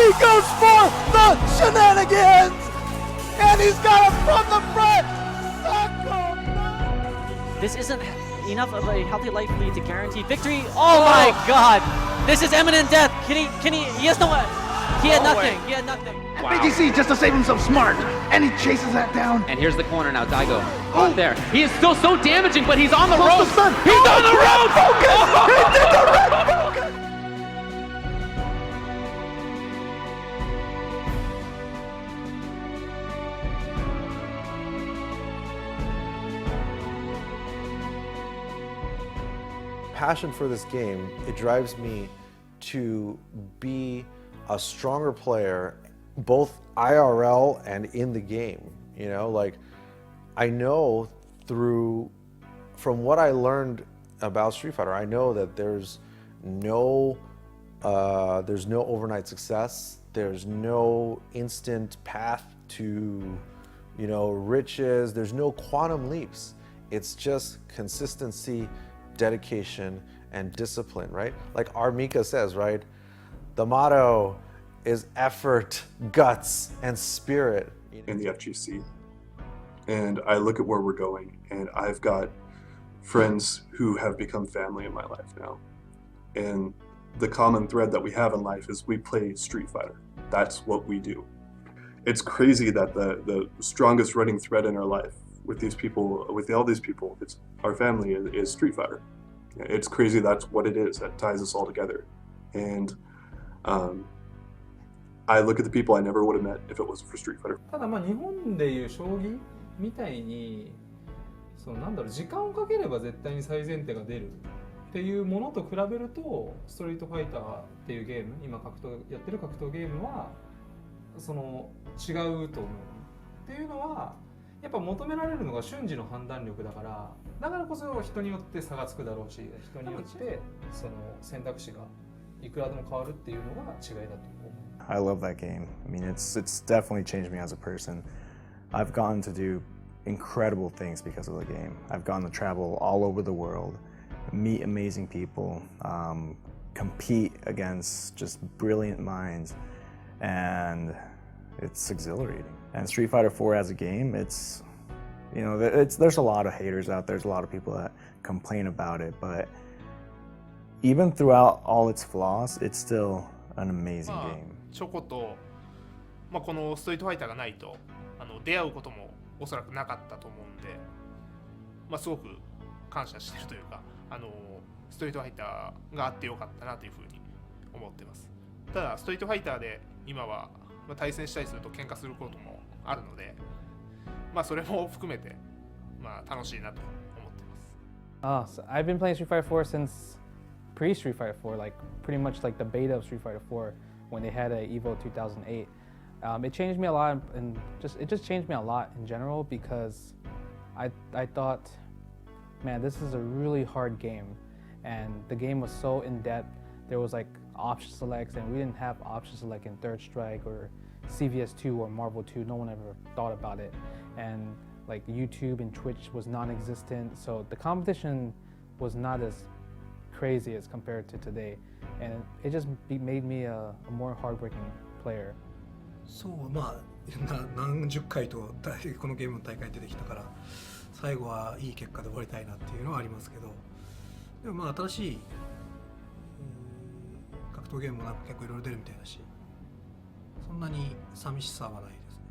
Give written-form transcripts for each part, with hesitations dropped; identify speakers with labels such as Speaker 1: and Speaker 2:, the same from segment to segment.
Speaker 1: He goes for the shenanigans! And he's got it from the front! Sako, no!
Speaker 2: This isn't enough of a healthy life lead to guarantee victory. Oh my god! This is imminent death! He has no... He had nothing, he had nothing.
Speaker 1: Wow. BTC just to save himself smart, and he chases that down.
Speaker 3: And here's the corner now, Daigo. Oh, there. He is still so damaging, but he's on the
Speaker 1: Close
Speaker 3: ropes.
Speaker 1: to stun.
Speaker 3: He's on the ropes!
Speaker 1: Focus! He did the red focus!
Speaker 4: Passion for this game, it drives me to be a stronger player, both IRL and in the game. You know, like I know from what I learned about Street Fighter, I know that there's no overnight success. There's no instant path to, you know, riches. There's no quantum leaps. It's just consistency, dedication, and discipline, right? Like Armika says, right? The motto is effort, guts, and spirit.
Speaker 5: In the FGC. And I look at where we're going, and I've got friends who have become family in my life now. And the common thread that we have in life is we play Street Fighter. That's what we do. It's crazy that the strongest running thread in our life with these people, with all these people, it's our family is Street Fighter. It's crazy that's what it is that ties us all together. And I look at the people I never would have met if it wasn't for Street Fighter.
Speaker 6: ただまあ日本でいう将棋みたいになんだろう、時間をかければ絶対に最前提が出るっていうものと比べると、ストリートファイターっていうゲーム、今やってる格闘ゲームは違うと思うっていうのはやっぱ求められるのが瞬時の判断力だから、だからこそ人によって差がつくだろうし、人によって選択肢がいくらでも変わるっていうのが違いだと思う。
Speaker 7: I love that game. I mean, it's definitely changed me as a person. I've gotten to do incredible things because of the game. I've gotten to travel all over the world, meet amazing people, compete against just brilliant minds, and it's exhilarating. And Street Fighter 4 as a game, it's, you know, there's a lot of haters out there. There's a lot of people that complain about it, but even throughout all its flaws, it's still an amazing game.
Speaker 8: チョコと、このストリートファイターがないと出会うこともおそらくなかったと思うんで、すごく感謝してるというか、ストリートファイターがあってよかったなというふうに思ってます。ただストリートファイターで今は対戦したりすると喧嘩することもあるので、それも含めて楽しいなと思ってます。
Speaker 9: So I've been playing Street Fighter 4 since pre-Street Fighter 4, like pretty much like the beta of Street Fighter 4 when they had a Evo 2008. It changed me a lot, and it just changed me a lot in general because I thought, man, this is a really hard game, and the game was so in depth. There was like option selects, and we didn't have option select in Third Strike or CVS2 or Marvel 2. No one ever thought about it, and like YouTube and Twitch was non-existent, so the competition was not as crazy as compared to today, and it just made me a more hardworking player.
Speaker 10: そう何十回とこのゲームの大会に出てきたから最後はいい結果で終わりたいなっていうのはありますけど、でも新しい格闘ゲームも結構いろいろ出るみたいだし、そんなに寂しさはないですね。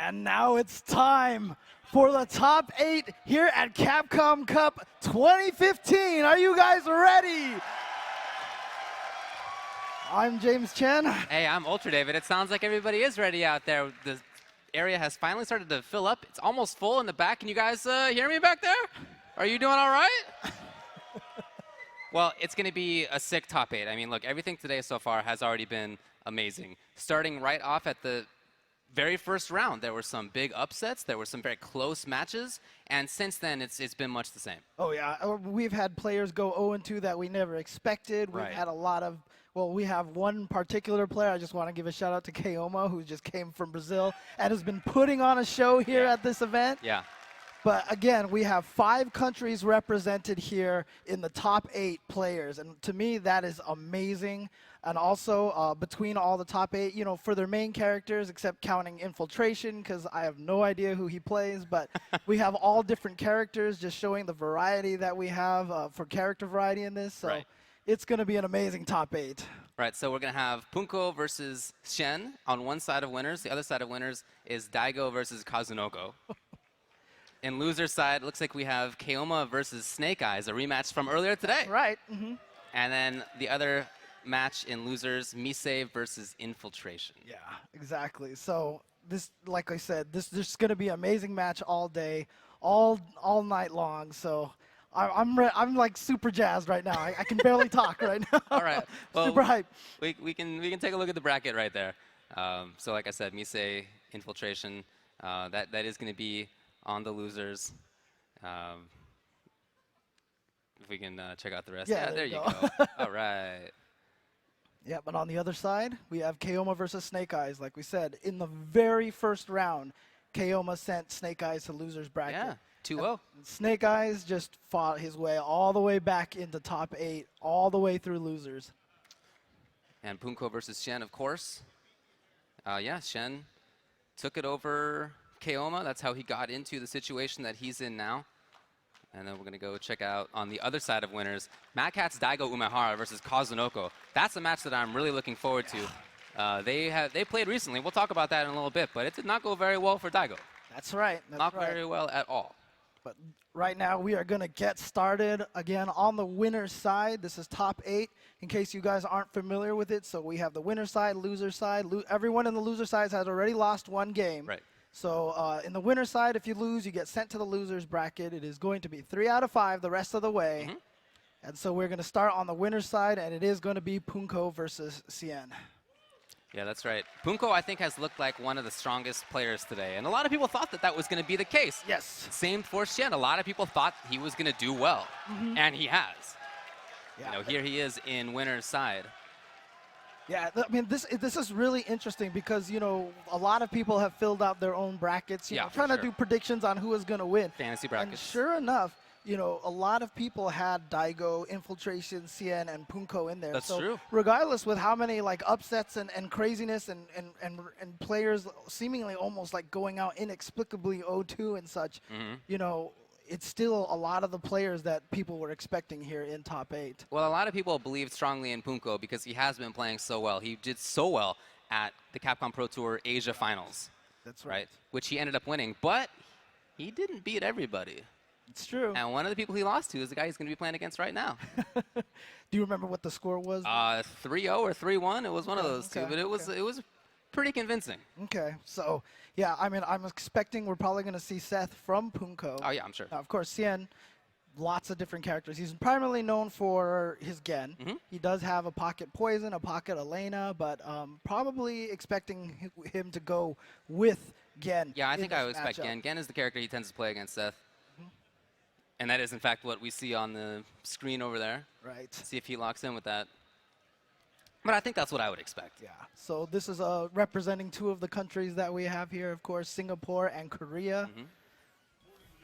Speaker 1: And now it's time for the top 8 here at Capcom Cup 2015. Are you guys ready? I'm James Chen.
Speaker 3: Hey, I'm Ultra David. It sounds like everybody is ready out there. The area has finally started to fill up. It's almost full in the back. Can you guys hear me back there? Are you doing all right? Well, it's going to be a sick top 8. I mean, look, everything today so far has already been amazing. Starting right off at the very first round, there were some big upsets. There were some very close matches. And since then, it's been much the same.
Speaker 1: Oh, yeah. We've had players go 0-2 that we never expected. We've
Speaker 3: Right.
Speaker 1: had a lot of, well, we have one particular player. I just want to give a shout out to Keoma, who just came from Brazil and has been putting on a show here at this event.
Speaker 3: Yeah.
Speaker 1: But again, we have 5 countries represented here in the top 8 players. And to me, that is amazing. And also, between all the top 8, you know, for their main characters, except counting Infiltration, because I have no idea who he plays, but we have all different characters, just showing the variety that we have for character variety in this. So
Speaker 3: Right.
Speaker 1: it's going to be an amazing top 8.
Speaker 3: Right, so we're going to have Punko versus Shen on one side of winners. The other side of winners is Daigo versus Kazunoko. In loser side, it looks like we have Keoma versus Snake Eyes, a rematch from earlier today.
Speaker 1: Right. Mm-hmm.
Speaker 3: And then the other match in losers, Mise versus Infiltration.
Speaker 1: Yeah, exactly. So this, like I said, this is going to be an amazing match all day, all night long. So I'm like super jazzed right now. I can barely talk right now.
Speaker 3: All right. Well,
Speaker 1: super hype.
Speaker 3: We can take a look at the bracket right there. So like I said, Mise, Infiltration, that is going to be on the losers. If we can check out the rest.
Speaker 1: Yeah,
Speaker 3: There you
Speaker 1: go.
Speaker 3: go. All right.
Speaker 1: Yeah, but on the other side, we have Keoma versus Snake Eyes. Like we said, in the very first round, Keoma sent Snake Eyes to losers bracket.
Speaker 3: Yeah, 2-0.
Speaker 1: And Snake Eyes just fought his way all the way back into top 8, all the way through losers.
Speaker 3: And Punko versus Shen, of course. Yeah, Shen took it over Keoma. That's how he got into the situation that he's in now. And then we're going to go check out on the other side of winners, Mad Catz Daigo Umehara versus Kazunoko. That's a match that I'm really looking forward to. They played recently. We'll talk about that in a little bit, but it did not go very well for Daigo.
Speaker 1: That's right.
Speaker 3: Not very well at all.
Speaker 1: But right now, we are going to get started again on the winner's side. This is top 8, in case you guys aren't familiar with it. So we have the winner's side, loser's side. Everyone in the loser side has already lost one game.
Speaker 3: Right.
Speaker 1: So in the winner's side, if you lose, you get sent to the loser's bracket. It is going to be 3 out of 5 the rest of the way.
Speaker 3: Mm-hmm.
Speaker 1: And so we're going to start on the winner's side, and it is going to be Punko versus Cien.
Speaker 3: Yeah, that's right. Punko, I think, has looked like one of the strongest players today. And a lot of people thought that was going to be the case.
Speaker 1: Yes.
Speaker 3: Same for Shen. A lot of people thought he was going to do well.
Speaker 1: Mm-hmm.
Speaker 3: And he has.
Speaker 1: Yeah.
Speaker 3: You know, here he is in winner's side.
Speaker 1: Yeah, I mean, this is really interesting because, you know, a lot of people have filled out their own brackets, you know,
Speaker 3: for
Speaker 1: trying to
Speaker 3: sure.
Speaker 1: do predictions on who is going to win.
Speaker 3: Fantasy
Speaker 1: And
Speaker 3: brackets.
Speaker 1: sure enough, you know, a lot of people had Daigo, Infiltration, Cien, and Punko in there.
Speaker 3: That's
Speaker 1: so
Speaker 3: true.
Speaker 1: Regardless with how many like upsets and craziness and players seemingly almost like going out inexplicably 0-2 and such,
Speaker 3: Mm-hmm.
Speaker 1: you know, it's still a lot of the players that people were expecting here in top 8.
Speaker 3: Well, a lot of people believe strongly in Punko because he has been playing so well. He did so well at the Capcom Pro Tour Asia Finals.
Speaker 1: That's right.
Speaker 3: Which he ended up winning. But he didn't beat everybody.
Speaker 1: It's true.
Speaker 3: And one of the people he lost to is the guy he's going to be playing against right now.
Speaker 1: Do you remember what the score was?
Speaker 3: 3-0 or 3-1. It was one of those two,
Speaker 1: Okay,
Speaker 3: but it was pretty convincing.
Speaker 1: Okay, so yeah, I mean, I'm expecting we're probably going to see Seth from Punko.
Speaker 3: Oh yeah, I'm sure.
Speaker 1: Now, of course, Cien, lots of different characters. He's primarily known for his Gen.
Speaker 3: Mhm.
Speaker 1: He does have a pocket Poison, a pocket Elena, but probably expecting him to go with Gen.
Speaker 3: Yeah, I
Speaker 1: in
Speaker 3: think I would
Speaker 1: this
Speaker 3: expect
Speaker 1: matchup.
Speaker 3: Gen. Gen is the character he tends to play against Seth. And that is, in fact, what we see on the screen over there.
Speaker 1: Right.
Speaker 3: See if he locks in with that. But I think that's what I would expect.
Speaker 1: Yeah. So this is representing 2 of the countries that we have here, of course, Singapore and Korea.
Speaker 3: Mm-hmm.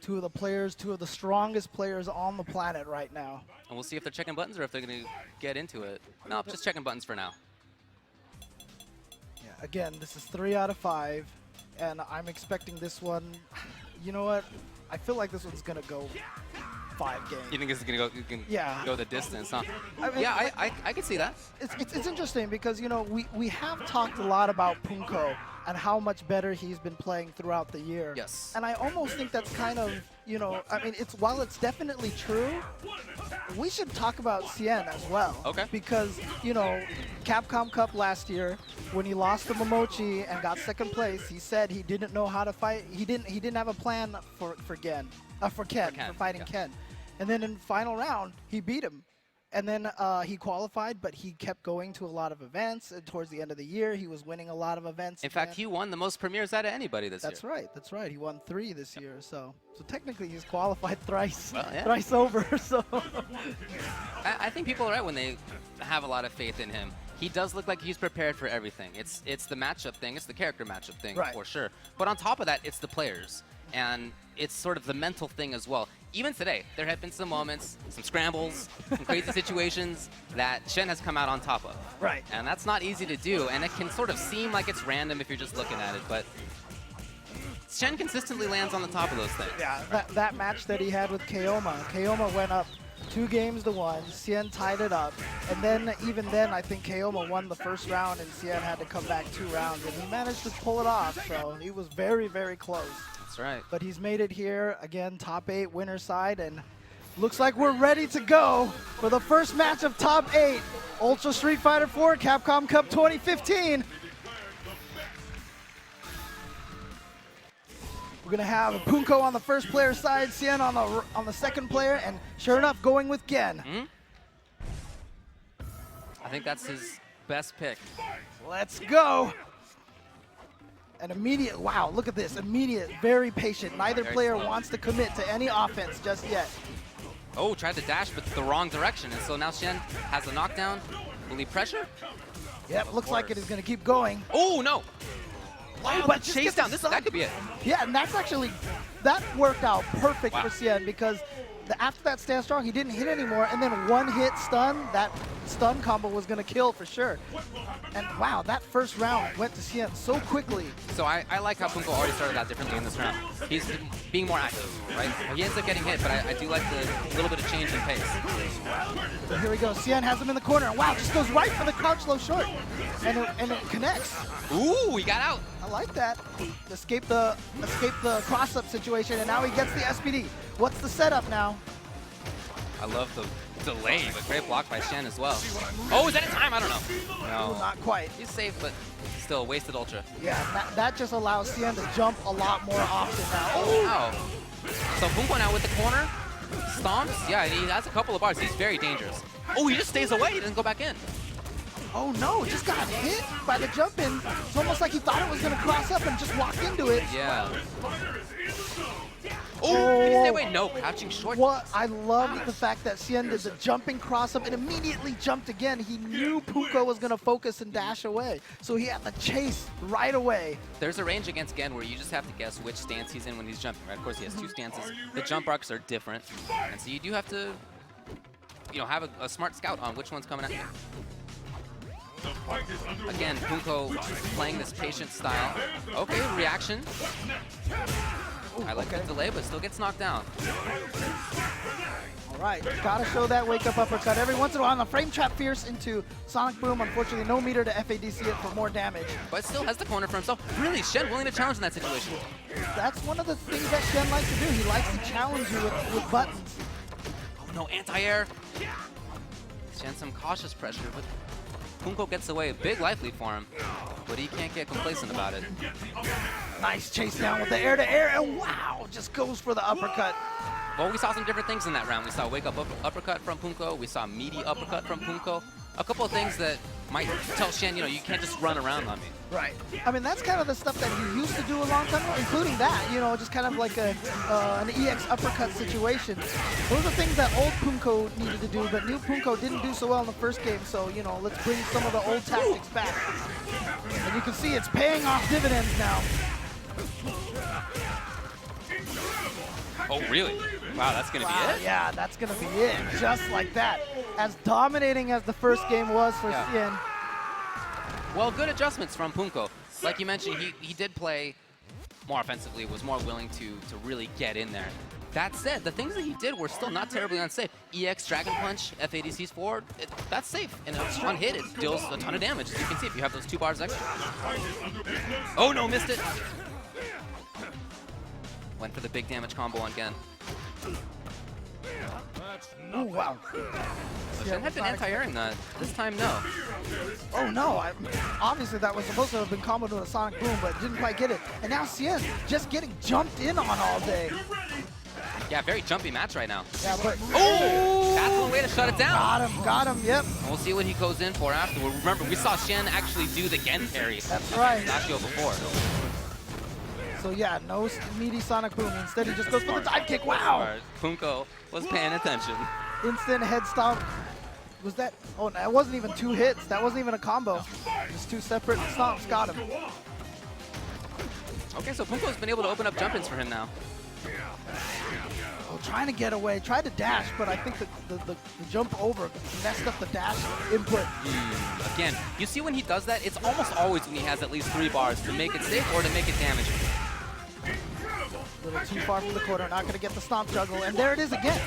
Speaker 1: 2 of the players, 2 of the strongest players on the planet right now.
Speaker 3: And we'll see if they're checking buttons or if they're going to get into it. No, just checking buttons for now.
Speaker 1: Yeah, again, this is 3 out of 5, and I'm expecting this one. You know what? I feel like this one's gonna go 5 games.
Speaker 3: You think this is going to go the distance, huh?
Speaker 1: I mean,
Speaker 3: Yeah, I can see that.
Speaker 1: It's interesting because, you know, we have talked a lot about Punko and how much better he's been playing throughout the year.
Speaker 3: Yes.
Speaker 1: And I almost think that's kind of, you know, I mean, while it's definitely true, we should talk about Cien as well.
Speaker 3: Okay.
Speaker 1: Because, you know, Capcom Cup last year, when he lost to Momochi and got 2nd place, he said he didn't know how to fight. He didn't have a plan for Ken, for fighting
Speaker 3: yeah.
Speaker 1: Ken. And then in final round, he beat him. And then he qualified, but he kept going to a lot of events. And towards the end of the year, he was winning a lot of events.
Speaker 3: In fact, he won the most premieres out of anybody this
Speaker 1: That's
Speaker 3: year.
Speaker 1: right. That's right. He won 3 this year. So technically, he's qualified thrice,
Speaker 3: Well, yeah.
Speaker 1: thrice over. So
Speaker 3: I think people are right when they have a lot of faith in him. He does look like he's prepared for everything. It's the matchup thing. It's the character matchup thing,
Speaker 1: Right.
Speaker 3: for sure. But on top of that, it's the players. And it's sort of the mental thing as well. Even today, there have been some moments, some scrambles, some crazy situations that Shen has come out on top of.
Speaker 1: Right.
Speaker 3: And that's not easy to do, and it can sort of seem like it's random if you're just looking at it, but Shen consistently lands on the top of those things.
Speaker 1: yeah, that match that he had with Keoma went up 2-1. Cien tied it up, and then even then, I think Keoma won the first round, and Cien had to come back 2 rounds, and he managed to pull it off. So he was very, very close.
Speaker 3: That's right.
Speaker 1: But he's made it here again, top 8 winner side, and looks like we're ready to go for the first match of top 8, Ultra Street Fighter 4 Capcom Cup 2015. We're gonna have Punko on the first player side, Cien on the second player, and sure enough, going with Gen.
Speaker 3: I think that's his best pick.
Speaker 1: Let's go. An immediate, wow, look at this, immediate, very patient. Neither
Speaker 3: Very
Speaker 1: player
Speaker 3: slow.
Speaker 1: wants to commit to any offense just yet.
Speaker 3: Oh, tried to dash, but the wrong direction, and so now Shen has a knockdown. Will he pressure?
Speaker 1: Yep, looks like it is gonna keep going.
Speaker 3: Oh, no!
Speaker 1: Wow,
Speaker 3: But chase down, that could be it.
Speaker 1: Yeah, and that's actually, that worked out perfect
Speaker 3: Wow.
Speaker 1: for Cien because after that stand strong, he didn't hit anymore, and then one hit stun, that stun combo was gonna kill for sure. And wow, that first round went to Cien so quickly.
Speaker 3: So I like how Punko already started out differently in this round. He's being more active, right? He ends up getting hit, but I do like the little bit of change in pace.
Speaker 1: So here we go, Cien has him in the corner, and wow, just goes right for the crouch low short, and it connects.
Speaker 3: Ooh, he got out.
Speaker 1: I like that. Escape the cross-up situation, and now he gets the SPD. What's the setup now?
Speaker 3: I love the delay, but great block by Shen as well. Oh, is that in time? I don't know.
Speaker 1: Ooh,
Speaker 3: No.
Speaker 1: not quite.
Speaker 3: He's safe, but still wasted ultra.
Speaker 1: Yeah, that just allows Cien to jump a lot more often now.
Speaker 3: Oh, wow. So Punko now with the corner. Stomps. Yeah, he has a couple of bars. He's very dangerous. Oh, he just stays away. He doesn't go back in.
Speaker 1: Oh no, just got hit by the jump in. It's almost like he thought it was gonna cross up and just walk into it.
Speaker 3: Yeah. Oh, did he stay away? No, crouching short.
Speaker 1: What I love the fact that Cien did the jumping cross up and immediately jumped again. He knew Punko was gonna focus and dash away, so he had to chase right away.
Speaker 3: There's a range against Gen where you just have to guess which stance he's in when he's jumping, right? Of course, he has 2 stances. The jump arcs are different, and so you do have to, have a smart scout on which one's coming at you. Again, Punko playing this patient style. Okay, reaction. I like the delay, but still gets knocked down.
Speaker 1: All right, gotta show that wake up uppercut every once in a while. On the frame trap fierce into Sonic Boom. Unfortunately, no meter to FADC it for more damage.
Speaker 3: But still has the corner for himself. Really, Shen willing to challenge in that situation.
Speaker 1: That's one of the things that Shen likes to do. He likes to challenge you with buttons.
Speaker 3: Oh no, anti-air. Shen some cautious pressure, but Punko gets away. Big life lead for him, but he can't get complacent about it.
Speaker 1: Nice chase down with the air-to-air, and wow, just goes for the uppercut.
Speaker 3: Well, we saw some different things in that round. We saw wake-up uppercut from Punko. We saw meaty uppercut from Punko. A couple of things that might tell Shen, you can't just run around on me.
Speaker 1: Right. I mean, that's kind of the stuff that he used to do a long time ago, including that, just kind of like an EX uppercut situation. Those are things that old Punko needed to do, but new Punko didn't do so well in the first game, so, let's bring some of the old tactics back. And you can see it's paying off dividends now.
Speaker 3: Oh, really? Wow, that's going to be it?
Speaker 1: Yeah, that's going to be it, just like that. As dominating as the first game was for Cien.
Speaker 3: Well, good adjustments from Punko. Like you mentioned, he did play more offensively, was more willing to really get in there. That said, the things that he did were still not terribly unsafe. EX, Dragon Punch, FADC's forward, that's safe. And on hit, it deals a ton of damage, as you can see, if you have those 2 bars extra. Oh no, missed it! Went for the big damage combo on Gen.
Speaker 1: Oh, wow.
Speaker 3: Shen had been anti-airing that. This time, no.
Speaker 1: Oh no, obviously that was supposed to have been comboed with a Sonic Boom, but didn't quite get it. And now Cien just getting jumped in on all day.
Speaker 3: Yeah, very jumpy match right now.
Speaker 1: Yeah, but
Speaker 3: Oh! That's one way to shut it down.
Speaker 1: got him, yep.
Speaker 3: And we'll see what he goes in for afterward. Remember, we saw Shen actually do the Gen carry.
Speaker 1: That's right.
Speaker 3: Pistachio before.
Speaker 1: So yeah, no meaty Sonic Boom. Instead, he just goes for the dive kick. Wow!
Speaker 3: Punko was paying attention.
Speaker 1: Instant head stomp. Was that? Oh, that wasn't even 2 hits. That wasn't even a combo. Just 2 separate stomps. Got him.
Speaker 3: Okay, so Punko's been able to open up jump-ins for him now.
Speaker 1: Oh, trying to get away. Tried to dash, but I think the jump over messed up the dash input.
Speaker 3: Again, you see when he does that, it's almost always when he has at least 3 bars to make it safe or to make it damaging.
Speaker 1: A little too far from the corner. Not going to get the stomp juggle. And there it is again.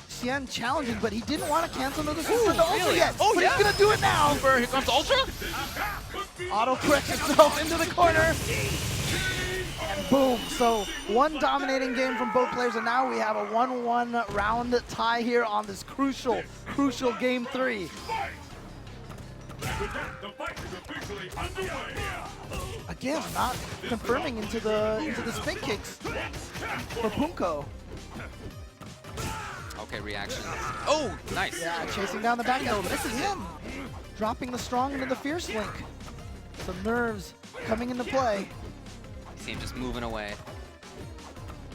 Speaker 1: Xian challenging, but he didn't want to cancel another super the Ultra yet.
Speaker 3: Oh,
Speaker 1: but
Speaker 3: yeah.
Speaker 1: he's going to do it now.
Speaker 3: Here comes Ultra.
Speaker 1: Auto corrects himself into the corner. And boom. So one dominating game from both players, and now we have a 1-1 round tie here on this crucial game 3. Again, not confirming into the spin kicks for Punko.
Speaker 3: Okay, reaction. Oh, nice.
Speaker 1: Yeah, chasing down the back heel. This is him. Dropping the strong into the fierce link. Some nerves coming into play.
Speaker 3: See him just moving away.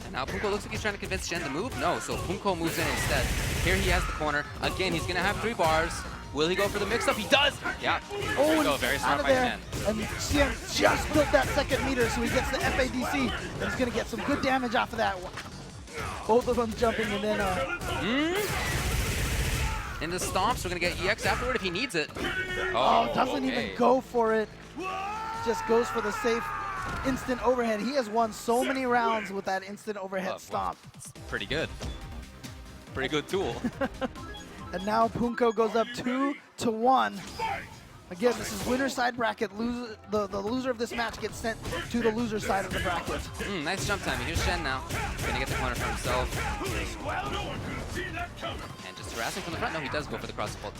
Speaker 3: And now Punko looks like he's trying to convince Shen to move. No, so Punko moves in instead. Here he has the corner. Again, he's going to have 3 bars. Will he go for the mix-up? He does! Yeah.
Speaker 1: Oh,
Speaker 3: Go. Very smart
Speaker 1: out of
Speaker 3: by
Speaker 1: there.
Speaker 3: Shen.
Speaker 1: And Xian just built that second meter, so he gets the FADC. And he's going to get some good damage off of that. Both of them jumping, and then...
Speaker 3: Into stomps. We're going to get EX afterward if he needs it.
Speaker 1: Oh, doesn't even go for it. Just goes for the safe instant overhead. He has won so many rounds with that instant overhead stomp.
Speaker 3: It's pretty good. Pretty good tool.
Speaker 1: And now Punko goes up 2-1. Again, this is winner side bracket. The loser of this match gets sent to the loser side of the bracket.
Speaker 3: Nice jump timing. Here's Shen now. Gonna get the corner for himself. And just harassing from the front. No, he does go for the cross fault.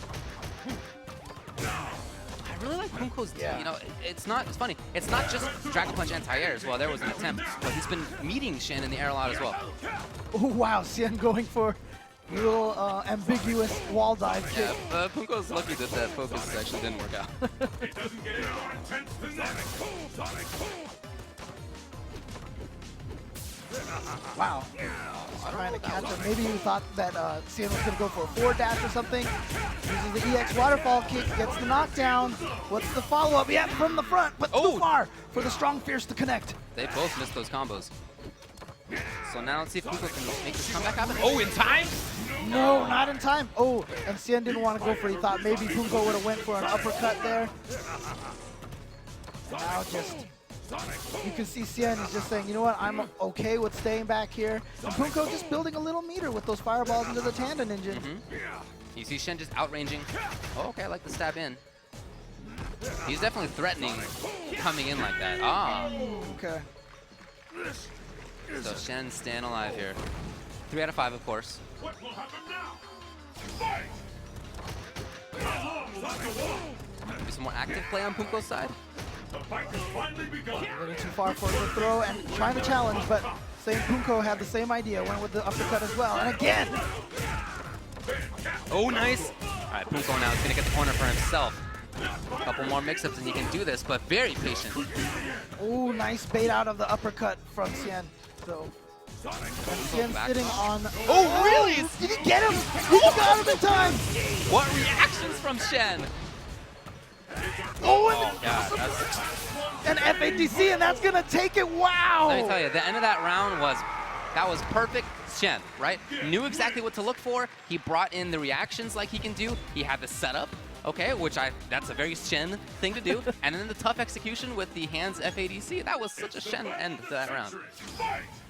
Speaker 3: I really like Punko's, you know, it's funny. It's not just Dragon Punch anti-air as well. There was an attempt, but he's been meeting Shen in the air a lot as well.
Speaker 1: Oh, wow. Xian going for a little ambiguous wall dive kick.
Speaker 3: Yeah, Punko's lucky that that focus actually didn't work out.
Speaker 1: Wow. Trying to catch him. Maybe he thought that Xian was going to go for a forward dash or something. Uses the EX waterfall kick, gets the knockdown. What's the follow-up? Yeah, from the front, but too far for the strong fierce to connect.
Speaker 3: They both missed those combos. So now let's see if Punko can make this comeback happen. Oh, in time?
Speaker 1: No, not in time. Oh, and Xian didn't want to go for it. He thought maybe Punko would have went for an uppercut there. Now just... You can see Xian is just saying, you know what, I'm okay with staying back here. And Punko just building a little meter with those fireballs into the tandem engine.
Speaker 3: You see Shen just outranging. Oh, okay, I like the stab in. He's definitely threatening coming in like that. Ah.
Speaker 1: Okay.
Speaker 3: So Shen staying alive here. 3 out of 5, of course. Maybe some more active play on Punko's side.
Speaker 1: A little too far for the throw and trying to challenge, but same Punko had the same idea, went with the uppercut as well. And again!
Speaker 3: Oh, nice! All right, Punko now is going to get the corner for himself. A couple more mix-ups and he can do this, but very patient.
Speaker 1: Oh, nice bait out of the uppercut from Xian. So, Xian sitting on...
Speaker 3: Oh, really?
Speaker 1: Did he get him? He got him in time!
Speaker 3: What reactions from Shen?
Speaker 1: Oh,
Speaker 3: God, that's...
Speaker 1: an FADC, and that's gonna take it. Wow!
Speaker 3: Let me tell you, the end of that round was perfect. Shen, right? Knew exactly what to look for. He brought in the reactions like he can do. He had the setup, okay, that's a very Shen thing to do. And then the tough execution with the hands FADC. That was such a Shen end to that round.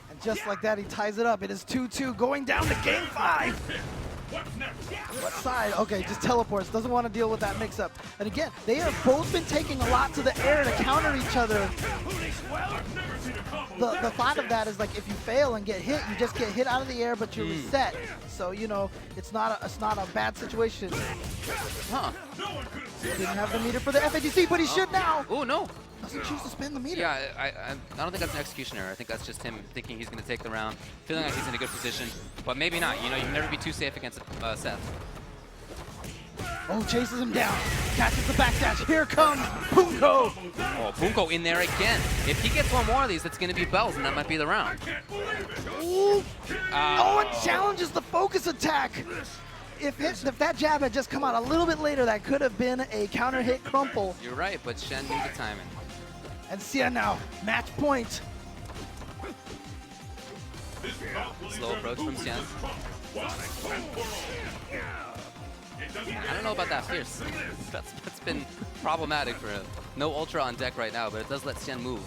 Speaker 1: And just like that, he ties it up. It is 2-2, going down to game 5. What side? Okay, just teleports. Doesn't want to deal with that mix-up. And again, they have both been taking a lot to the air to counter each other. The thought of that is like if you fail and get hit, you just get hit out of the air, but you're reset. So you know it's not a bad situation.
Speaker 3: Huh?
Speaker 1: Didn't have the meter for the FADC, but he should now.
Speaker 3: Oh no!
Speaker 1: Doesn't choose to spin the meter.
Speaker 3: Yeah, I don't think that's an execution error. I think that's just him thinking he's going to take the round, feeling like he's in a good position, but maybe not. You know, you can never be too safe against Seth.
Speaker 1: Oh, chases him down. Catches the backdash. Here comes Punko.
Speaker 3: Oh, Punko in there again. If he gets one more of these, it's going to be bells, and that might be the round.
Speaker 1: Ooh. Oh, it challenges the focus attack. If that jab had just come out a little bit later, that could have been a counter hit crumple.
Speaker 3: You're right, but Shen knew the timing.
Speaker 1: And Xian now, match point.
Speaker 3: Slow approach from Xian. I don't know about that fierce. That's been problematic for him. No ultra on deck right now, but it does let Xian move.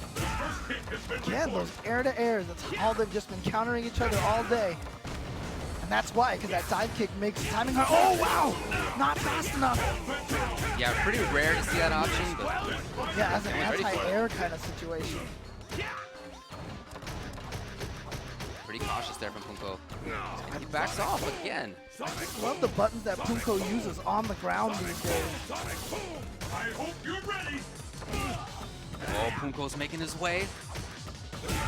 Speaker 1: Again, those air-to-airs, that's all they've just been countering each other all day. And that's why, because that dive kick makes the timing hard. Oh, wow! Not fast enough.
Speaker 3: Yeah, pretty rare to see that option, but
Speaker 1: yeah, as an anti-air kind of situation.
Speaker 3: pretty cautious there from Punko. And he backs off again.
Speaker 1: I just love the buttons that Punko uses on the ground these days.
Speaker 3: Oh, Punko's making his way.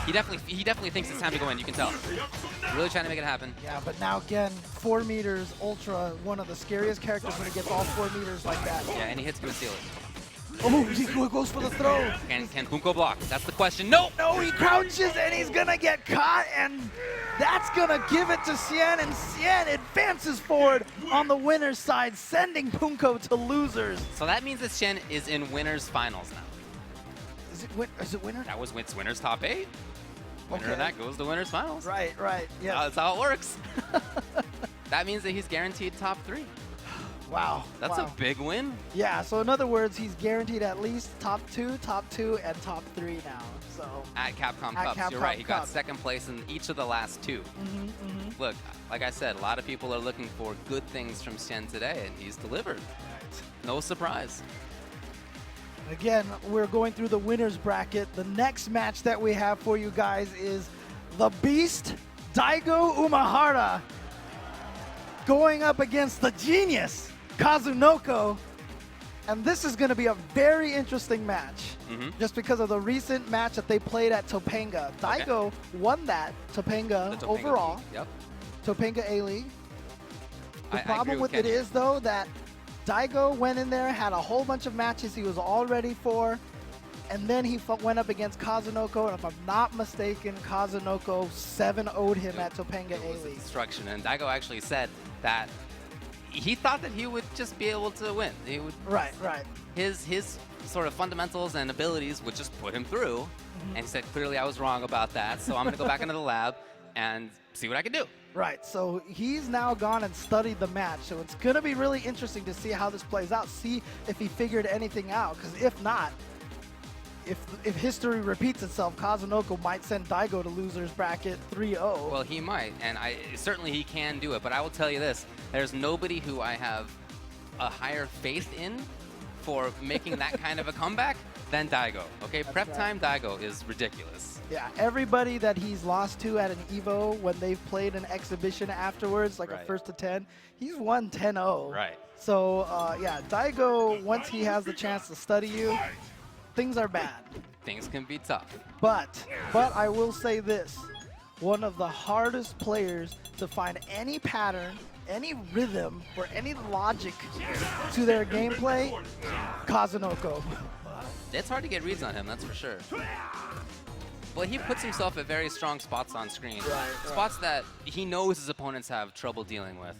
Speaker 3: He definitely thinks it's time to go in, you can tell. Really trying to make it happen.
Speaker 1: Yeah, but now again, 4 meters, Ultra, one of the scariest characters when he gets all 4 meters like that.
Speaker 3: Yeah, any hit's gonna seal it.
Speaker 1: Oh, he goes for the throw.
Speaker 3: Can Punko block? That's the question. Nope!
Speaker 1: No, he crouches and he's gonna get caught, and that's gonna give it to Xian, and Xian advances forward on the winner's side, sending Punko to losers.
Speaker 3: So that means that Shen is in winners finals now.
Speaker 1: Is it winner?
Speaker 3: That was winners top 8. Winner of that goes to winners finals.
Speaker 1: Right, yeah.
Speaker 3: That's how it works. That means that he's guaranteed top 3.
Speaker 1: Wow.
Speaker 3: That's a big win.
Speaker 1: Yeah, so in other words, he's guaranteed at least top 2, and top 3 now. So
Speaker 3: At Capcom Cup, you're right. He got second place in each of the last 2. Look, like I said, a lot of people are looking for good things from Shen today, and he's delivered. No surprise.
Speaker 1: Again, we're going through the winner's bracket. The next match that we have for you guys is the Beast, Daigo Umehara, going up against the Genius, Kazunoko. And this is going to be a very interesting match, just because of the recent match that they played at Topanga. Daigo won that Topanga overall.
Speaker 3: Yep.
Speaker 1: Topanga A-League. The
Speaker 3: I
Speaker 1: problem with it is, though, that Daigo went in there, had a whole bunch of matches he was all ready for, and then he went up against Kazunoko, and if I'm not mistaken, Kazunoko 7-0'd him at Topanga A-League.
Speaker 3: Instruction, and Daigo actually said that he thought that he would just be able to win. He would.
Speaker 1: Right.
Speaker 3: His sort of fundamentals and abilities would just put him through, and he said, clearly I was wrong about that, so I'm going to go back into the lab and see what I can do.
Speaker 1: Right, so he's now gone and studied the match, so it's going to be really interesting to see how this plays out, see if he figured anything out, because if not, if history repeats itself, Kazunoko might send Daigo to losers bracket 3-0.
Speaker 3: Well, he might, and certainly he can do it, but I will tell you this, there's nobody who I have a higher faith in for making that kind of a comeback than Daigo, okay? Prep time Daigo is ridiculous.
Speaker 1: Yeah, everybody that he's lost to at an EVO when they've played an exhibition afterwards, like a first to 10, he's won 10-0.
Speaker 3: Right.
Speaker 1: So, yeah, Daigo, once he has the chance to study you, things are bad.
Speaker 3: Things can be tough.
Speaker 1: But I will say this, one of the hardest players to find any pattern, any rhythm, or any logic to their gameplay, Kazunoko.
Speaker 3: It's hard to get reads on him, that's for sure. Well, he puts himself at very strong spots on screen. Spots that he knows his opponents have trouble dealing with.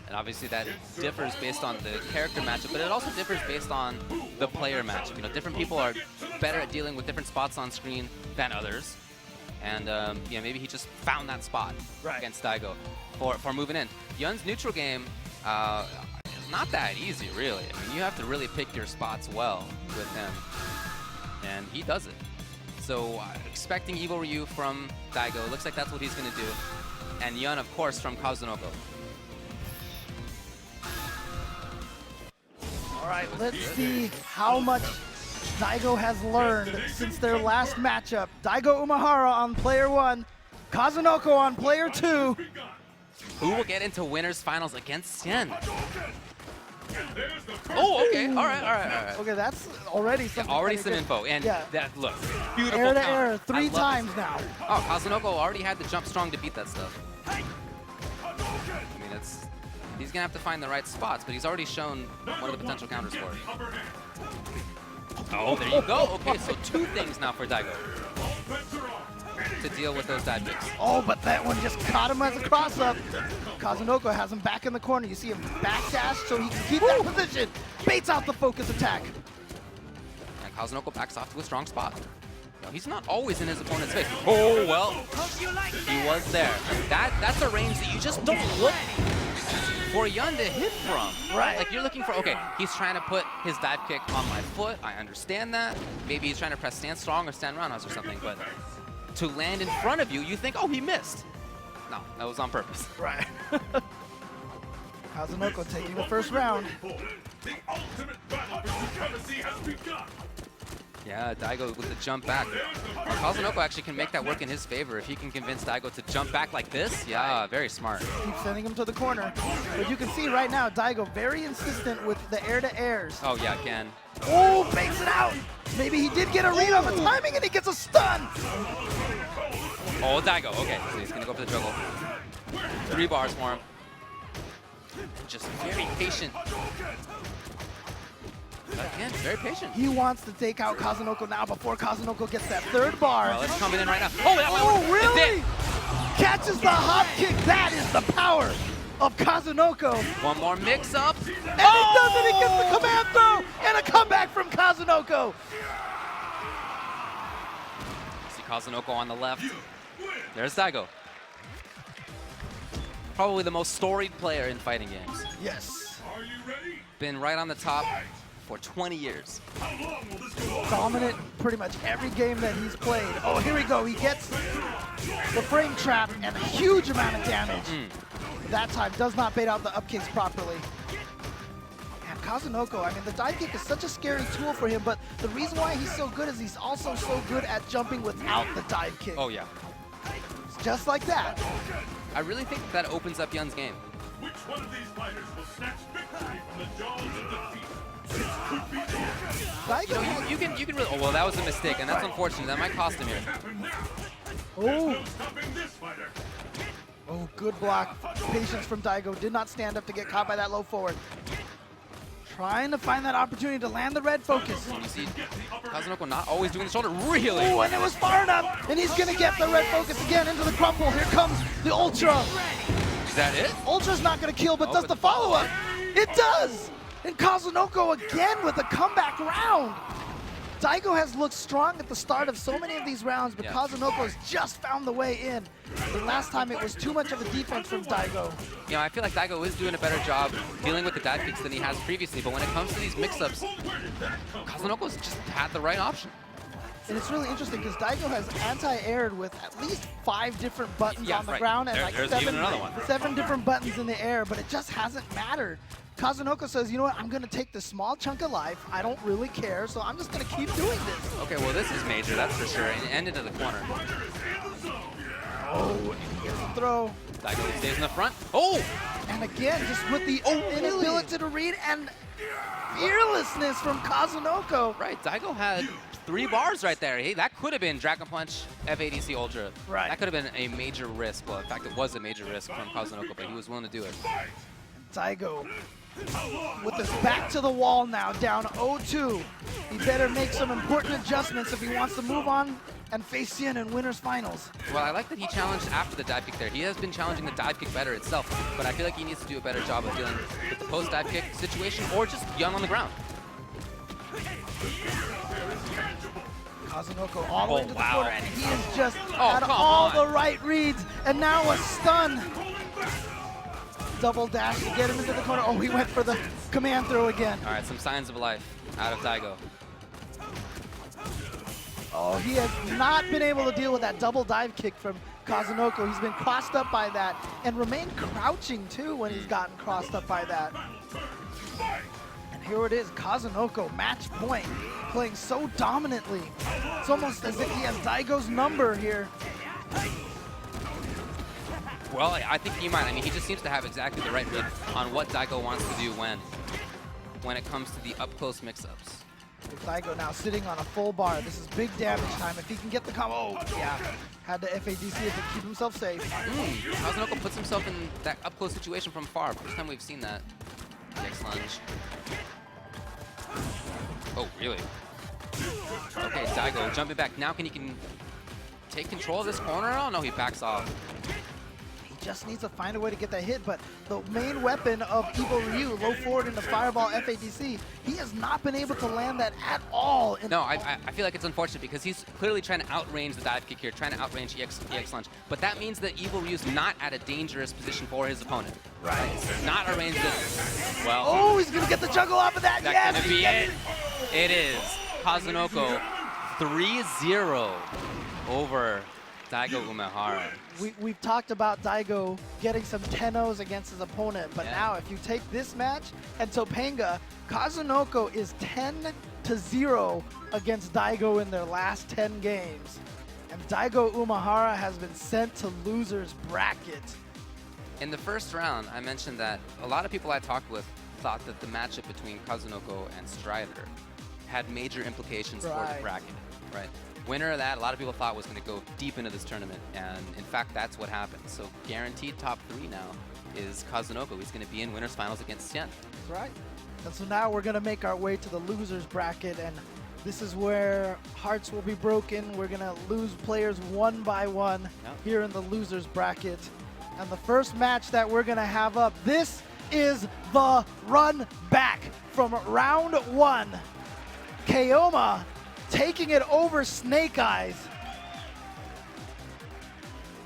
Speaker 3: And obviously that differs based on the character matchup, but it also differs based on the player matchup. You know, different people are better at dealing with different spots on screen than others. And you know, maybe he just found that spot against Daigo for moving in. Yun's neutral game, not that easy, really. I mean, you have to really pick your spots well with him. And he does it. So expecting Evil Ryu from Daigo. Looks like that's what he's going to do. And Yun, of course, from Kazunoko.
Speaker 1: All right, let's see how much Daigo has learned since their last matchup. Daigo Umehara on player 1, Kazunoko on player 2.
Speaker 3: Who will get into winners finals against Xian? Oh, okay. All right.
Speaker 1: Okay, that's already
Speaker 3: Yeah,
Speaker 1: something.
Speaker 3: already
Speaker 1: kinda
Speaker 3: some
Speaker 1: good.
Speaker 3: info. And
Speaker 1: Yeah.
Speaker 3: that, look, beautiful
Speaker 1: Air to
Speaker 3: counter.
Speaker 1: air
Speaker 3: I
Speaker 1: 3
Speaker 3: love
Speaker 1: times
Speaker 3: this.
Speaker 1: now.
Speaker 3: Oh, Kazunoko already had the jump strong to beat that stuff. I mean, he's going to have to find the right spots, but he's already shown one of the potential counters for it. Oh, there you go. Okay, so 2 things now for Daigo to deal with those dive kicks.
Speaker 1: Oh, but that one just caught him as a cross-up. Kazunoko has him back in the corner. You see him backdash so he can keep that position. Baits out the focus attack.
Speaker 3: And Kazunoko backs off to a strong spot. Now, he's not always in his opponent's face. Oh, well, he was there. That's a range that you just don't look for Yun to hit from.
Speaker 1: Right.
Speaker 3: Like, you're looking for, okay, he's trying to put his dive kick on my foot. I understand that. Maybe he's trying to press stand strong or stand roundhouse or something, but to land in front of you, you think, oh, he missed. No, that was on purpose.
Speaker 1: Right. Kazunoko taking the first round.
Speaker 3: Yeah, Daigo with the jump back. Kazunoko actually can make that work in his favor if he can convince Daigo to jump back like this. Yeah, very smart.
Speaker 1: Keep sending him to the corner. But you can see right now, Daigo very insistent with the air-to-airs.
Speaker 3: Oh, yeah, again.
Speaker 1: Oh, baits it out. Maybe he did get a read on the timing and he gets a stun.
Speaker 3: Oh, Daigo. Okay, so he's going to go for the juggle. 3 bars for him. Just very patient. Again, very patient.
Speaker 1: He wants to take out Kazunoko now before Kazunoko gets that 3rd bar.
Speaker 3: Well, it's coming in right now. Oh, that might work.
Speaker 1: really?
Speaker 3: It did.
Speaker 1: Catches the hop kick. That is the power of Kazunoko.
Speaker 3: One more mix-up.
Speaker 1: And he does it. He gets the command throw and a comeback from Kazunoko.
Speaker 3: See Kazunoko on the left. There's Daigo. Probably the most storied player in fighting games.
Speaker 1: Yes.
Speaker 3: Been right on the top for 20 years.
Speaker 1: Dominant pretty much every game that he's played. Oh, here we go. He gets the frame trap and a huge amount of damage. That time does not bait out the up kicks properly. And Kazunoko, I mean, the dive kick is such a scary tool for him, but the reason why he's so good is he's also so good at jumping without the dive kick.
Speaker 3: Oh, yeah.
Speaker 1: Just like that.
Speaker 3: I really think that opens up Yun's game.
Speaker 11: Which one of these fighters will snatch victory from the jaws of defeat?
Speaker 3: You know, you can really. Oh, well, that was a mistake, and that's unfortunate. That might cost him here.
Speaker 1: Oh. Oh, good block. Patience from Daigo. Did not stand up to get caught by that low forward. Trying to find that opportunity to land the red focus.
Speaker 3: You see Kazunoko not always doing the shoulder. Really?
Speaker 1: Oh, and it was far enough. And he's going to get the red focus again into the crumple. Here comes the Ultra.
Speaker 3: Is that it?
Speaker 1: Ultra's not going to kill, but does the follow-up. It does. And Kazunoko again with a comeback round. Daigo has looked strong at the start of so many of these rounds, but Kazunoko's just found the way in. The last time it was too much of a defense from Daigo.
Speaker 3: You know, I feel like Daigo is doing a better job dealing with the dive kicks than he has previously, but when it comes to these mix-ups, Kazunoko's just had the right option.
Speaker 1: And it's really interesting because Daigo has anti-aired with at least 5 different buttons on the
Speaker 3: right.
Speaker 1: ground and like
Speaker 3: There's even another one.
Speaker 1: 7 different buttons in the air, but it just hasn't mattered. Kazunoko says, you know what, I'm going to take this small chunk of life. I don't really care, so I'm just going to keep doing this.
Speaker 3: Okay, well, this is major, that's for sure, and into the corner.
Speaker 1: Oh, here's the throw.
Speaker 3: Daigo stays in the front. Oh!
Speaker 1: And again, just with the inability to read and fearlessness from Kazunoko.
Speaker 3: Right, Daigo had 3 bars right there. Hey, that could have been Dragon Punch FADC Ultra.
Speaker 1: Right.
Speaker 3: That could have been a major risk. Well, in fact, it was a major risk from Kazunoko, but he was willing to do it.
Speaker 1: Daigo with his back to the wall now, down 0-2. He better make some important adjustments if he wants to move on and face Yin in winners finals.
Speaker 3: Well, I like that he challenged after the dive kick there. He has been challenging the dive kick better itself, but I feel like he needs to do a better job of dealing with the post-dive kick situation or just Young on the ground.
Speaker 1: Kazunoko all the way into the corner, and he is just
Speaker 3: Oh,
Speaker 1: had
Speaker 3: come
Speaker 1: all
Speaker 3: on.
Speaker 1: the right reads, and now a stun. Double dash to get him into the corner. Oh, he went for the command throw again.
Speaker 3: All right, some signs of life out of Daigo.
Speaker 1: Oh, he has not been able to deal with that double dive kick from Kazunoko. He's been crossed up by that and remained crouching too when he's gotten crossed up by that. And here it is, Kazunoko, match point, playing so dominantly. It's almost as if he has Daigo's number here.
Speaker 3: Well, I think he might. I mean, he just seems to have exactly the right read on what Daigo wants to do when. when it comes to the up-close mix-ups.
Speaker 1: With Daigo now sitting on a full bar. This is big damage time. If he can get the combo, oh, yeah. Had the FADC to keep himself safe.
Speaker 3: Kazunoko puts himself in that up-close situation from far. First time we've seen that. Next lunge. Oh, really? Okay, Daigo jumping back. Now he can take control of this corner? Oh, no, he backs off.
Speaker 1: He just needs to find a way to get that hit, but the main weapon of Evo Ryu, low forward into Fireball FADC, he has not been able to land that at all.
Speaker 3: No, I feel like it's unfortunate because he's clearly trying to outrange the dive kick here, trying to outrange EX lunge. But that means that Evo Ryu's not at a dangerous position for his opponent. Right. Not a range that, well.
Speaker 1: Oh, he's going to get the juggle off of that.
Speaker 3: That's going to be it. It is. Kazunoko 3-0 over Daigo Umehara.
Speaker 1: We've talked about Daigo getting some 10-0s against his opponent, but now if you take this match and Topanga, Kazunoko is 10-0 against Daigo in their last 10 games. And Daigo Umehara has been sent to loser's bracket.
Speaker 3: In the first round, I mentioned that a lot of people I talked with thought that the matchup between Kazunoko and Strider had major implications for the bracket, right? Winner of that, a lot of people thought was going to go deep into this tournament, and in fact, that's what happened. So guaranteed top 3 now is Kazunoko. He's going to be in winners finals against Xian.
Speaker 1: That's right. And so now we're going to make our way to the losers bracket, and this is where hearts will be broken. We're going to lose players one by one here in the losers bracket. And the first match that we're going to have up, this is the run back from round 1. Keoma taking it over Snake Eyes.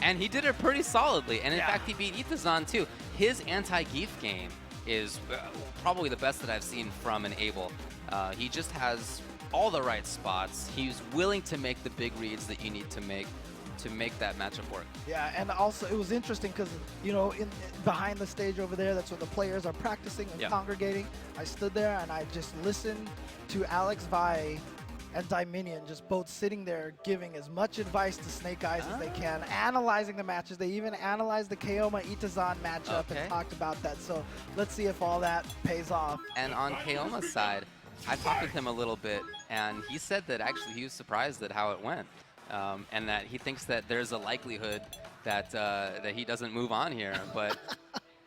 Speaker 3: And he did it pretty solidly. And in fact, he beat Itazan too. His anti-Geef game is probably the best that I've seen from an Abel. He just has all the right spots. He's willing to make the big reads that you need to make that matchup work.
Speaker 1: Yeah, and also it was interesting because, you know, behind the stage over there, that's where the players are practicing and congregating. I stood there and I just listened to Alex Vai and Dominion just both sitting there giving as much advice to Snake Eyes as they can, analyzing the matches. They even analyzed the Keoma-Itazan matchup and talked about that. So let's see if all that pays off.
Speaker 3: And on Keoma's side, I talked with him a little bit, and he said that actually he was surprised at how it went. And that he thinks that there's a likelihood that that he doesn't move on here, but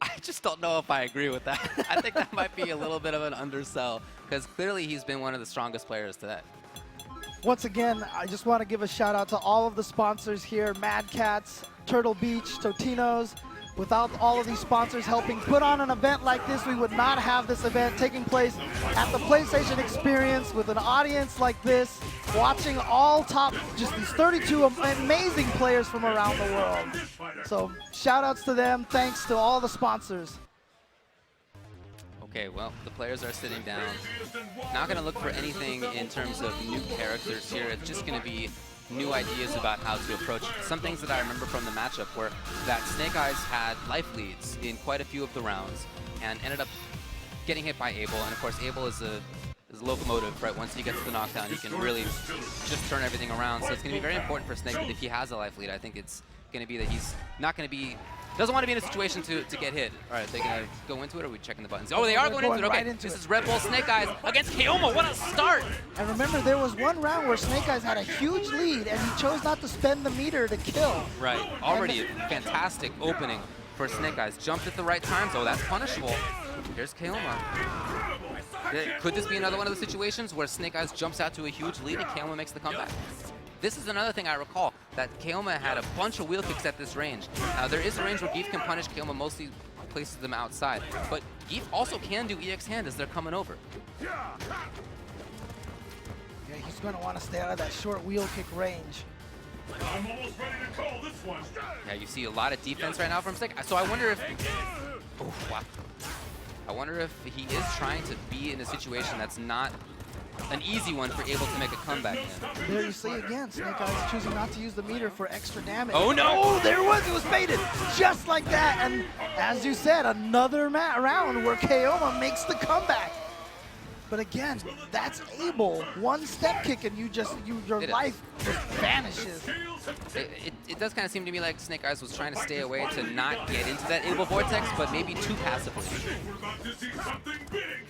Speaker 3: I just don't know if I agree with that. I think that might be a little bit of an undersell, because clearly he's been one of the strongest players today.
Speaker 1: Once again, I just want to give a shout out to all of the sponsors here, Mad Cats, Turtle Beach, Totino's. Without all of these sponsors helping put on an event like this, we would not have this event taking place at the PlayStation Experience with an audience like this, watching all just these 32 amazing players from around the world. So shout outs to them, thanks to all the sponsors.
Speaker 3: Okay, well, the players are sitting down. Not going to look for anything in terms of new characters here. It's just going to be new ideas about how to approach it. Some things that I remember from the matchup were that Snake Eyes had life leads in quite a few of the rounds and ended up getting hit by Abel. And of course, Abel is a locomotive, right? Once he gets the knockdown, he can really just turn everything around. So it's going to be very important for Snake that if he has a life lead, I think it's going to be that he's not going to be, doesn't want to be in a situation to get hit. All right, they're going to go into it, or are we checking the buttons? Oh, they are going into it. Okay, this is Red Bull Snake Eyes against Keoma. What a start!
Speaker 1: And remember, there was one round where Snake Eyes had a huge lead, and he chose not to spend the meter to kill.
Speaker 3: Right, already a fantastic opening for Snake Eyes. Jumped at the right times. Oh, that's punishable. Here's Keoma. Could this be another one of the situations where Snake Eyes jumps out to a huge lead and Keoma makes the comeback? This is another thing I recall, that Keoma had a bunch of wheel kicks at this range. There is a range where Geef can punish. Keoma mostly places them outside. But Geef also can do EX hand as they're coming over.
Speaker 1: Yeah, he's going to want to stay out of that short wheel kick range.
Speaker 11: I'm almost ready to call this one.
Speaker 3: Yeah, you see a lot of defense right now from Snake. So I wonder if... Oh, wow. I wonder if he is trying to be in a situation that's not an easy one for Abel to make a comeback in.
Speaker 1: There you see again, Snake Eyes choosing not to use the meter for extra damage.
Speaker 3: Oh no!
Speaker 1: Oh, there it was baited, just like that. And as you said, another round where Keoma makes the comeback. But again, that's Abel. One step kick and your life just vanishes.
Speaker 3: It does kind of seem to me like Snake Eyes was trying to stay away to not get into that Abel vortex, but maybe too passively.
Speaker 11: We're about to see something big.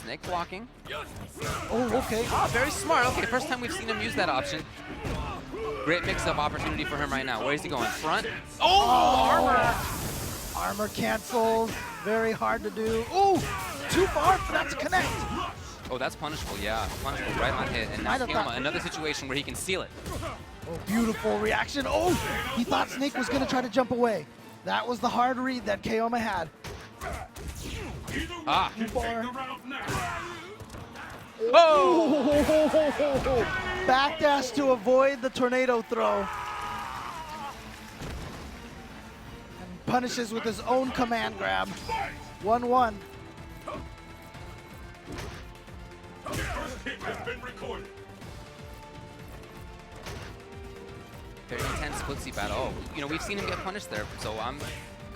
Speaker 3: Snake blocking.
Speaker 1: Oh, okay.
Speaker 3: Ah, very smart. Okay, first time we've seen him use that option. Great mix-up opportunity for him right now. Where is he going? Front? Oh, armor!
Speaker 1: Armor cancels. Very hard to do. Oh, too far for that to connect.
Speaker 3: Oh, that's punishable, yeah. Punishable right on hit. And now
Speaker 1: Might have thought-
Speaker 3: Keoma, another situation where he can seal it.
Speaker 1: Oh, beautiful reaction. Oh, he thought Snake was going to try to jump away. That was the hard read that Keoma had.
Speaker 3: Ah.
Speaker 1: Too far.
Speaker 3: Oh!
Speaker 1: Backdash to avoid the tornado throw. And punishes with his own command grab. 1-1.
Speaker 11: First hit has been recorded.
Speaker 3: Very intense footsie battle. Oh, you know, we've seen him get punished there, so I'm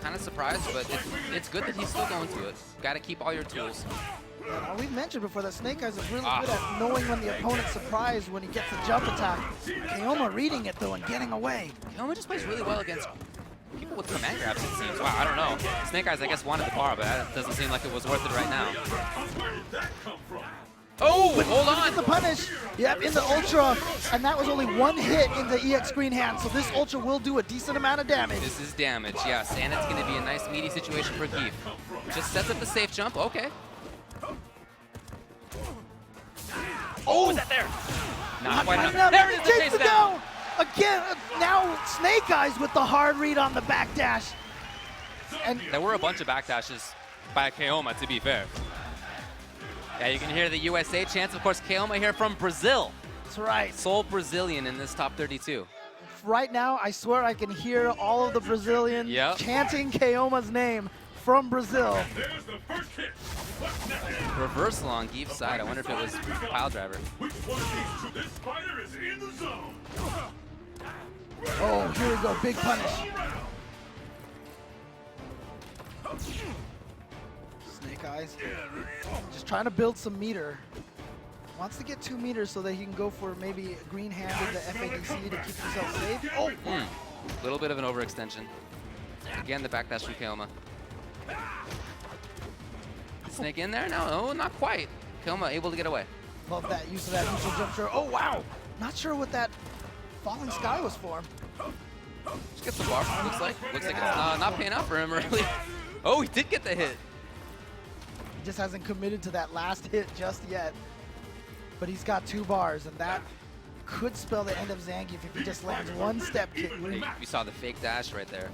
Speaker 3: kind of surprised, but it's good that he's still going to it. Got to keep all your tools.
Speaker 1: Now, we've mentioned before that Snake Eyes is really good at knowing when the opponent's surprised when he gets a jump attack. Keoma reading it though and getting away.
Speaker 3: Keoma just plays really well against people with command grabs, it seems. Wow, I don't know. Snake Eyes, I guess, wanted the bar, but that doesn't seem like it was worth it right now.
Speaker 11: Where did that come from?
Speaker 3: Oh, hold
Speaker 1: Get the
Speaker 3: on!
Speaker 1: punish. Yep, in the Ultra. And that was only one hit in the EX Green Hand, so this Ultra will do a decent amount of damage.
Speaker 3: This is damage, yes, and it's going to be a nice meaty situation for Keith. Just sets up the safe jump, okay. Oh, was that there? Not quite enough. There it is, the
Speaker 1: Takes
Speaker 3: chase
Speaker 1: it
Speaker 3: down.
Speaker 1: down. Again, now Snake Eyes with the hard read on the backdash. And
Speaker 3: There were a bunch of backdashes by Keoma, to be fair. Yeah, you can hear the USA chants. Of course, Keoma here from Brazil.
Speaker 1: that's right.
Speaker 3: Sole Brazilian in this top 32.
Speaker 1: Right now, I swear I can hear all of the Brazilians
Speaker 3: Yep.
Speaker 1: chanting Keoma's name from Brazil.
Speaker 11: There's the first hit. What's next?
Speaker 3: Reversal on Geef's side. I wonder if it was pile driver.
Speaker 11: Which one of these two? This fighter is in the zone.
Speaker 1: Oh, here we go, big punish. Snake Eyes, just trying to build some meter. Wants to get 2 meters so that he can go for maybe a green hand in the FADC to keep himself safe. Oh,
Speaker 3: Little bit of an overextension. Again, the backdash from Keoma. Snake in there? No, not quite. Keoma able to get away.
Speaker 1: love that use of that neutral jump shot. Oh, wow. Not sure what that falling sky was for.
Speaker 3: Just gets the bar, looks like. Looks like it's not paying out for him, really. Oh, he did get the hit.
Speaker 1: He just hasn't committed to that last hit just yet. But he's got 2 bars, and that could spell the end of Zangief if he just lands one step kick.
Speaker 3: You saw the fake dash right there.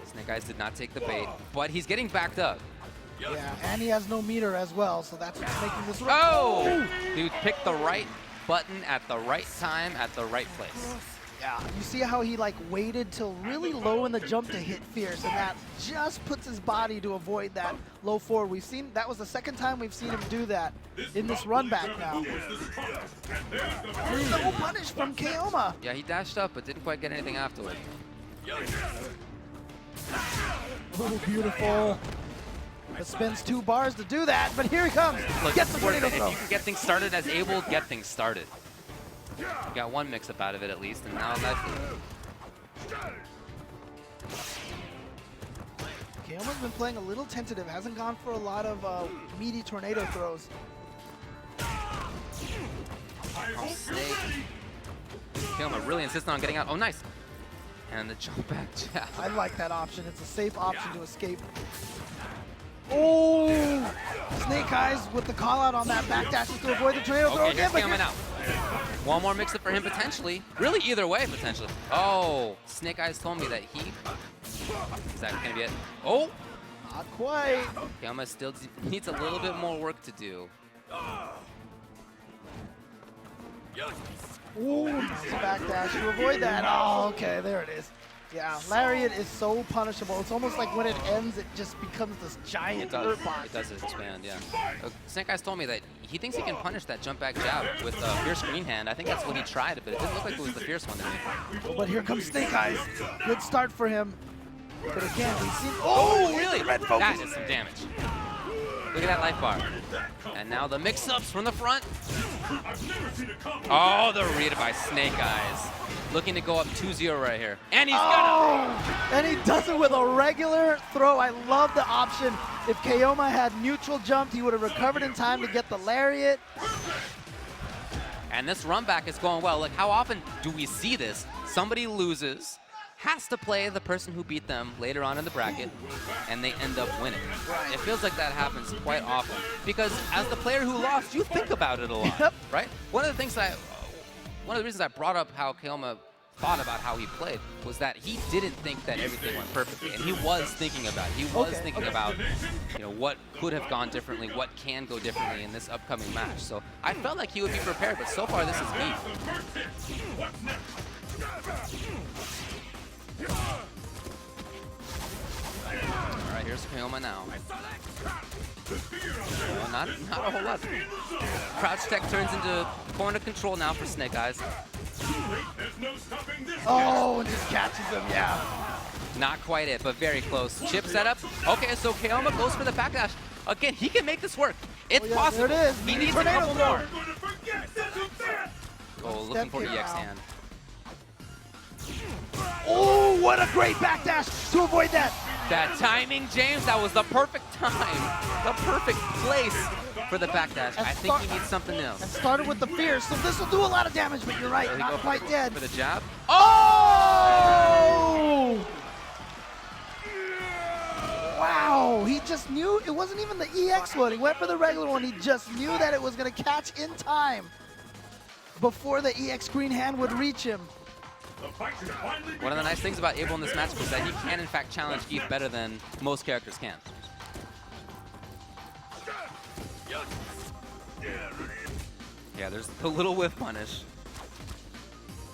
Speaker 3: Snake Eyes did not take the bait, but he's getting backed up.
Speaker 1: Yeah, and he has no meter as well, so that's what's making this run.
Speaker 3: Oh! Dude picked the right button at the right time at the right place.
Speaker 1: Yeah, you see how he like waited till really low in the jump to hit Fierce, and that just puts his body to avoid that low forward. We've seen, that was the second time we've seen him do that in this run back now. No punish from Keoma.
Speaker 3: Yeah, he dashed up, but didn't quite get anything afterward.
Speaker 1: Oh, beautiful. It spends 2 bars to do that, but here he comes.
Speaker 3: Look,
Speaker 1: Gets the tornado
Speaker 3: if
Speaker 1: throw.
Speaker 3: you can get things started as able, get things started. You got one mix-up out of it at least, and now that...
Speaker 1: Keoma's been playing a little tentative, hasn't gone for a lot of meaty tornado throws.
Speaker 3: Oh, Snake. Keoma really insisting on getting out. Oh, nice. And the jump back jab.
Speaker 1: I like that option. It's a safe option to escape. Oh! Snake Eyes with the call out on that backdash to avoid the tornado throw
Speaker 3: Okay,
Speaker 1: again.
Speaker 3: here's Keoma now. One more mix-up for him potentially. Really, either way, potentially. Oh, Snake Eyes told me that he... Is that gonna be it? Oh!
Speaker 1: Not quite.
Speaker 3: Keoma still needs a little bit more work to do.
Speaker 1: Ooh, nice backdash to avoid that. Oh, okay, there it is. Yeah, Lariat is so punishable. It's almost like when it ends, it just becomes this giant hurt box.
Speaker 3: It does expand, yeah. Snake Eyes told me that he thinks he can punish that jump back jab with a Fierce Green Hand. I think that's what he tried, but it didn't look like it was the Fierce one to me.
Speaker 1: But here comes Snake Eyes. Good start for him. But again, we've seen...
Speaker 3: Oh, really?
Speaker 1: Red focus.
Speaker 3: That is some damage. Look at that life bar. And now the mix-ups from the front.
Speaker 11: I've never seen a combo.
Speaker 3: Oh, the read by Snake Eyes. Looking to go up 2-0 right here. And he's gonna...
Speaker 1: And he does it with a regular throw. I love the option. If Keoma had neutral jumped, he would have recovered in time to get the lariat.
Speaker 3: And this run back is going well. Like, how often do we see this? Somebody loses, has to play the person who beat them later on in the bracket, and they end up winning. It feels like that happens quite often. Because as the player who lost, you think about it a lot, right? One of the reasons I brought up how Keoma thought about how he played was that he didn't think that everything went perfectly, and he was thinking about it. He was thinking about, you know, what could have gone differently, what can go differently in this upcoming match. So I felt like he would be prepared, but so far this is me. All right, here's Keoma now. Well, not a whole lot. Crouch tech turns into corner control now for Snake Eyes.
Speaker 1: Oh, and just catches him, yeah.
Speaker 3: Not quite it, but very close. Chip setup. Okay, so Keoma goes for the backdash. Again, he can make this work. It's possible.
Speaker 1: There it is.
Speaker 3: He needs a couple more. Oh, looking for
Speaker 1: Step kick
Speaker 3: EX
Speaker 1: now.
Speaker 3: hand.
Speaker 1: Oh, what a great backdash to avoid that.
Speaker 3: That timing, James, that was the perfect time. The perfect place for the backdash. I think he needs something else.
Speaker 1: And started with the fear, so this will do a lot of damage, but you're right, not quite dead.
Speaker 3: For the jab.
Speaker 1: Oh! Wow, he just knew it wasn't even the EX one. He went for the regular one. He just knew that it was going to catch in time before the EX green hand would reach him.
Speaker 3: One of the nice things about Abel in this matchup is that he can, in fact, challenge Geef better than most characters can. Yeah, there's the little whiff punish.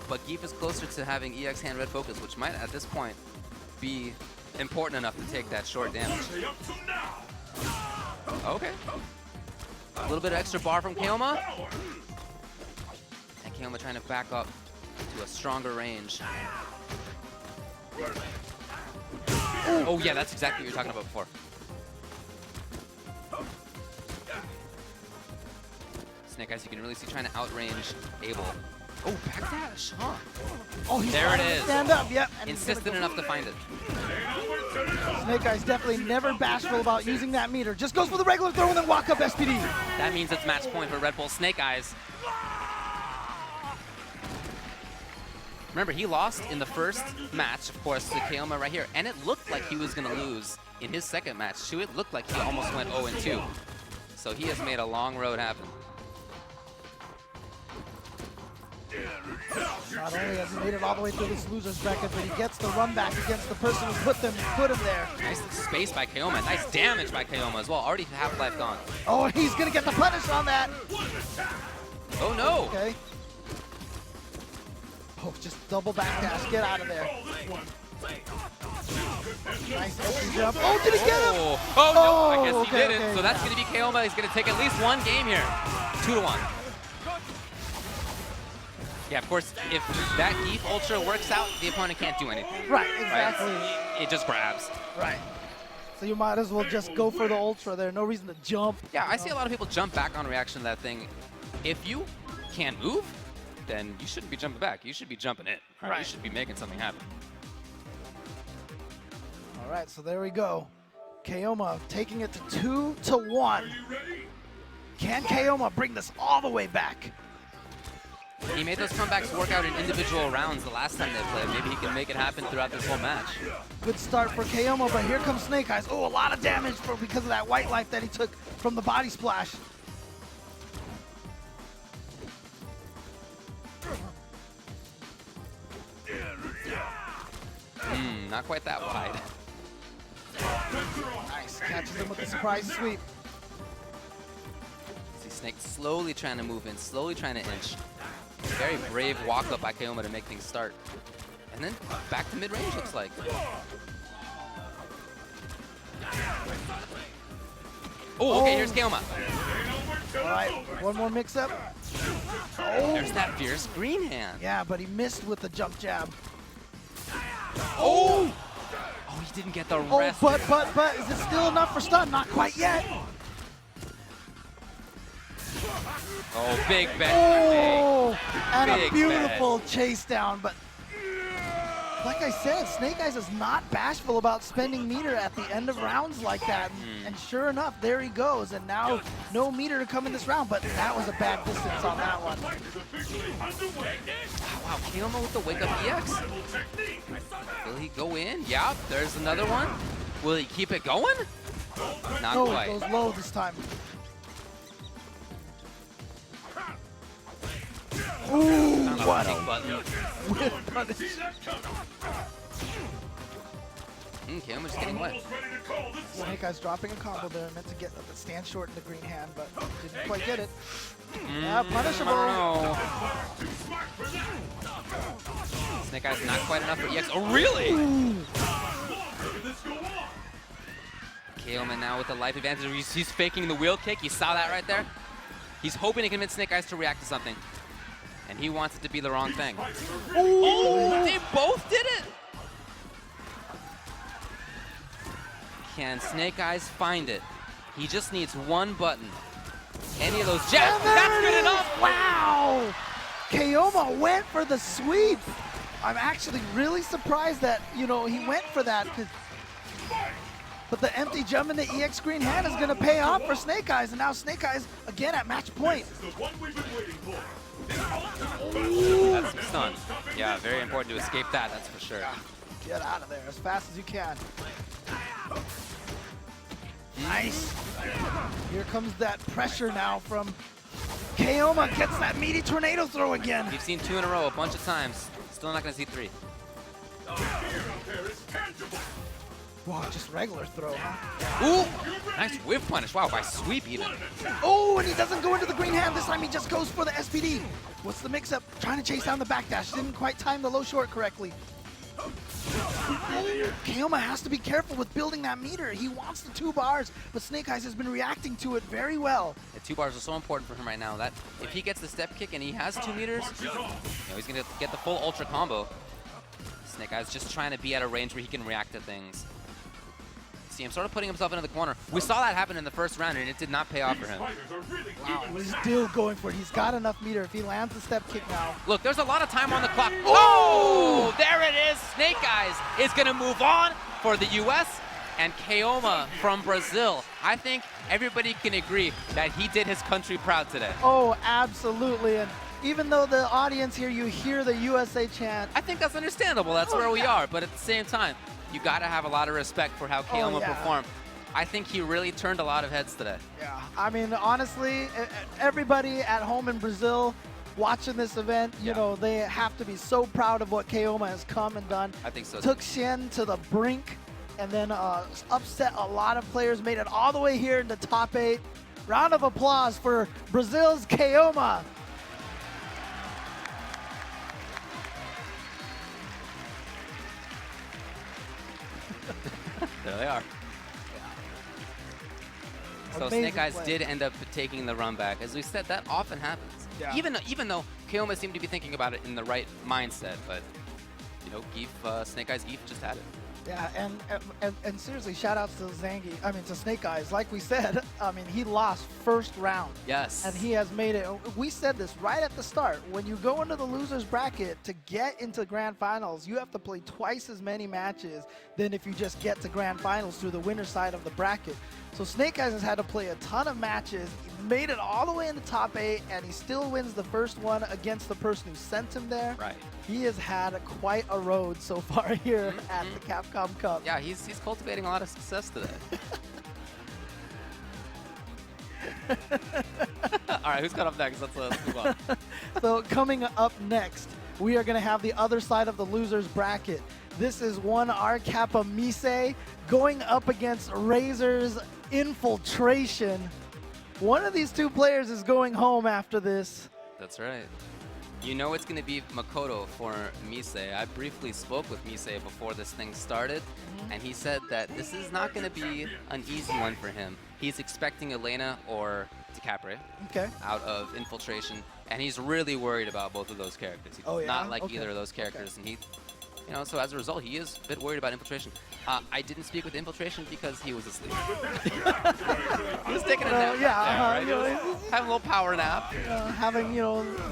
Speaker 3: But Geef is closer to having EX hand red focus, which might, at this point, be important enough to take that short damage. Okay. A little bit of extra bar from Keoma. And Keoma trying to back up to a stronger range. Oh yeah, that's exactly what you were talking about before. Snake Eyes, you can really see trying to outrange Abel. Oh, backdash, huh?
Speaker 1: Oh, he's
Speaker 3: there it is.
Speaker 1: Stand up, yep.
Speaker 3: Insistent enough to find it.
Speaker 1: Snake Eyes definitely never bashful about using that meter. Just goes for the regular throw and then walk up SPD.
Speaker 3: That means it's match point for Red Bull Snake Eyes. Remember, he lost in the first match, of course, to Keoma right here, and it looked like he was going to lose in his second match, too. It looked like he almost went 0-2. So he has made a long road happen.
Speaker 1: Not only has he made it all the way through this loser's bracket, but he gets the run back against the person who put him there.
Speaker 3: Nice space by Keoma. Nice damage by Keoma as well. Already half-life gone.
Speaker 1: Oh, he's going to get the punish on that.
Speaker 3: Oh, no.
Speaker 1: Okay. Oh, just double backdash. Get out of there. Nice open jump. Oh, did he get him?
Speaker 3: Oh, no. I guess he didn't. So that's going to be Keoma. He's going to take at least one game here. 2-1. Yeah, of course, if that Geef Ultra works out, the opponent can't do anything.
Speaker 1: Right, exactly.
Speaker 3: Right? It just grabs.
Speaker 1: Right. So you might as well just go for the Ultra there. No reason to jump.
Speaker 3: Yeah, I see a lot of people jump back on reaction to that thing. If you can't move, then you shouldn't be jumping back. You should be jumping it. Right? You should be making something happen.
Speaker 1: All right, so there we go. Keoma taking it to 2-1. Can Keoma bring this all the way back?
Speaker 3: He made those comebacks work out in individual rounds the last time they played. Maybe he can make it happen throughout this whole match.
Speaker 1: Good start for Keoma, but here comes Snake Eyes. Oh, a lot of damage because of that white life that he took from the body splash.
Speaker 3: Not quite that wide.
Speaker 1: Nice, catches him with the surprise sweep.
Speaker 3: See Snake slowly trying to move in, slowly trying to inch. Very brave walk up by Keoma to make things start. And then back to mid-range, looks like. Oh, okay, here's Keoma.
Speaker 1: All right, one more mix-up. Oh.
Speaker 3: There's that fierce green hand.
Speaker 1: Yeah, but he missed with the jump jab.
Speaker 3: Oh! Oh, he didn't get the rest.
Speaker 1: Oh, but, is it still enough for stun? Not quite yet.
Speaker 3: Oh, big bet.
Speaker 1: Oh, and
Speaker 3: big
Speaker 1: a beautiful chase down. But like I said, Snake Eyes is not bashful about spending meter at the end of rounds like that. And sure enough, there he goes. And now no meter to come in this round, but that was a bad distance on that one.
Speaker 3: Wow, Keoma with the wake up EX. Will he go in? Yeah, there's another one. Will he keep it going? Not
Speaker 1: No,
Speaker 3: quite.
Speaker 1: it goes low this time. Ooh, what a
Speaker 3: button.
Speaker 1: whip punish.
Speaker 3: Keoma's just getting wet.
Speaker 1: Snake Eyes dropping a combo there, meant to get stand short in the green hand, but didn't quite get it. Yeah, punishable.
Speaker 3: No. Snake Eyes not quite enough for EX. Oh, really? Keoma now with the life advantage. He's faking the wheel kick. You saw that right there. He's hoping to convince Snake Eyes to react to something. And he wants it to be the wrong thing. Oh, they both did it! Can Snake Eyes find it? He just needs one button. Any of those jabs, that's good enough!
Speaker 1: Wow! Keoma went for the sweep. I'm actually really surprised that, you know, he went for that. But the empty jump in the EX green hand is going to pay off for Snake Eyes. And now Snake Eyes again at match point.
Speaker 3: That's some stun. Yeah, very important to escape that, that's for sure.
Speaker 1: Get out of there as fast as you can. Nice. Here comes that pressure now from Keoma. Gets that meaty tornado throw again.
Speaker 3: We've seen 2 in a row a bunch of times. Still not going to see 3.
Speaker 1: Wow, just regular throw, huh?
Speaker 3: Ooh, nice whiff punish. Wow, by sweep even.
Speaker 1: Oh, and he doesn't go into the green hand. This time he just goes for the SPD. What's the mix-up? Trying to chase down the backdash. Didn't quite time the low short correctly. Keoma has to be careful with building that meter. He wants the 2 bars, but Snake Eyes has been reacting to it very well.
Speaker 3: The 2 bars are so important for him right now that if he gets the step kick and he has 2 meters, you know, he's going to get the full ultra combo. Snake Eyes just trying to be at a range where he can react to things. See him sort of putting himself into the corner. We saw that happen in the first round, and it did not pay off for him.
Speaker 1: Wow, he's still going for it. He's got enough meter. If he lands the step kick now.
Speaker 3: Look, there's a lot of time on the clock. Oh, there it is. Snake Eyes is going to move on for the U.S. and Keoma from Brazil. I think everybody can agree that he did his country proud today.
Speaker 1: Oh, absolutely. And even though the audience here, you hear the USA chant.
Speaker 3: I think that's understandable. That's where we are. But at the same time, you got to have a lot of respect for how Keoma performed. I think he really turned a lot of heads today.
Speaker 1: Yeah, I mean, honestly, everybody at home in Brazil watching this event, you know, they have to be so proud of what Keoma has come and done.
Speaker 3: I think so.
Speaker 1: Took Shen to the brink and then upset a lot of players, made it all the way here into top 8. Round of applause for Brazil's Keoma.
Speaker 3: There they are. So
Speaker 1: Amazing
Speaker 3: Snake Eyes
Speaker 1: play.
Speaker 3: did end up taking the run back. As we said, that often happens.
Speaker 1: Yeah.
Speaker 3: Even though Keoma seemed to be thinking about it in the right mindset, but you know, Snake Eyes Geef just had it.
Speaker 1: Yeah, and seriously, shout outs to to Snake Eyes. Like we said, I mean, he lost first round.
Speaker 3: Yes.
Speaker 1: And he has made it. We said this right at the start. When you go into the loser's bracket to get into grand finals, you have to play twice as many matches than if you just get to grand finals through the winner side of the bracket. So Snake Eyes has had to play a ton of matches. He made it all the way in the top 8, and he still wins the first one against the person who sent him there.
Speaker 3: Right.
Speaker 1: He has had quite a road so far here at the Capcom Cup.
Speaker 3: Yeah, he's cultivating a lot of success today. All right, who's got up next? Let's move on.
Speaker 1: So coming up next, we are going to have the other side of the losers bracket. This is one R Kappa Mise going up against Razor's Infiltration. One of these 2 players is going home after this.
Speaker 3: That's right. You know it's going to be Makoto for Mise. I briefly spoke with Mise before this thing started, and he said that this is not going to be an easy one for him. He's expecting Elena or DiCaprio out of Infiltration, and he's really worried about both of those characters. He does not like either of those characters, and he, you know, so as a result, he is a bit worried about Infiltration. I didn't speak with Infiltration because he was asleep. He was taking a nap.
Speaker 1: Yeah,
Speaker 3: right? Have a little power nap.
Speaker 1: Having,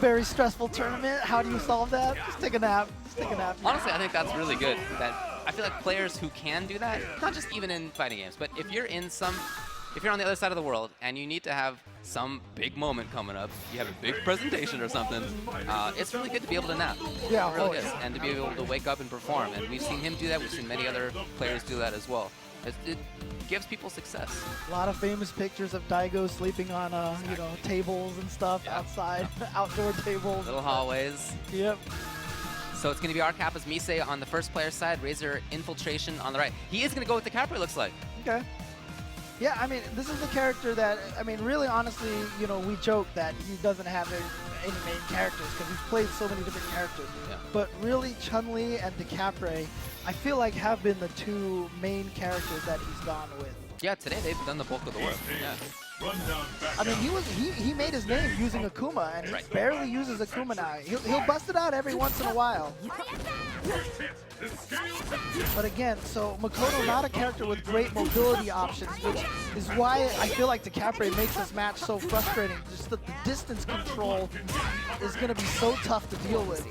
Speaker 1: very stressful tournament. How do you solve that? Just take a nap. Just take a nap.
Speaker 3: Honestly, I think that's really good. That I feel like players who can do that, not just even in fighting games, but if you're on the other side of the world and you need to have some big moment coming up, you have a big presentation or something, it's really good to be able to nap.
Speaker 1: Yeah,
Speaker 3: it really is. And to be able to wake up and perform. And we've seen him do that. We've seen many other players do that as well. It gives people success.
Speaker 1: A lot of famous pictures of Daigo sleeping on, tables and stuff outside, outdoor tables.
Speaker 3: Little hallways.
Speaker 1: Yep.
Speaker 3: So it's going to be our Kappa's Mise on the first player side, Razor Infiltration on the right. He is going to go with the Capra, it looks like.
Speaker 1: Okay. Yeah, I mean, this is the character that, really, honestly, we joke that he doesn't have any main characters because he's played so many different characters.
Speaker 3: Yeah.
Speaker 1: But really, Chun-Li and DeCapre, I feel like have been the two main characters that he's gone with.
Speaker 3: Yeah, today they've done the bulk of the work. Yeah.
Speaker 1: I mean, he made his name using Akuma, and he barely uses Akuma now. He'll bust it out every once in a while. But again, so Makoto not a character with great mobility options, which is why I feel like DeCapre makes this match so frustrating. Just that the distance control is going to be so tough to deal with.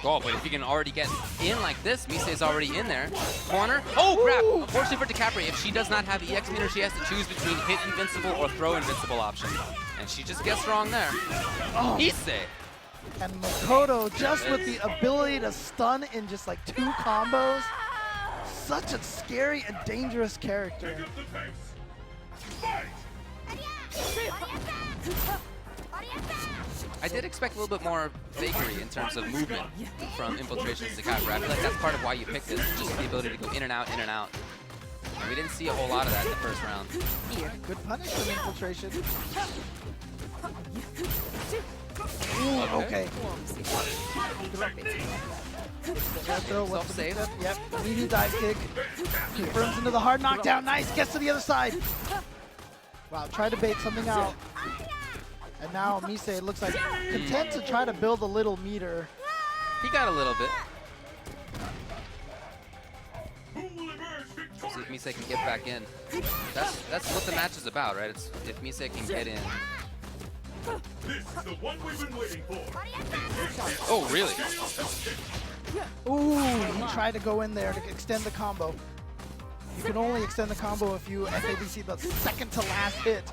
Speaker 3: Oh, but if you can already get in like this, Mise's already in there. Corner. Oh, crap. Unfortunately for DeCapre, if she does not have EX meter, she has to choose between hit invincible or throw invincible option. And she just gets wrong there. Mise.
Speaker 1: And Makoto, just with the ability to stun in just like 2 combos, such a scary and dangerous character.
Speaker 3: I did expect a little bit more vagary in terms of movement from Infiltrations to Capra. I feel like that's part of why you picked this, just the ability to go in and out, in and out. And we didn't see a whole lot of that in the first round.
Speaker 1: Good punish from Infiltration. Ooh, okay.
Speaker 3: Self-save.
Speaker 1: Yep, meaty dive kick. Confirms into the hard knockdown. Nice, gets to the other side. Wow, tried to bait something out. And now Mise looks like content to try to build a little meter.
Speaker 3: He got a little bit. See if Mise can get back in. That's what the match is about, right? It's if Mise can get in.
Speaker 11: This is the one we've been waiting for.
Speaker 3: Oh, really?
Speaker 1: Ooh, he tried to go in there to extend the combo. You can only extend the combo if you FADC the second to last hit.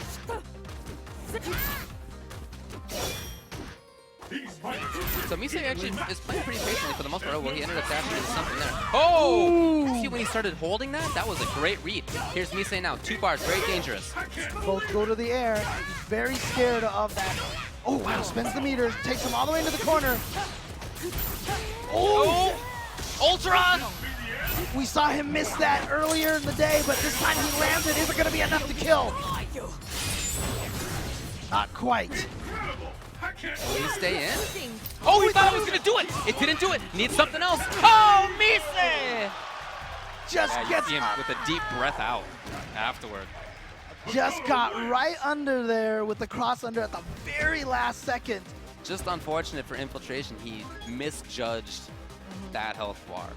Speaker 3: So Mise actually is playing pretty patiently for the most part. Well, he ended up dashing into something there. Oh! See, when he started holding that, that was a great read. Here's Mise now, 2 bars, very dangerous.
Speaker 1: Both go to the air. He's very scared of that. Oh, wow, spins the meter, takes him all the way into the corner.
Speaker 3: Oh! Ultra!
Speaker 1: We saw him miss that earlier in the day, but this time he lands it. Is it going to be enough to kill? Not quite.
Speaker 3: Will he stay in? Oh, he thought it was going to do it! It didn't do it. Needs something else. Oh, Mise!
Speaker 1: Just gets
Speaker 3: him with a deep breath out afterward.
Speaker 1: Just got right under there with the cross under at the very last second.
Speaker 3: Just unfortunate for Infiltration, he misjudged that health bar.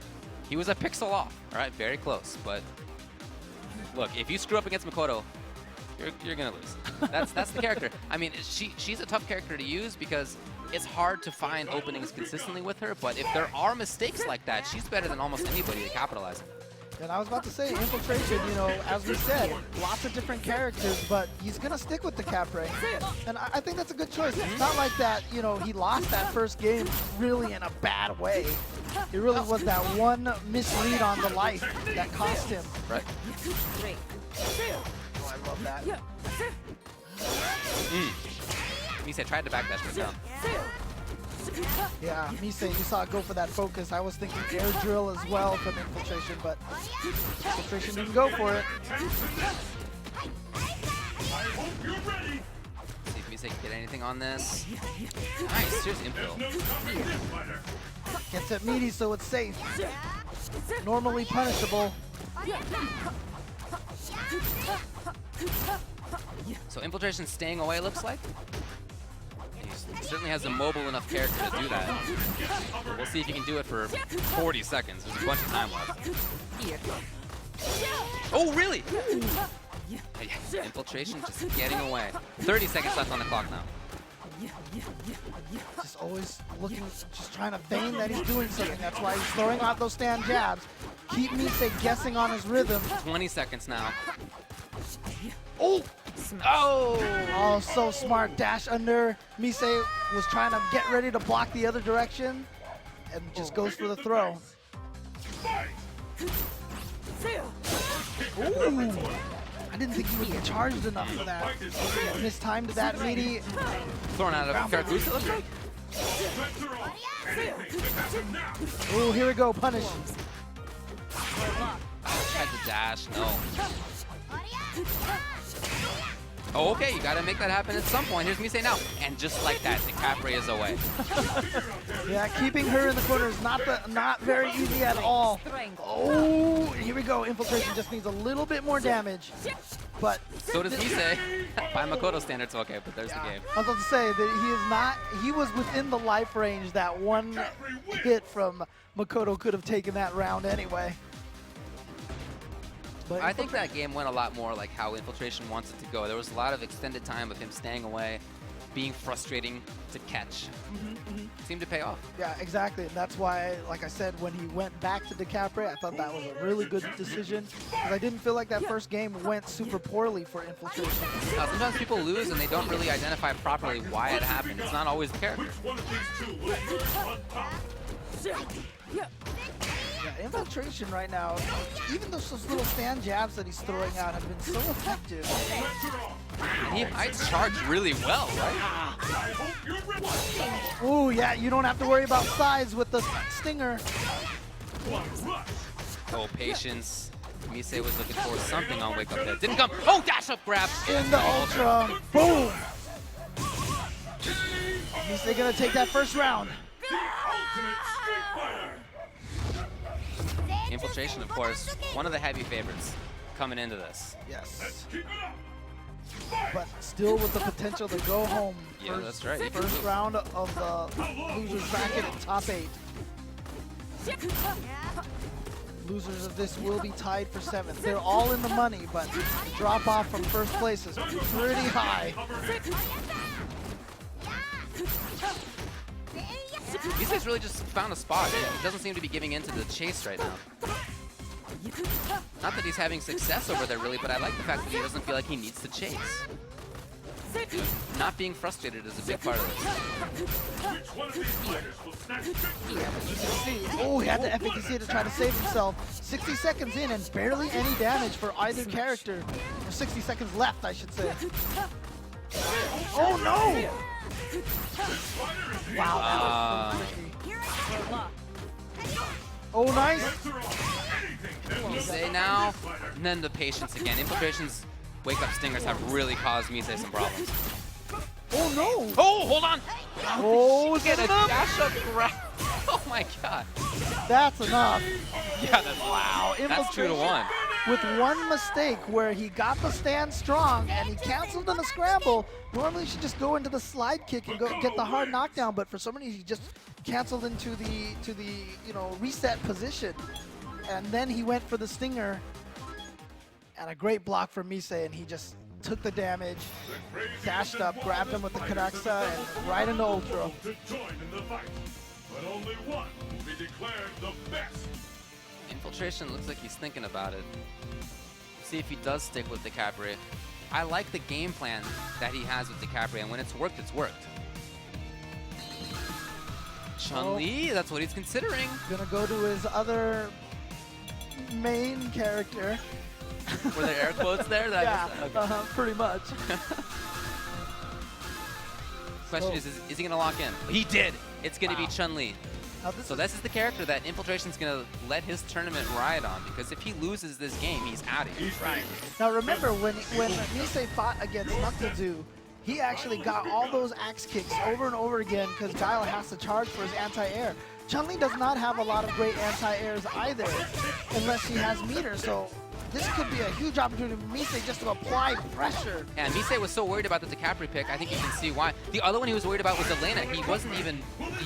Speaker 3: He was a pixel off, all right, very close. But look, if you screw up against Makoto, you're gonna lose. That's the character. I mean, she's a tough character to use because it's hard to find openings consistently with her. But if there are mistakes like that, she's better than almost anybody to capitalize on.
Speaker 1: And I was about to say, Infiltration, as we said, lots of different characters, but he's going to stick with the Capra. And I think that's a good choice. It's not like that, he lost that first game really in a bad way. It really was that one misread on the life that cost him.
Speaker 3: Right.
Speaker 1: Oh, I love that.
Speaker 3: Mise tried to backdash her down.
Speaker 1: Yeah, Mise, you saw it go for that focus. I was thinking air drill as well from Infiltration, but Infiltration didn't go for it.
Speaker 3: See if Mise can get anything on this. Nice, here's Impel.
Speaker 1: Gets it meaty, so it's safe. Normally punishable.
Speaker 3: So Infiltration staying away, looks like. He certainly has a mobile enough character to do that. But we'll see if he can do it for 40 seconds. There's a bunch of time left. Oh, really? Infiltration just getting away. 30 seconds left on the clock now.
Speaker 1: Just always looking, just trying to feign that he's doing something. That's why he's throwing out those stand jabs. Keep Mise guessing on his rhythm.
Speaker 3: 20 seconds now.
Speaker 1: Oh!
Speaker 3: Oh!
Speaker 1: Oh, so smart. Dash under. Mise was trying to get ready to block the other direction and just goes for the throw. Ooh! I didn't think he would get charged enough for that. Mistimed that meaty.
Speaker 3: Thrown out of Karagusa, it looks like.
Speaker 1: Ooh, here we go. Punish.
Speaker 3: Tried to dash, no. Oh, okay, you gotta make that happen at some point. Here's Mise now. And just like that, DiCaprio is away.
Speaker 1: Yeah, keeping her in the corner is not very easy at all. Oh, here we go. Infiltration just needs a little bit more damage. But
Speaker 3: so does Mise. By Makoto standards, okay, but there's the game.
Speaker 1: I was about to say that he was within the life range. That one hit from Makoto could have taken that round anyway. But
Speaker 3: I think that game went a lot more like how Infiltration wants it to go. There was a lot of extended time of him staying away, being frustrating to catch. Seemed to pay off.
Speaker 1: Yeah, exactly. And that's why, like I said, when he went back to DiCaprio, I thought that was a really good decision. Because I didn't feel like that first game went super poorly for Infiltration.
Speaker 3: Sometimes people lose and they don't really identify properly why it happened. It's not always the character.
Speaker 1: Yeah, Infiltration right now, even those little stand jabs that he's throwing out have been so effective.
Speaker 3: And he hides charge really well, right?
Speaker 1: Ooh, yeah, you don't have to worry about size with the stinger.
Speaker 3: Oh, patience. Mise was looking for something on Wake Up Dead. Didn't come. Oh, dash up grab.
Speaker 1: In the Ultra. Boom. Mise gonna take that first round.
Speaker 3: Infiltration, of course, one of the heavy favorites coming into this.
Speaker 1: Yes. But still with the potential to go home.
Speaker 3: Yeah, that's right.
Speaker 1: First round of the losers bracket at top 8. Losers of this will be tied for 7th. They're all in the money, but the drop off from first place is pretty high.
Speaker 3: Mise's really just found a spot. He doesn't seem to be giving in to the chase right now. Not that he's having success over there, really, but I like the fact that he doesn't feel like he needs to chase. Not being frustrated is a big part of
Speaker 1: this. Oh, he had the FAQC to try to save himself. 60 seconds in and barely any damage for either character. Or 60 seconds left, I should say. Oh, no! Wow, that was so tricky. Oh, nice!
Speaker 3: Mise now, and then the patience again. Infiltration's Wake Up Stingers have really caused Mise some problems.
Speaker 1: Oh, no!
Speaker 3: Oh, hold on!
Speaker 1: Oh,
Speaker 3: get a dash up grab. Oh my god.
Speaker 1: That's enough.
Speaker 3: Yeah, that's
Speaker 1: wow.
Speaker 3: That's 2-1.
Speaker 1: With one mistake where he got the stand strong and he canceled on the scramble. Normally, you should just go into the slide kick and go get the hard knockdown, but for some reason, he just canceled into the reset position. And then he went for the stinger. And a great block from Mise, and he just took the damage, dashed up, grabbed him with the Karakusa, and right into Ultra.
Speaker 11: But only one will be declared the best.
Speaker 3: Infiltration looks like he's thinking about it. See if he does stick with DiCaprio. I like the game plan that he has with DiCaprio, and when it's worked, it's worked. Chun-Li, that's what he's considering.
Speaker 1: Gonna go to his other main character.
Speaker 3: Were there air quotes there?
Speaker 1: Yeah, pretty much.
Speaker 3: Question is he gonna lock in? He did. It's gonna be Chun-Li. So this is the character that Infiltration's gonna let his tournament ride on, because if he loses this game, he's out of here.
Speaker 1: Right. Now remember, when Mise fought against Knuckle-Doo, he actually got all those axe kicks over and over again because Guile has to charge for his anti-air. Chun-Li does not have a lot of great anti-airs either, unless she has meter, so this could be a huge opportunity for Mise just to apply pressure.
Speaker 3: And Mise was so worried about the DiCaprio pick, I think you can see why. The other one he was worried about was Elena. He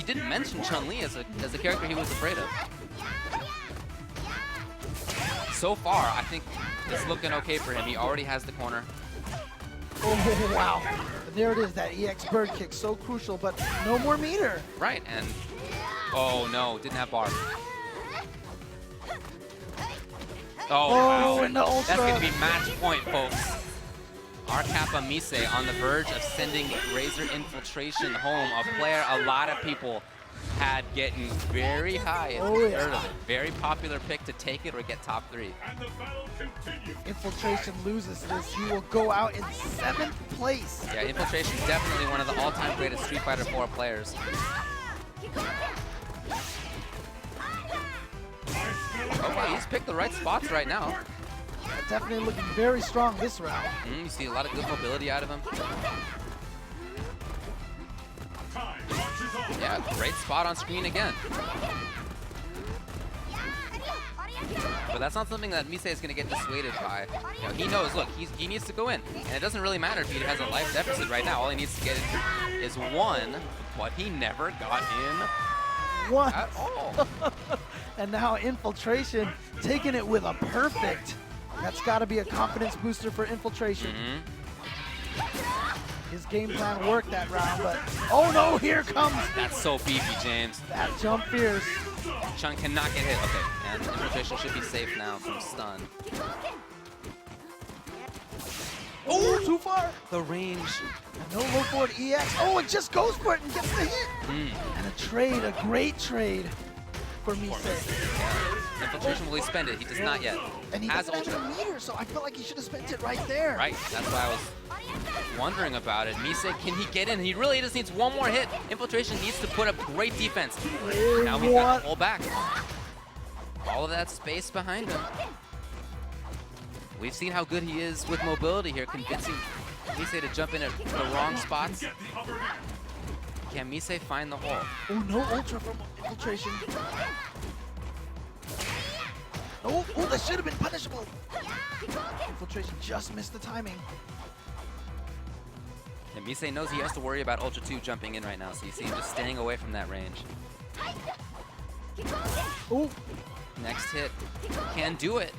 Speaker 3: didn't mention Chun-Li as a character he was afraid of. so far, I think it's looking okay for him. He already has the corner.
Speaker 1: Oh, wow. There it is, that EX bird kick, so crucial, but no more meter.
Speaker 3: Right, and oh no, didn't have bar. Oh, wow.
Speaker 1: And the ultra.
Speaker 3: That's going to be match point, folks. Our Kappa Mise on the verge of sending Razor Infiltration home, a player a lot of people had getting very high in the third of it. Very popular pick to take it or get top 3.
Speaker 11: And the battle continues.
Speaker 1: Infiltration loses this, he will go out in 7th place.
Speaker 3: Yeah, Infiltration is definitely one of the all-time greatest Street Fighter 4 players. Okay, he's picked the right spots right now.
Speaker 1: Definitely looking very strong this round.
Speaker 3: You see a lot of good mobility out of him. Yeah, great spot on screen again. But that's not something that Mise is going to get dissuaded by. You know, he knows, look, he needs to go in. And it doesn't really matter if he has a life deficit right now. All he needs to get is 1, but he never got in
Speaker 1: 1
Speaker 3: at all.
Speaker 1: And now Infiltration taking it with a perfect. That's got to be a confidence booster for Infiltration. His game plan worked that round, but oh no, here comes.
Speaker 3: That's so beefy, James.
Speaker 1: That jump fierce.
Speaker 3: Chun cannot get hit. Okay, and Infiltration should be safe now from stun.
Speaker 1: Oh, too far.
Speaker 3: The range.
Speaker 1: And no low forward EX. Oh, it just goes for it and gets the hit. And a trade, a great trade for Mise.
Speaker 3: Yeah. Infiltration, will he spend it? He does not yet.
Speaker 1: And he
Speaker 3: has
Speaker 1: doesn't
Speaker 3: ultra.
Speaker 1: have the meter, so I feel like he should have spent it right there.
Speaker 3: Right, that's why I was wondering about it. Mise, can he get in? He really just needs 1 more hit. Infiltration needs to put up great defense. Now he's got to pull back. All of that space behind him. We've seen how good he is with mobility here, convincing Mise to jump in at the wrong spots. Can Mise find the hole?
Speaker 1: Oh, no ultra from Infiltration. Oh, that should have been punishable. Infiltration just missed the timing.
Speaker 3: And Mise knows he has to worry about Ultra 2 jumping in right now, so you see him just staying away from that range.
Speaker 1: Oh.
Speaker 3: Next hit. Can do it.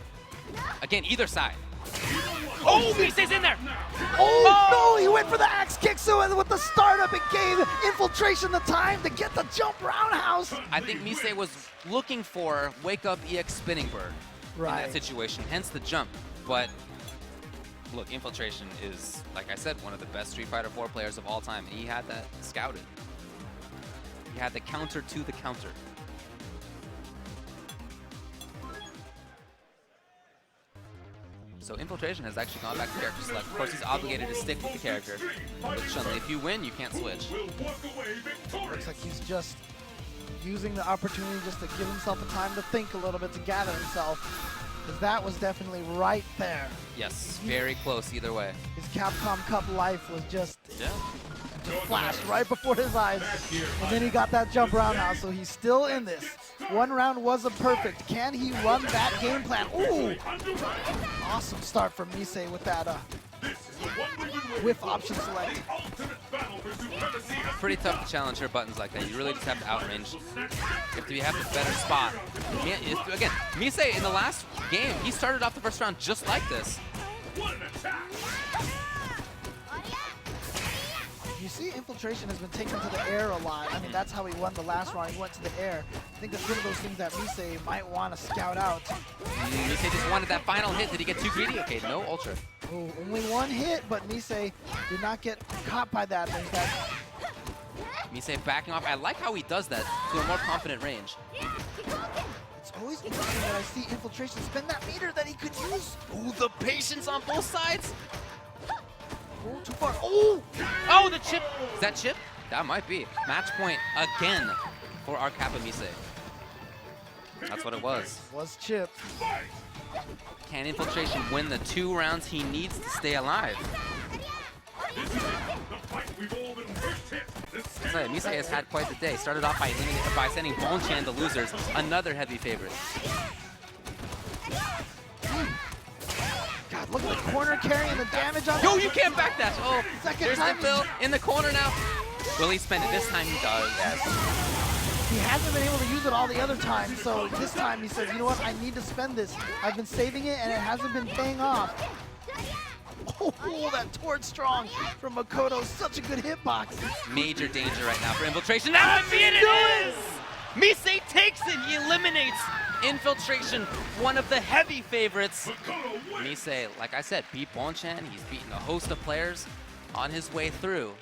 Speaker 3: Again, either side. Oh, Mise's in there!
Speaker 1: Oh, no, he went for the axe kick, so with the startup, it gave Infiltration the time to get the jump roundhouse.
Speaker 3: I think Mise was looking for wake up EX spinning bird in that situation, hence the jump. But look, Infiltration is, like I said, one of the best Street Fighter 4 players of all time, and he had that scouted. He had the counter to the counter. So Infiltration has actually gone back to character select. Of course, he's obligated to stick with the character. With Chun-Li, if you win, you can't switch.
Speaker 1: Looks like he's just using the opportunity just to give himself a time to think a little bit, to gather himself. Because that was definitely right there.
Speaker 3: Yes, very close either way.
Speaker 1: His Capcom Cup life was just flashed right before his eyes. And then he got that jump roundhouse, so he's still in this. 1 round wasn't perfect. Can he run that game plan? Ooh! Awesome start from Mise with that whiff option select.
Speaker 3: Pretty tough to challenge her buttons like that. You really just have to outrange. If you have a better spot. Again, Mise in the last game, he started off the first round just like this.
Speaker 1: You see Infiltration has been taken to the air a lot. I mean, that's how he won the last round. He went to the air. I think that's one of those things that Mise might want to scout out.
Speaker 3: Mise just wanted that final hit. Did he get too greedy? Okay, no ultra.
Speaker 1: Oh, only 1 hit, but Mise did not get caught by that. There's that.
Speaker 3: Mise backing off. I like how he does that to a more confident range.
Speaker 1: It's always interesting that I see Infiltration spend that meter that he could use.
Speaker 3: Ooh, the patience on both sides.
Speaker 1: Oh, too far. Oh!
Speaker 3: Oh, the chip. Is that chip? That might be. Match point again for our Kappa Mise. That's what it was.
Speaker 1: Was chip.
Speaker 3: Can Infiltration win the 2 rounds he needs to stay alive? Mise has had quite the day. Started off by sending Bonchan to losers, another heavy favorite.
Speaker 1: God, look at the corner carrying the damage on.
Speaker 3: Yo, you can't backdash. Oh,
Speaker 1: Second
Speaker 3: there's
Speaker 1: time
Speaker 3: the Bill in the corner now. Will he spend it? This time he does.
Speaker 1: Yes. He hasn't been able to use it all the other times, so this time he says, you know what, I need to spend this. I've been saving it and it hasn't been paying off. Oh, that torch strong from Makoto, such a good hitbox.
Speaker 3: Major danger right now for infiltration. That might be it, it is! Misei takes it, he eliminates infiltration, one of the heavy favorites. Misei, like I said, beat Bonchan, he's beaten a host of players on his way through.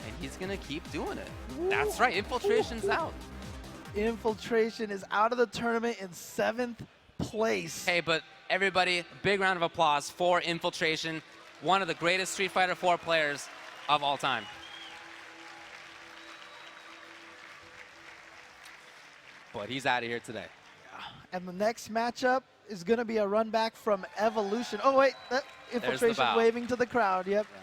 Speaker 3: And he's gonna keep doing it. That's right, infiltration's out.
Speaker 1: Infiltration is out of the tournament in 7th place.
Speaker 3: Hey, but everybody, big round of applause for Infiltration, one of the greatest Street Fighter 4 players of all time. But he's out of here today.
Speaker 1: And the next matchup is going to be a run back from Evolution. Oh, wait, Infiltration
Speaker 3: bow.
Speaker 1: waving to the crowd, yep.
Speaker 3: Yeah.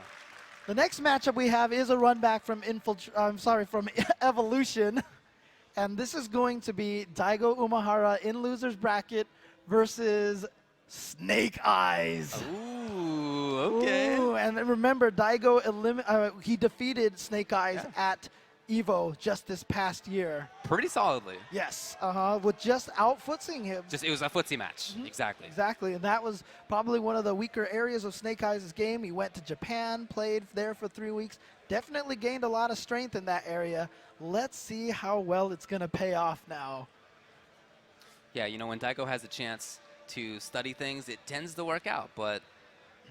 Speaker 1: The next matchup we have is a run back from from Evolution. And this is going to be Daigo Umehara in loser's bracket versus Snake Eyes.
Speaker 3: Ooh, okay.
Speaker 1: Ooh, and remember, Daigo he defeated Snake Eyes at Evo just this past year.
Speaker 3: Pretty solidly.
Speaker 1: Yes, with just outfootsing him.
Speaker 3: It was a footsie match, exactly.
Speaker 1: Exactly, and that was probably one of the weaker areas of Snake Eyes' game. He went to Japan, played there for 3 weeks, definitely gained a lot of strength in that area. Let's see how well it's going to pay off now.
Speaker 3: Yeah, you know, when Daigo has a chance to study things, it tends to work out, but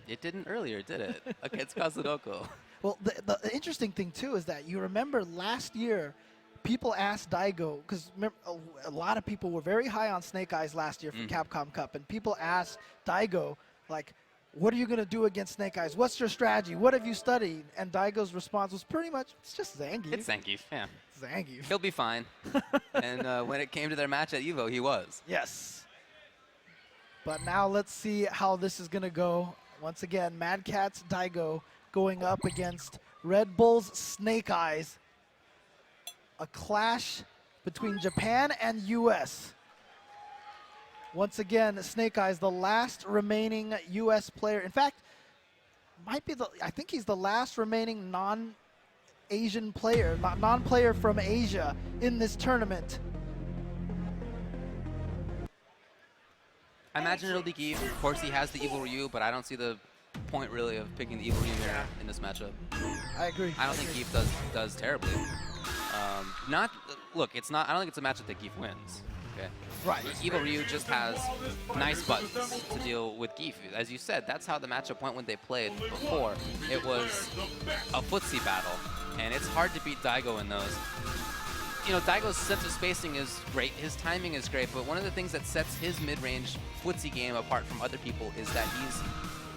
Speaker 3: it didn't earlier, did it, against Kazunoko?
Speaker 1: Well, the interesting thing, too, is that you remember last year, people asked Daigo, because a lot of people were very high on Snake Eyes last year from Capcom Cup, and people asked Daigo, like, what are you going to do against Snake Eyes? What's your strategy? What have you studied? And Daigo's response was pretty much, it's just Zangief.
Speaker 3: It's Zangief, yeah.
Speaker 1: Zangief.
Speaker 3: He'll be fine. And when it came to their match at Evo, he was.
Speaker 1: Yes. But now let's see how this is going to go. Once again, Mad Catz Daigo going up against Red Bull's Snake Eyes. A clash between Japan and US. Once again, Snake Eyes, the last remaining US player. In fact, I think he's the last remaining non-Asian player, non-player from Asia in this tournament.
Speaker 3: I imagine it'll be Geef. Of course, he has the Evil Ryu, but I don't see the point really of picking the Evil Ryu here in this matchup.
Speaker 1: I agree.
Speaker 3: I don't think Geef does terribly. Look, it's not. I don't think it's a matchup that Geef wins. Okay.
Speaker 1: Right.
Speaker 3: Evil Ryu just has nice buttons to deal with Geef. As you said, that's how the matchup went when they played before. It was a footsie battle, and it's hard to beat Daigo in those. You know, Daigo's sense of spacing is great, his timing is great, but one of the things that sets his mid-range footsie game apart from other people is that he's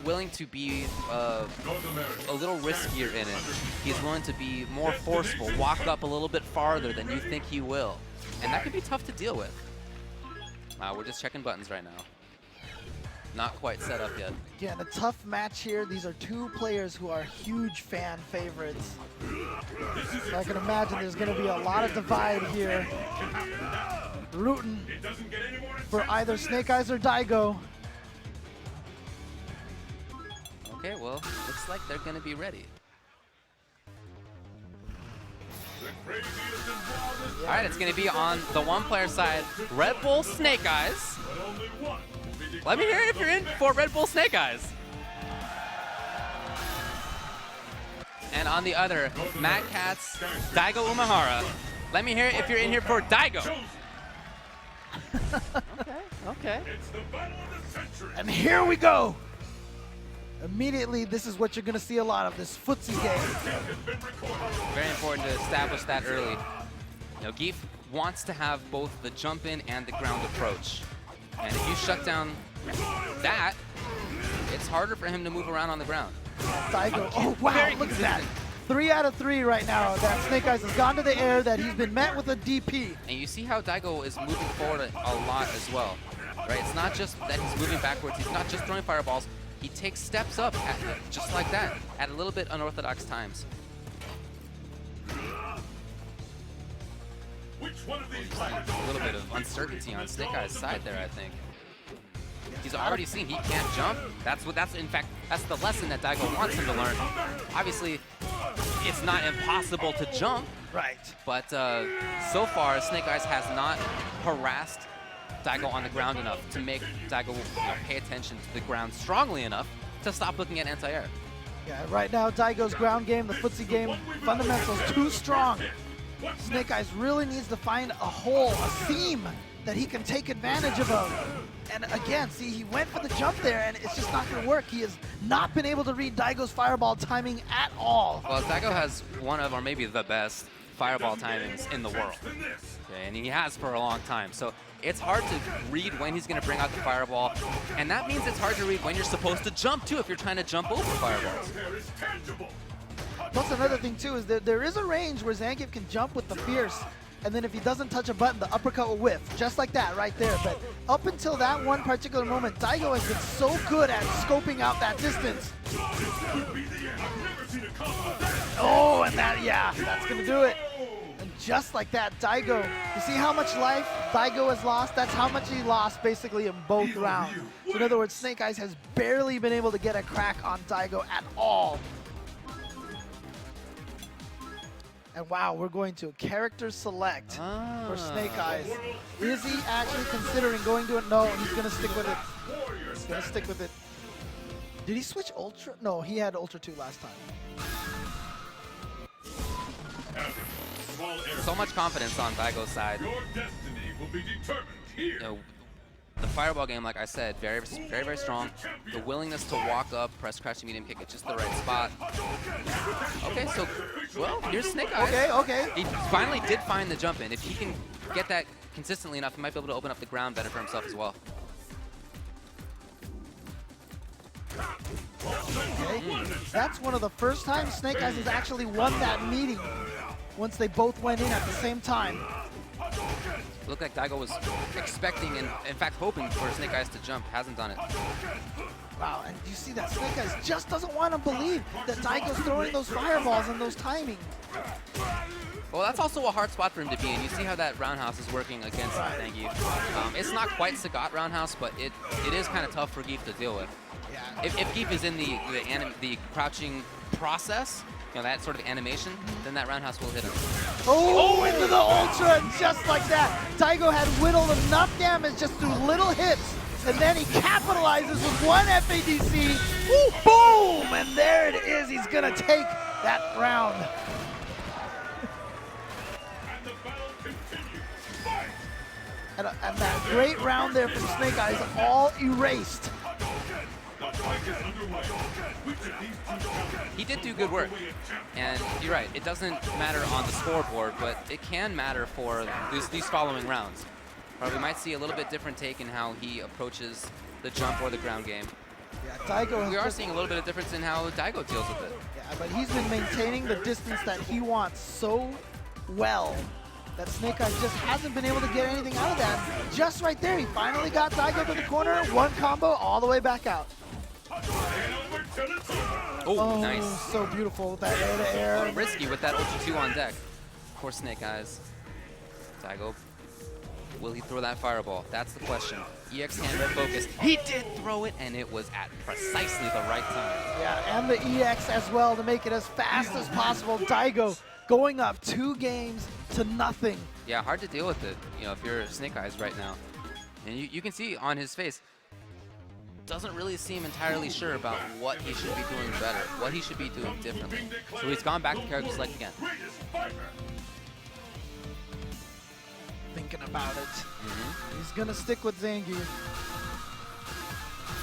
Speaker 3: willing to be a little riskier in it. He's willing to be more forceful, walk up a little bit farther than you think he will. And that can be tough to deal with. We're just checking buttons right now. Not quite set up yet.
Speaker 1: Again, a tough match here. These are two players who are huge fan favorites. So I can imagine there's going to be a lot of divide here. Rooting for either Snake Eyes or Daigo.
Speaker 3: Okay, well, looks like they're going to be ready. All right, it's going to be on the one-player side, Red Bull Snake Eyes. Let me hear it if you're in for Red Bull Snake Eyes. And on the other, Mad Catz, Daigo Umehara. Let me hear it if you're in here for Daigo. Okay.
Speaker 1: And here we go. Immediately, this is what you're going to see a lot of, this footsie game.
Speaker 3: Very important to establish that early. You know, Geef wants to have both the jump in and the ground approach. And if you shut down that, it's harder for him to move around on the ground.
Speaker 1: Daigo, oh wow, look at that. 3 out of 3 right now that Snake Eyes has gone to the air, that he's been met with a DP.
Speaker 3: And you see how Daigo is moving forward a lot as well, right? It's not just that he's moving backwards, he's not just throwing fireballs, he takes steps up just like that, at a little bit unorthodox times. A little bit of uncertainty on Snake Eyes' side there, I think. He's already seen he can't jump. In fact, that's the lesson that Daigo wants him to learn. Obviously, it's not impossible to jump.
Speaker 1: Right.
Speaker 3: But so far, Snake Eyes has not harassed Daigo on the ground enough to make Daigo pay attention to the ground strongly enough to stop looking at anti-air.
Speaker 1: Yeah, right now Daigo's ground game, the footsie game, fundamentals too strong. Snake Eyes really needs to find a hole, a seam that he can take advantage of. And again, see, he went for the jump there, and it's just not going to work. He has not been able to read Daigo's fireball timing at all.
Speaker 3: Well, Daigo has one of, or maybe the best, fireball timings in the world. Okay, and he has for a long time. So it's hard to read when he's going to bring out the fireball. And that means it's hard to read when you're supposed to jump, too, if you're trying to jump over fireballs.
Speaker 1: Plus, another thing, too, is that there is a range where Zangief can jump with the fierce. And then if he doesn't touch a button, the uppercut will whiff, just like that right there. But up until that one particular moment, Daigo has been so good at scoping out that distance. Oh, and that, yeah, that's gonna do it. And just like that, Daigo, you see how much life Daigo has lost? That's how much he lost basically in both rounds. So in other words, Snake Eyes has barely been able to get a crack on Daigo at all. And wow, we're going to a character select for Snake Eyes. Is he actually considering going to it? No, he's going to stick with it. He's going to stick with it. Did he switch Ultra? No, he had Ultra 2 last time.
Speaker 3: So much confidence on Daigo's side.
Speaker 11: Your destiny will be determined here.
Speaker 3: You know, the fireball game, like I said, very, very strong. The willingness to walk up, press crouching medium kick at just the right spot. Okay, so, well, here's Snake Eyes.
Speaker 1: Okay.
Speaker 3: He finally did find the jump in. If he can get that consistently enough, he might be able to open up the ground better for himself as well.
Speaker 1: Okay. That's one of the first times Snake Eyes has actually won that meeting once they both went in at the same time.
Speaker 3: It looked like Daigo was expecting and, in fact, hoping for Snake Eyes to jump. Hasn't done it.
Speaker 1: Wow, and you see that Snake Eyes just doesn't want to believe that Daigo's throwing those fireballs and those timing.
Speaker 3: Well, that's also a hard spot for him to be in. You see how that roundhouse is working against Zangief. It's not quite Sagat roundhouse, but it is kind of tough for Gief to deal with.
Speaker 1: Yeah.
Speaker 3: If Gief is in the crouching process, you know, that sort of animation, then that roundhouse will hit him.
Speaker 1: Oh, into the Ultra, and just like that, Daigo had whittled enough damage just through little hits, and then he capitalizes with one FADC. Ooh, boom! And there it is. He's gonna take that round.
Speaker 11: And the battle continues. Fight!
Speaker 1: And that great round there from Snake Eyes, all erased.
Speaker 11: The fight is underway. Which of these two champions
Speaker 3: He did do good work, and you're right, it doesn't matter on the scoreboard, but it can matter for these following rounds. Or we might see a little bit different take in how he approaches the jump or the ground game.
Speaker 1: Yeah, Daigo.
Speaker 3: We are seeing a little bit of difference in how Daigo deals with it.
Speaker 1: Yeah, but he's been maintaining the distance that he wants so well that Snake Eyes just hasn't been able to get anything out of that. Just right there, he finally got Daigo to the corner, one combo all the way back out.
Speaker 3: Oh, nice.
Speaker 1: So beautiful with that air-to-air.
Speaker 3: Risky with that Ultra 2 on deck. Poor Snake Eyes. Daigo, will he throw that fireball? That's the question. EX hand red focus. He did throw it, and it was at precisely the right time.
Speaker 1: Yeah, and the EX as well to make it as fast as possible. Daigo going up 2 games to nothing.
Speaker 3: Yeah, hard to deal with it, you know, if you're Snake Eyes right now. And you can see on his face, doesn't really seem entirely sure about what he should be doing better, what he should be doing differently. So he's gone back to character select again.
Speaker 1: Thinking about it. He's gonna stick with Zangief.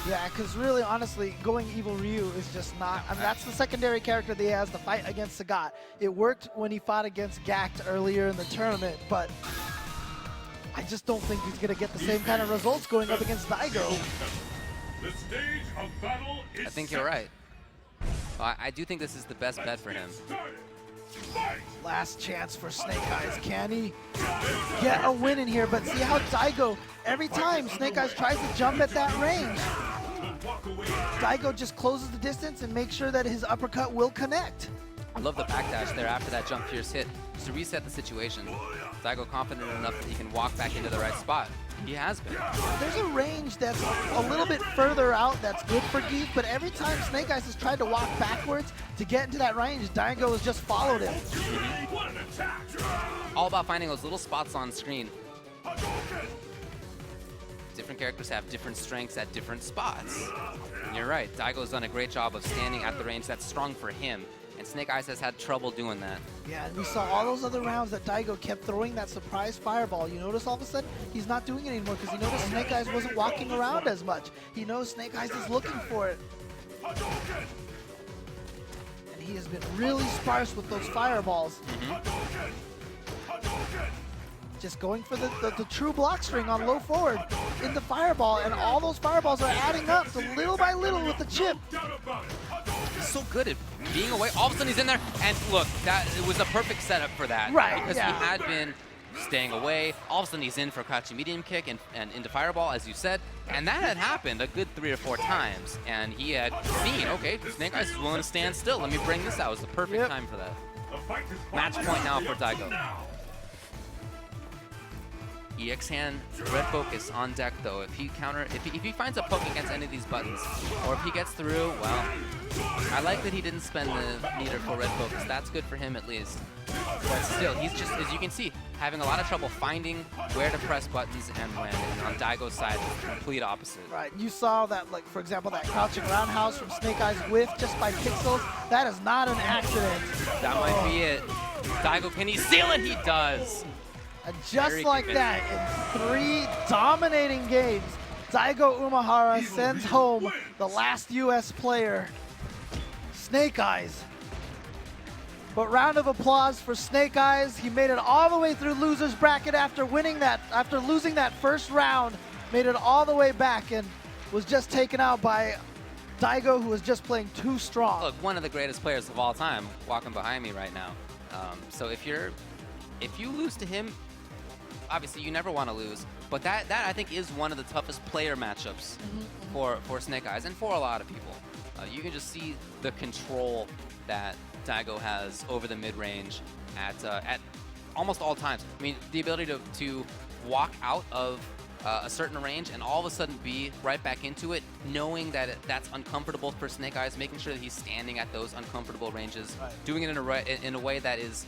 Speaker 1: Yeah, because really, honestly, going Evil Ryu is just not. I mean, that's the secondary character that he has to fight against Sagat. It worked when he fought against Gact earlier in the tournament, but I just don't think he's gonna get the same kind of results going up against Daigo.
Speaker 11: The stage of battle is
Speaker 3: I think you're right. I do think this is the best bet for him.
Speaker 1: Last chance for Snake Eyes. Can he get a win in here? But see how Daigo, every time Snake Eyes tries to jump at that range, Daigo just closes the distance and makes sure that his uppercut will connect.
Speaker 3: I love the backdash there after that jump fierce hit, just to reset the situation. Daigo confident enough that he can walk back into the right spot. He has been.
Speaker 1: There's a range that's a little bit further out that's good for Geef, but every time Snake Eyes has tried to walk backwards to get into that range, Daigo has just followed him.
Speaker 3: All about finding those little spots on screen. Different characters have different strengths at different spots. And you're right, Daigo's done a great job of standing at the range that's strong for him, and Snake Eyes has had trouble doing that.
Speaker 1: Yeah, and we saw all those other rounds that Daigo kept throwing that surprise fireball. You notice all of a sudden he's not doing it anymore because he noticed Snake Eyes wasn't walking around as much. He knows Snake Eyes is looking for it. And he has been really sparse with those fireballs. Just going for the true block string on low forward into fireball, and all those fireballs are adding up to little by little with the chip.
Speaker 3: He's so good at being away. All of a sudden he's in there, and look, it was a perfect setup for that.
Speaker 1: Right,
Speaker 3: because
Speaker 1: yeah.
Speaker 3: he had been staying away. All of a sudden he's in for crouching medium kick and into fireball, as you said. And that had happened a good 3 or 4 times. And he had seen, okay, Snake Eyes is willing to stand still. Let me bring this out. It was the perfect time for that. Match point now for Daigo. EX hand, red focus on deck though. If he finds a poke against any of these buttons, or if he gets through, well, I like that he didn't spend the meter for red focus. That's good for him at least. But still, he's just, as you can see, having a lot of trouble finding where to press buttons and when. And on Daigo's side, it's the complete opposite.
Speaker 1: Right, you saw that, like, for example, that crouching roundhouse from Snake Eyes whiff just by pixels. That is not an accident.
Speaker 3: That might be it. Daigo, can he seal it? He does.
Speaker 1: And just like that, in 3 dominating games, Daigo Umehara sends home the last US player, Snake Eyes. But round of applause for Snake Eyes. He made it all the way through loser's bracket after losing that first round, made it all the way back and was just taken out by Daigo, who was just playing too strong.
Speaker 3: Look, one of the greatest players of all time walking behind me right now. So if you lose to him, obviously you never want to lose, but that I think is one of the toughest player matchups for Snake Eyes and for a lot of people. You can just see the control that Daigo has over the mid-range at almost all times. I mean, the ability to walk out of a certain range and all of a sudden be right back into it, knowing that that's uncomfortable for Snake Eyes, making sure that he's standing at those uncomfortable ranges, doing it in a way that is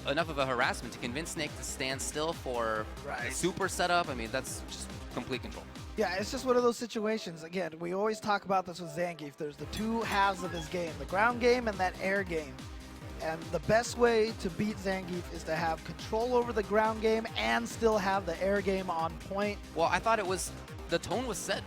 Speaker 3: enough of a harassment to convince Snake to stand still for a super setup. I mean, that's just complete control.
Speaker 1: Yeah, it's just one of those situations. Again, we always talk about this with Zangief. There's the 2 halves of his game, the ground game and that air game. And the best way to beat Zangief is to have control over the ground game and still have the air game on point.
Speaker 3: Well, I thought the tone was set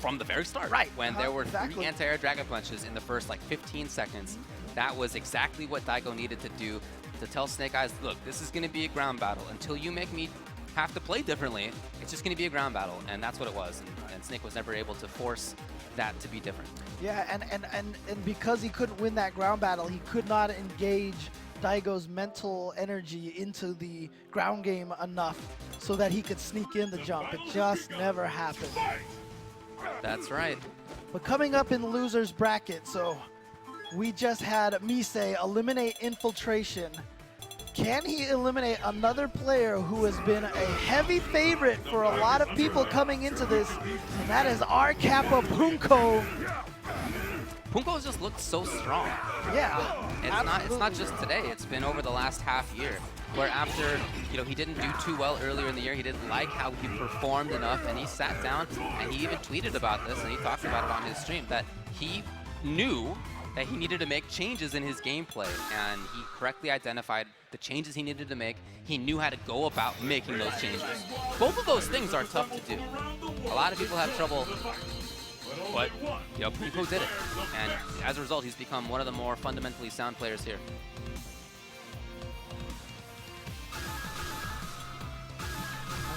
Speaker 3: from the very start. Right. When there were 3 anti-air Dragon Punches in the first like 15 seconds. That was exactly what Daigo needed to do to tell Snake Eyes, look, this is going to be a ground battle. Until you make me have to play differently, it's just going to be a ground battle. And that's what it was. And Snake was never able to force that to be different.
Speaker 1: Yeah, and because he couldn't win that ground battle, he could not engage Daigo's mental energy into the ground game enough so that he could sneak in the jump. It just never happened.
Speaker 3: That's right.
Speaker 1: But coming up in loser's bracket, so we just had Misei eliminate Infiltration. Can he eliminate another player who has been a heavy favorite for a lot of people coming into this, and that is our Kappa Punko.
Speaker 3: Punko has just looked so strong.
Speaker 1: Yeah,
Speaker 3: it's not just today. It's been over the last half year, where after he didn't do too well earlier in the year, he didn't like how he performed enough, and he sat down and he even tweeted about this, and he talked about it on his stream, that he knew that he needed to make changes in his gameplay, and he correctly identified the changes he needed to make. He knew how to go about making those changes. Both of those things are tough to do. A lot of people have trouble, but Punko did it. And as a result, he's become one of the more fundamentally sound players here.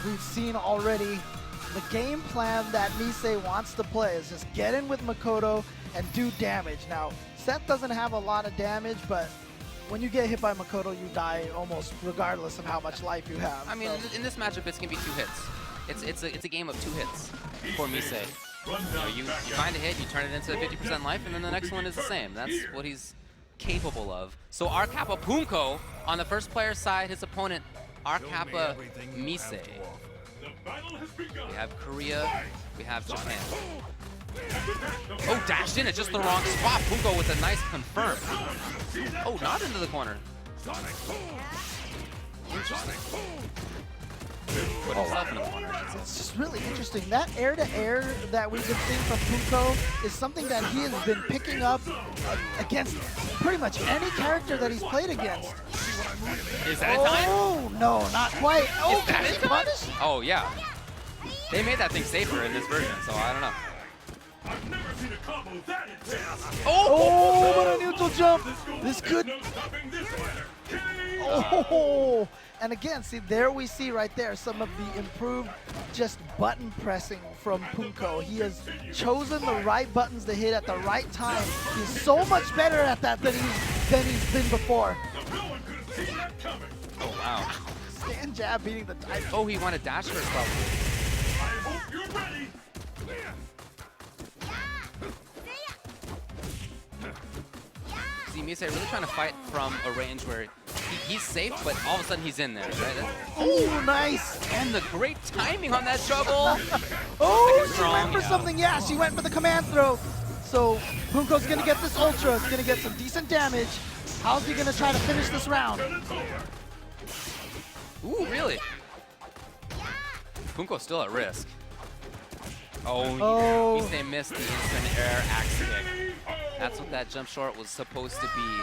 Speaker 1: We've seen already the game plan that Misei wants to play is just get in with Makoto and do damage. Now, Seth doesn't have a lot of damage, but when you get hit by Makoto, you die almost regardless of how much life you have.
Speaker 3: I mean, in this matchup, it's going to be 2 hits. It's a game of 2 hits for Misei. You find a hit, you turn it into 50% life, and then the next one is the same. That's what he's capable of. So our Kappa Punko, on the first player side, his opponent, our Kappa Misei.
Speaker 11: battle has begun.
Speaker 3: We have Korea, we have Japan. Oh, dashed in at just the wrong spot. Punko with a nice confirm. Oh, not into the corner. Interesting. Put himself into the corner.
Speaker 1: It's just really interesting. That air-to-air that we've been seeing from Punko is something that he has been picking up against pretty much any character that he's played against.
Speaker 3: Is that time?
Speaker 1: Oh, no, not quite. Oh,
Speaker 3: Is that
Speaker 1: can he
Speaker 3: it time?
Speaker 1: punish?
Speaker 3: Oh, yeah. They made that thing safer in this version, so I don't know.
Speaker 11: I've never seen a combo that intense.
Speaker 1: Oh, but a neutral jump. This could.
Speaker 11: No stopping this fighter.
Speaker 1: Oh, and again, see, there we see right there some of the improved just button pressing from Punko. He has chosen the right buttons to hit at the right time. He's so much better at that than he's been before.
Speaker 11: No one could have seen that coming.
Speaker 3: Oh, wow.
Speaker 1: Stand jab beating the type.
Speaker 3: Oh, he wanted dash first, probably.
Speaker 11: I hope you're ready.
Speaker 3: See, Mise really trying to fight from a range where he's safe, but all of a sudden he's in there, right?
Speaker 1: Oh, nice.
Speaker 3: And the great timing on that juggle.
Speaker 1: Oh, she
Speaker 3: Strong,
Speaker 1: went for
Speaker 3: yeah.
Speaker 1: something. Yeah, she went for the command throw. So Punko's going to get this ultra. He's going to get some decent damage. How's he going to try to finish this round?
Speaker 3: Ooh, really? Punko's still at risk. Oh,
Speaker 1: Oh.
Speaker 3: Mise missed the instant air axe kick. That's what that jump short was supposed to be.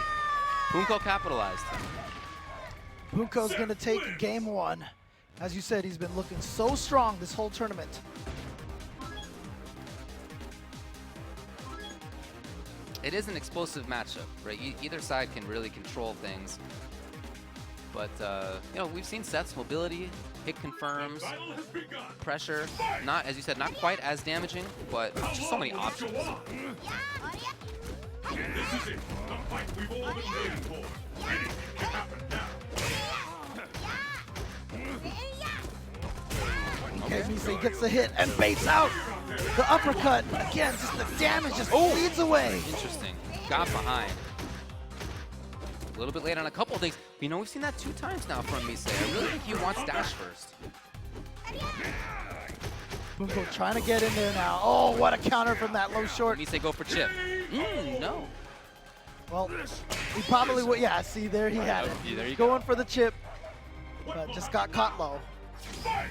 Speaker 3: Punko capitalized.
Speaker 1: Punko's going to take game one. As you said, he's been looking so strong this whole tournament.
Speaker 3: It is an explosive matchup, right? Either side can really control things. But, you know, we've seen sets, mobility, hit confirms,
Speaker 11: Battle has begun.
Speaker 3: pressure. Not, as you said, not quite as damaging, but just so many options.
Speaker 11: This is it. The fight we've all been waiting for. Anything can happen now.
Speaker 1: Okay, Mise gets the hit and baits out the uppercut. Again, just the damage just leads away.
Speaker 3: Interesting. Got behind. A little bit late on a couple of things. But, you know, we've seen that 2 times now from Mise. I really think he wants dash first.
Speaker 1: Punko trying to get in there now. Oh, what a counter from that low short.
Speaker 3: Mise go for chip. No.
Speaker 1: Well, he probably would. Yeah, see, there he had it.
Speaker 3: Yeah, there you
Speaker 1: Going for the chip, but just got caught low.
Speaker 11: Fight!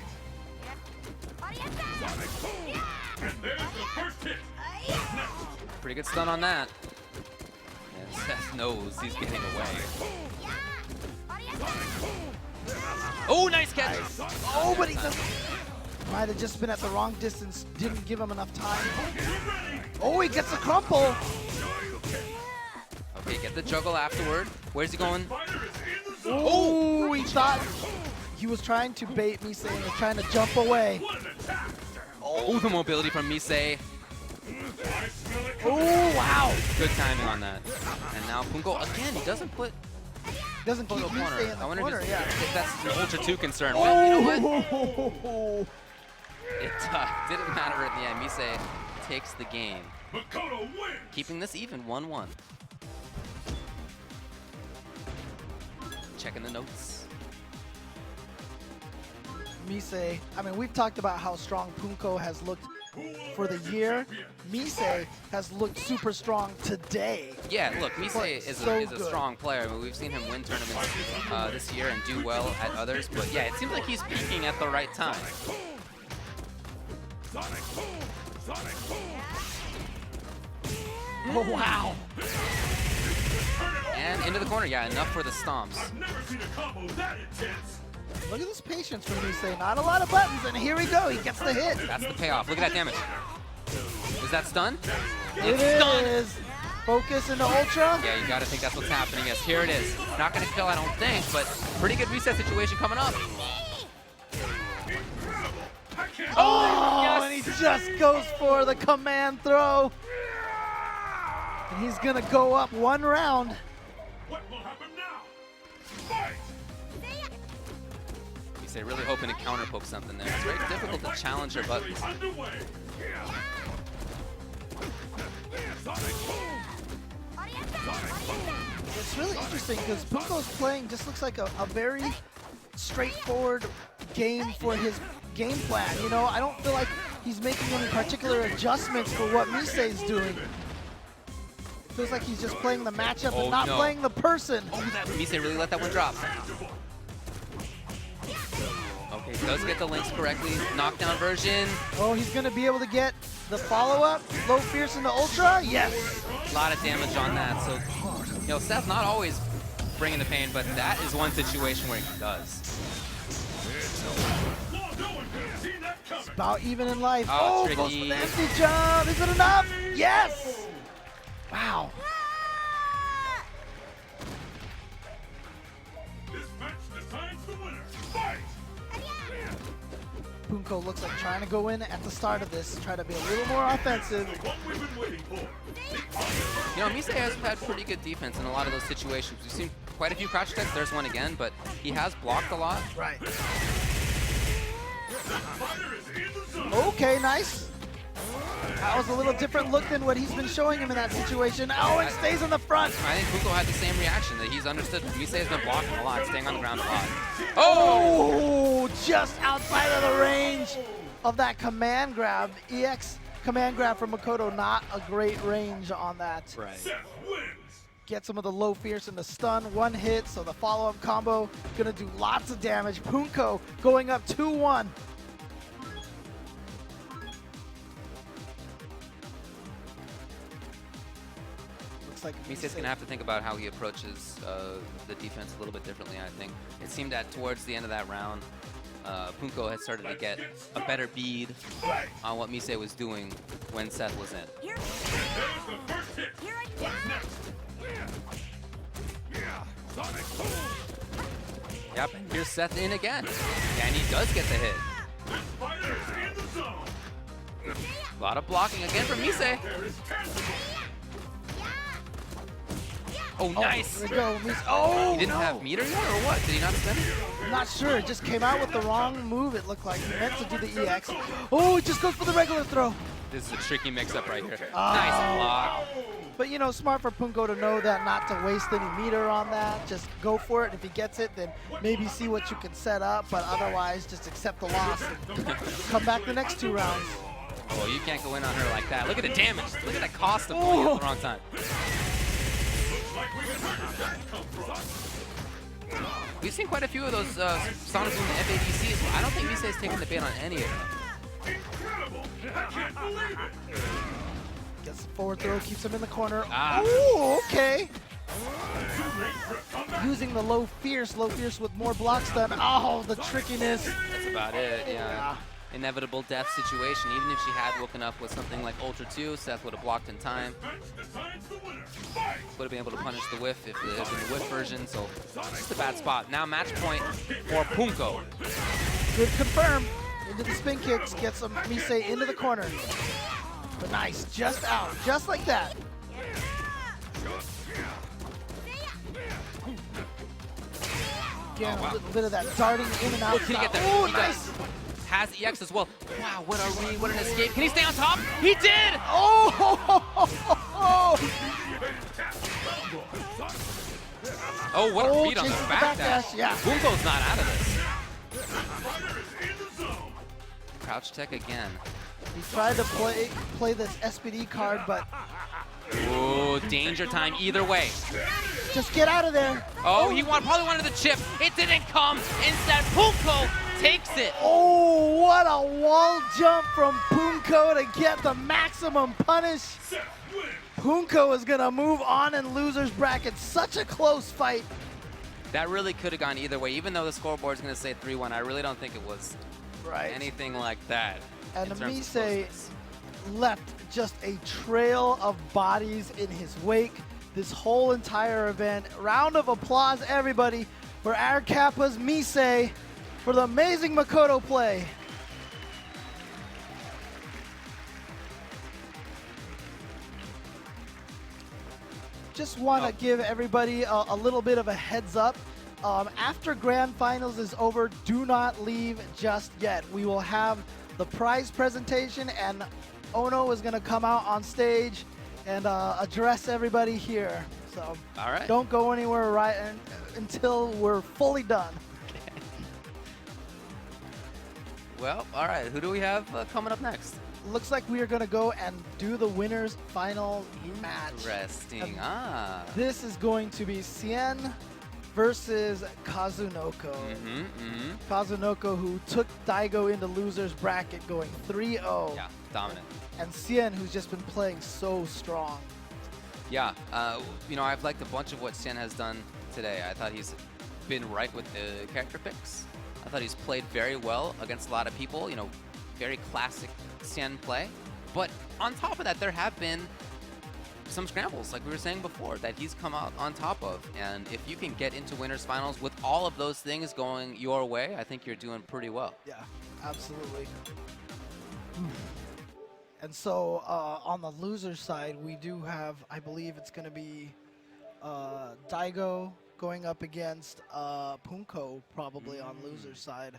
Speaker 11: And there's the first hit.
Speaker 3: Pretty good stun on that. And Seth knows he's getting away. Oh, nice catch!
Speaker 1: Oh, but he doesn't. Might have just been at the wrong distance. Didn't give him enough time. Oh, he gets a crumple.
Speaker 3: Okay, get the juggle afterward. Where's he going?
Speaker 1: Oh, he thought he was trying to bait Mise and was trying to jump away.
Speaker 3: Oh, the mobility from Mise.
Speaker 1: Oh, wow.
Speaker 3: Good timing on that. And now Punko, again, he doesn't put
Speaker 1: Doesn't keep
Speaker 3: Punko
Speaker 1: Mise
Speaker 3: corner.
Speaker 1: in the
Speaker 3: I wonder
Speaker 1: corner,
Speaker 3: if that's an Ultra 2 concern. Well, you know what?
Speaker 1: Oh.
Speaker 3: It didn't matter at the end. Mise takes the game.
Speaker 11: Makoto wins.
Speaker 3: Keeping this even, 1-1. Checking the notes.
Speaker 1: Mise, I mean, we've talked about how strong Punko has looked for the year. Mise has looked super strong today.
Speaker 3: Yeah, look, Mise
Speaker 1: But
Speaker 3: is
Speaker 1: so
Speaker 3: a
Speaker 1: good.
Speaker 3: strong player. I mean, we've seen him win tournaments this year and do well at others. But yeah, it seems like he's peaking at the right time.
Speaker 1: Oh, wow.
Speaker 3: And into the corner. Yeah, enough for the stomps.
Speaker 11: I've never seen a combo that intense.
Speaker 1: Look at this patience from Mise. Not a lot of buttons, and here we go. He gets the hit.
Speaker 3: That's the payoff. Look at that damage. Is that stun?
Speaker 1: It
Speaker 3: stun.
Speaker 1: is. Focus into Ultra.
Speaker 3: Yeah, you gotta think that's what's happening. Yes, here it is. Not gonna kill, I don't think, but pretty good reset situation coming up.
Speaker 1: Oh,
Speaker 3: yes.
Speaker 1: and he just goes for the command throw. And he's going to go up 1 round.
Speaker 11: What will happen now? Fight!
Speaker 3: Mise really hoping to counter poke something there. It's very difficult to challenge her buttons.
Speaker 11: Underway.
Speaker 1: It's really interesting because Punko's playing just looks like a very straightforward game for his game plan. You know, I don't feel like he's making any particular adjustments for what Misei's doing. It feels like he's just playing the matchup and not playing the person.
Speaker 3: Oh, that Misei really let that one drop. Okay, does get the links correctly. Knockdown version.
Speaker 1: Oh, he's going to be able to get the follow-up. Low Fierce into Ultra. Yes.
Speaker 3: A lot of damage on that. So, you know, Seth not always bringing the pain, but that is one situation where he does.
Speaker 1: It's about even in life.
Speaker 3: Oh,
Speaker 1: Goes for
Speaker 3: tricky.
Speaker 1: the empty jump. Is it enough? Yes. Wow.
Speaker 11: This match decides the winner. Fight!
Speaker 1: Punko looks like trying to go in at the start of this, try to be a little more offensive.
Speaker 11: What we've been waiting for.
Speaker 3: You know, Misei has had pretty good defense in a lot of those situations. We've seen quite a few crouch attacks. There's one again, but he has blocked a lot.
Speaker 1: Right.
Speaker 11: Fighter is in the zone.
Speaker 1: Okay, nice. That was a little different look than what he's been showing him in that situation. Oh, and stays in the front.
Speaker 3: I think Punko had the same reaction, that he's understood. Misei has been blocking a lot, staying on the ground a lot.
Speaker 1: Oh, just outside of the range of that command grab. EX command grab from Makoto, not a great range on that.
Speaker 3: Right.
Speaker 11: Seth wins.
Speaker 1: Get some of the low fierce and the stun, one hit, so the follow-up combo gonna do lots of damage. Punko going up 2-1. Looks like
Speaker 3: Misei's going to have to think about how he approaches the defense a little bit differently, I think. It seemed that towards the end of that round, Punko had started to get a better bead on what Misei was doing when Seth was in.
Speaker 11: There's the first hit. What's next? Sonic boom.
Speaker 3: Yep, and here's Seth in again. And he does get the hit.
Speaker 11: This fighter is in the zone.
Speaker 3: A lot of blocking again from Misei.
Speaker 11: There is cancer.
Speaker 3: Oh, nice.
Speaker 1: There we go. Oh,
Speaker 3: He didn't
Speaker 1: no.
Speaker 3: have meter yet, or what? Did he not spend it?
Speaker 1: I'm not sure. It just came out with the wrong move, it looked like. He meant to do the EX. Oh, it just goes for the regular throw.
Speaker 3: This is a tricky mix-up right here.
Speaker 1: Oh.
Speaker 3: Nice block.
Speaker 1: But, you know, smart for Punko to know that not to waste any meter on that. Just go for it. If he gets it, then maybe see what you can set up. But otherwise, just accept the loss and come back the next 2 rounds.
Speaker 3: Oh, you can't go in on her like that. Look at the damage. Look at the cost of pulling at the wrong time. We've seen quite a few of those Sonic Boom FADCs. I don't think Misei's taking the bait on any of them.
Speaker 11: Incredible. I can't believe it.
Speaker 1: Gets the forward throw, keeps him in the corner.
Speaker 3: Ah.
Speaker 1: Ooh, okay. Using the low fierce with more block stun. Oh, the trickiness.
Speaker 3: That's about it, yeah. Inevitable death situation. Even if she had woken up with something like Ultra 2, Seth would have blocked in time. Would have been able to punish the whiff if it was in the whiff version, so just a bad spot. Now match point for Punko.
Speaker 1: Good confirm. Into the spin kicks, gets some Misei into the corner. But nice, just out, just like that. Again, a little bit of that darting in and out.
Speaker 3: Can he get that?
Speaker 1: Oh,
Speaker 3: He
Speaker 1: nice.
Speaker 3: does. Has EX as well. Wow, what a read, what an escape. Can he stay on top? He did!
Speaker 1: Oh!
Speaker 3: Oh, what a
Speaker 1: Oh,
Speaker 3: read on the
Speaker 1: chases the
Speaker 3: back
Speaker 1: backdash,
Speaker 3: dash.
Speaker 1: yeah.
Speaker 3: Punko's not out of this. Crouch tech again.
Speaker 1: He tried to play this SPD card, but
Speaker 3: Ooh, danger time either way.
Speaker 1: just get out of there.
Speaker 3: Oh, he probably wanted the chip. It didn't come. Instead, Punko takes it.
Speaker 1: Oh, what a wall jump from Punko to get the maximum punish. Punko is gonna move on in losers bracket. Such a close fight.
Speaker 3: That really could have gone either way. Even though the scoreboard's going to say 3-1, I really don't think it was anything like that.
Speaker 1: And
Speaker 3: in terms of
Speaker 1: Misei
Speaker 3: closeness.
Speaker 1: left just a trail of bodies in his wake this whole entire event. Round of applause, everybody, for our Kappa's Misei for the amazing Makoto play. Just want to give everybody a little bit of a heads up. After Grand Finals is over, do not leave just yet. We will have the prize presentation, and Ono is going to come out on stage and address everybody here. So
Speaker 3: All right.
Speaker 1: don't go anywhere until we're fully done.
Speaker 3: Well, all right. Who do we have coming up next?
Speaker 1: Looks like we are going to go and do the winner's final match.
Speaker 3: Interesting.
Speaker 1: And this is going to be Cien versus Kazunoko. Kazunoko, who took Daigo into loser's bracket, going 3-0.
Speaker 3: Yeah, dominant.
Speaker 1: And Cien, who's just been playing so strong.
Speaker 3: Yeah, you know, I've liked a bunch of what Cien has done today. I thought he's been right with the character picks. I thought he's played very well against a lot of people. You know, very classic Cien play. But on top of that, there have been some scrambles, like we were saying before, that he's come out on top of. And if you can get into winners finals with all of those things going your way, I think you're doing pretty well.
Speaker 1: Yeah, absolutely. And so on the loser side, we do have, I believe it's going to be Daigo going up against Punko, probably on loser side.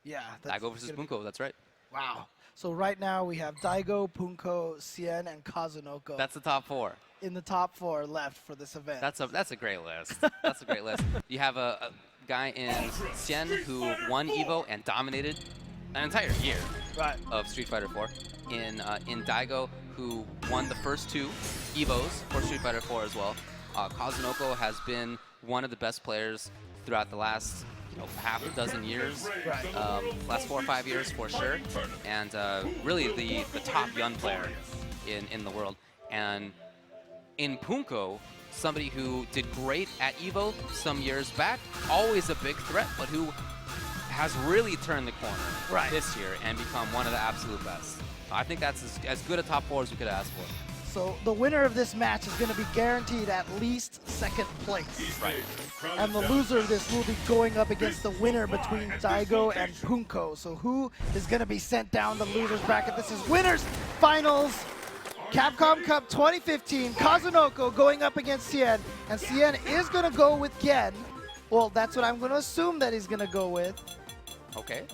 Speaker 1: Yeah.
Speaker 3: Daigo versus Punko, that's right.
Speaker 1: Wow. So right now we have Daigo, Punko, Cien, and Kazunoko.
Speaker 3: That's the top 4.
Speaker 1: In the top 4 left for this event.
Speaker 3: That's a great list. That's a great list. You have a guy in Cien who won Evo and dominated an entire year of Street Fighter 4. In Daigo, who won the first 2 Evos for Street Fighter 4 as well. Kazunoko has been one of the best players throughout the last half a dozen years, last 4 or 5 years for sure, and really the top Yun player in the world. And in Punko, somebody who did great at Evo some years back, always a big threat, but who has really turned the corner this year and become one of the absolute best. I think that's as good a top 4 as we could ask for.
Speaker 1: So the winner of this match is going to be guaranteed at least 2nd place.
Speaker 3: Right.
Speaker 1: And the loser of this will be going up against the winner between Daigo and Punko. So who is going to be sent down the loser's bracket? This is winners finals. Capcom Cup 2015. Kazunoko going up against Cien. And Cien is going to go with Gen. Well, that's what I'm going to assume that he's going to go with.
Speaker 3: Okay.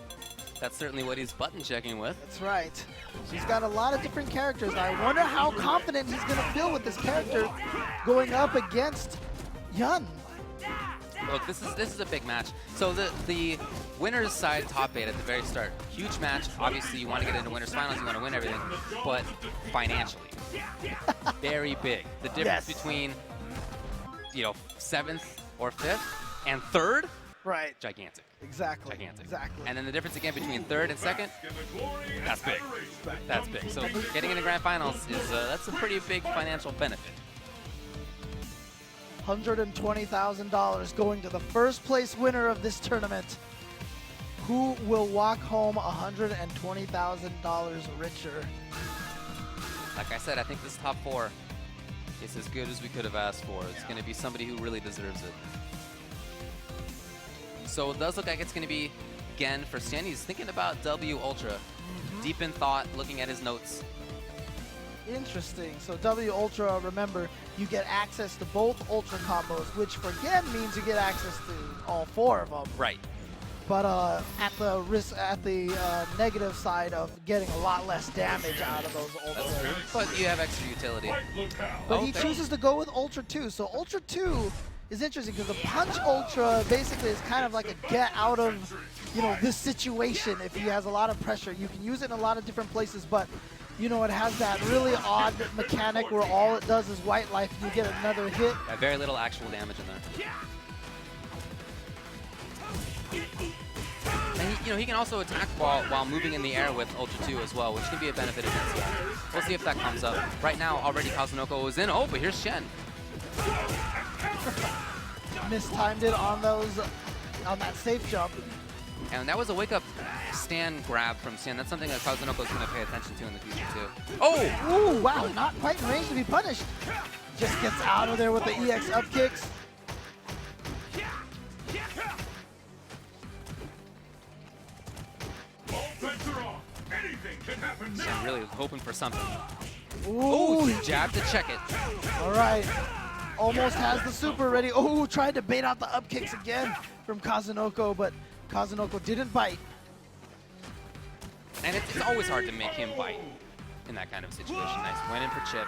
Speaker 3: That's certainly what he's button checking with.
Speaker 1: That's right. He's got a lot of different characters. I wonder how confident he's going to feel with this character going up against Yun.
Speaker 3: Look, this is a big match. So the winners side top 8 at the very start, huge match. Obviously, you want to get into winners finals, you want to win everything, but financially, very big. The difference between 7th or 5th and 3rd, gigantic.
Speaker 1: Exactly.
Speaker 3: Gigantic.
Speaker 1: Exactly.
Speaker 3: And then the difference again between 3rd and 2nd, that's big. That's big. So getting into grand finals is that's a pretty big financial benefit.
Speaker 1: $120,000 going to the first place winner of this tournament, who will walk home $120,000 richer.
Speaker 3: Like I said, I think this top 4 is as good as we could have asked for. It's going to be somebody who really deserves it. So it does look like it's going to be Gen for Cien. He's thinking about W Ultra. Deep in thought, looking at his notes.
Speaker 1: Interesting. So W Ultra, remember, you get access to both Ultra combos, which for Gen means you get access to all 4 of them.
Speaker 3: Right.
Speaker 1: But at the negative side of getting a lot less damage out of those Ultras.
Speaker 3: But you have extra utility.
Speaker 1: But he chooses to go with Ultra 2. So Ultra 2 is interesting because the Punch Ultra basically is kind of like a get out of, this situation. If he has a lot of pressure, you can use it in a lot of different places, but it has that really odd mechanic where all it does is white life and you get another hit.
Speaker 3: Yeah, very little actual damage in there. And he can also attack while moving in the air with Ultra 2 as well, which can be a benefit against him. We'll see if that comes up. Right now, already Kazunoko is in. Oh, but here's Cien.
Speaker 1: Mistimed it on that safe jump.
Speaker 3: And that was a wake-up stand grab from Cien. That's something that Kazunoko is going to pay attention to in the future, too. Oh!
Speaker 1: Ooh, wow, not quite in range to be punished. Just gets out of there with the EX up kicks.
Speaker 3: Cien really hoping for something.
Speaker 1: Ooh,
Speaker 3: he jabbed to check it.
Speaker 1: All right. Almost has the super ready. Oh, tried to bait out the up kicks again from Kazunoko, but Kazunoko didn't bite.
Speaker 3: And it's always hard to make him bite in that kind of situation. Nice win in for Chip.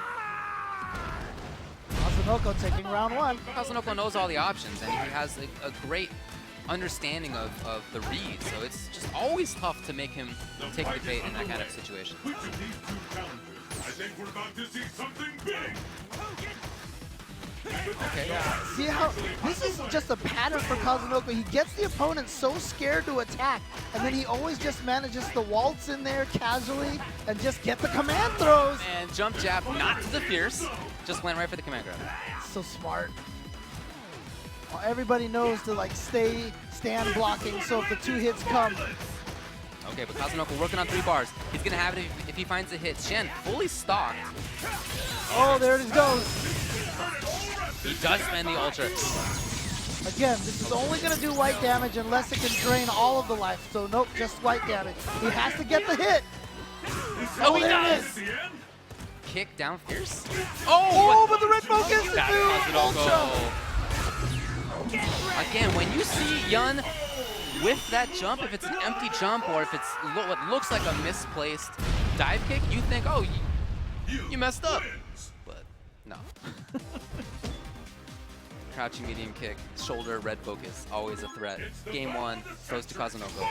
Speaker 1: Kazunoko taking round 1.
Speaker 3: Kazunoko knows all the options, and he has a great understanding of the read, so it's just always tough to make him take the bait in that kind of situation.
Speaker 11: Which of these two challengers? I think we're about to see something big.
Speaker 3: Okay.
Speaker 1: See how this is just a pattern for Kazunoko. He gets the opponent so scared to attack, and then he always just manages to waltz in there casually and just get the command throws.
Speaker 3: And jump jab, not to the fierce, just went right for the command grab.
Speaker 1: So smart. Well, everybody knows to like stand blocking, so if the 2 hits come.
Speaker 3: Okay, but Kazunoko working on 3 bars. He's gonna have it if he finds a hit. Shen fully stocked.
Speaker 1: Oh, there it goes.
Speaker 3: He does spend the ultra.
Speaker 1: Again, this is only going to do white damage unless it can drain all of the life. So nope, just white damage. He has to get the hit.
Speaker 3: Oh, he
Speaker 1: there it
Speaker 3: does!
Speaker 1: is.
Speaker 3: Kick down fierce.
Speaker 1: Oh, but the red focus
Speaker 3: That's
Speaker 1: into ultra.
Speaker 3: Kazunoko. Again, when you see Yun whiff that jump, if it's an empty jump or if it's what looks like a misplaced dive kick, you think, oh, you messed up. But no. Crouching medium kick, shoulder, red focus, always a threat. Game 1 goes to Kazunoko.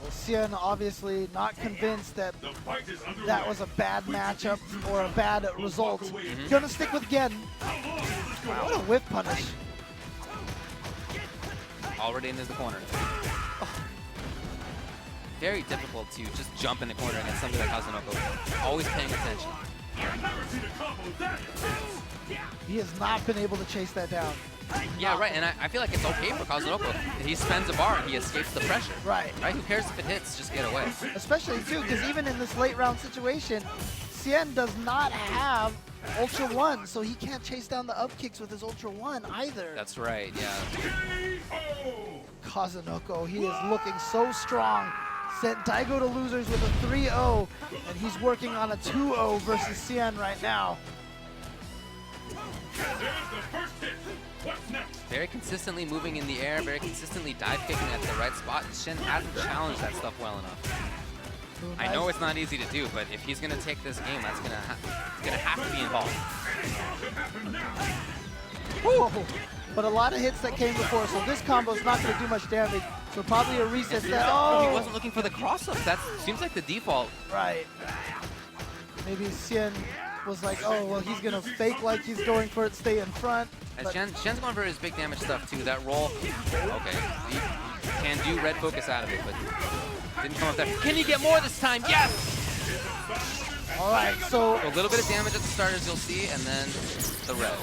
Speaker 1: Well, Xian obviously not convinced that that was a bad matchup or a bad result. Gonna stick with Gen. Wow, what a whip punish.
Speaker 3: Already in the corner. Very difficult to just jump in the corner against somebody like Kazunoko. Always paying attention.
Speaker 1: He has not been able to chase that down.
Speaker 3: Yeah, right, and I feel like it's okay for Kazunoko. He spends a bar and he escapes the pressure.
Speaker 1: Right.
Speaker 3: Right? Who cares if it hits? Just get away.
Speaker 1: Especially too, because even in this late round situation, Xian does not have Ultra 1, so he can't chase down the up kicks with his Ultra 1 either.
Speaker 3: That's right, yeah.
Speaker 1: Kazunoko, he is looking so strong. Sent Daigo to losers with a 3-0, and he's working on a 2-0 versus Xian right now.
Speaker 3: Very consistently moving in the air, very consistently dive kicking at the right spot, and Shen hasn't challenged that stuff well enough. I know it's not easy to do, but if he's going to take this game, that's going to have to be involved.
Speaker 1: Whoa. But a lot of hits that came before, so this combo is not going to do much damage. So probably a reset that. Oh!
Speaker 3: He wasn't looking for the cross-up. That seems like the default.
Speaker 1: Right. Maybe Xian was like, oh, well, he's going to fake like he's going for it, stay in front.
Speaker 3: And Shen's going for his big damage stuff, too. That roll, okay. He can do red focus out of it, but didn't come up there. Can he get more this time? Yes!
Speaker 1: All right, so
Speaker 3: a little bit of damage at the start, as you'll see, and then the red.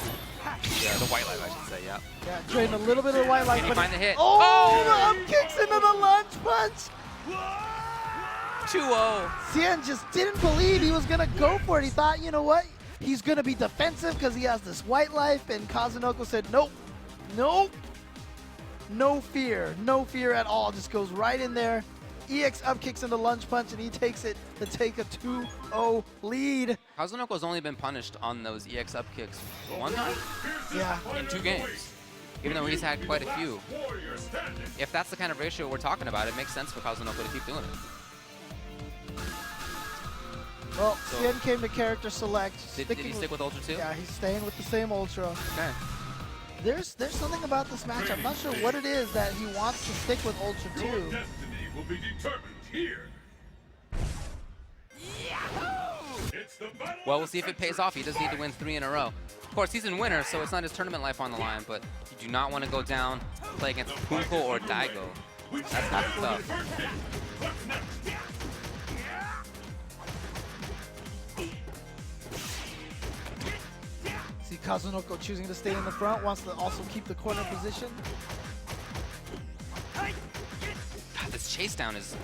Speaker 3: The white light, I should say, yeah.
Speaker 1: Yeah, drain a little bit of the white light.
Speaker 3: Can he find the hit?
Speaker 1: Oh, the up kicks into the lunge punch!
Speaker 3: 2-0.
Speaker 1: Xian just didn't believe he was going to go for it. He thought, you know what? He's going to be defensive because he has this white life, and Kazunoko said, nope, nope. No fear at all. Just goes right in there. EX up kicks into lunge punch, and he takes it to take a 2-0 lead.
Speaker 3: Kazunoko's only been punished on those EX up kicks one time?
Speaker 1: Yeah.
Speaker 3: In 2 games. Even though he's had quite a few. If that's the kind of ratio we're talking about, it makes sense for Kazunoko to keep doing it.
Speaker 1: Well, Xian came to character select.
Speaker 3: Did he stick with Ultra 2?
Speaker 1: Yeah, he's staying with the same Ultra.
Speaker 3: Okay.
Speaker 1: There's something about this match. I'm not sure what it is that he wants to stick with Ultra 2.
Speaker 11: Your destiny will be determined here.
Speaker 3: Well, we'll see if it pays off. He does need to win 3 in a row. Of course, he's in winner, so it's not his tournament life on the line, but you do not want to go down, play against Punko or Daigo. That's not tough.
Speaker 1: See Kazunoko choosing to stay in the front, wants to also keep the corner position.
Speaker 3: God, this chase down is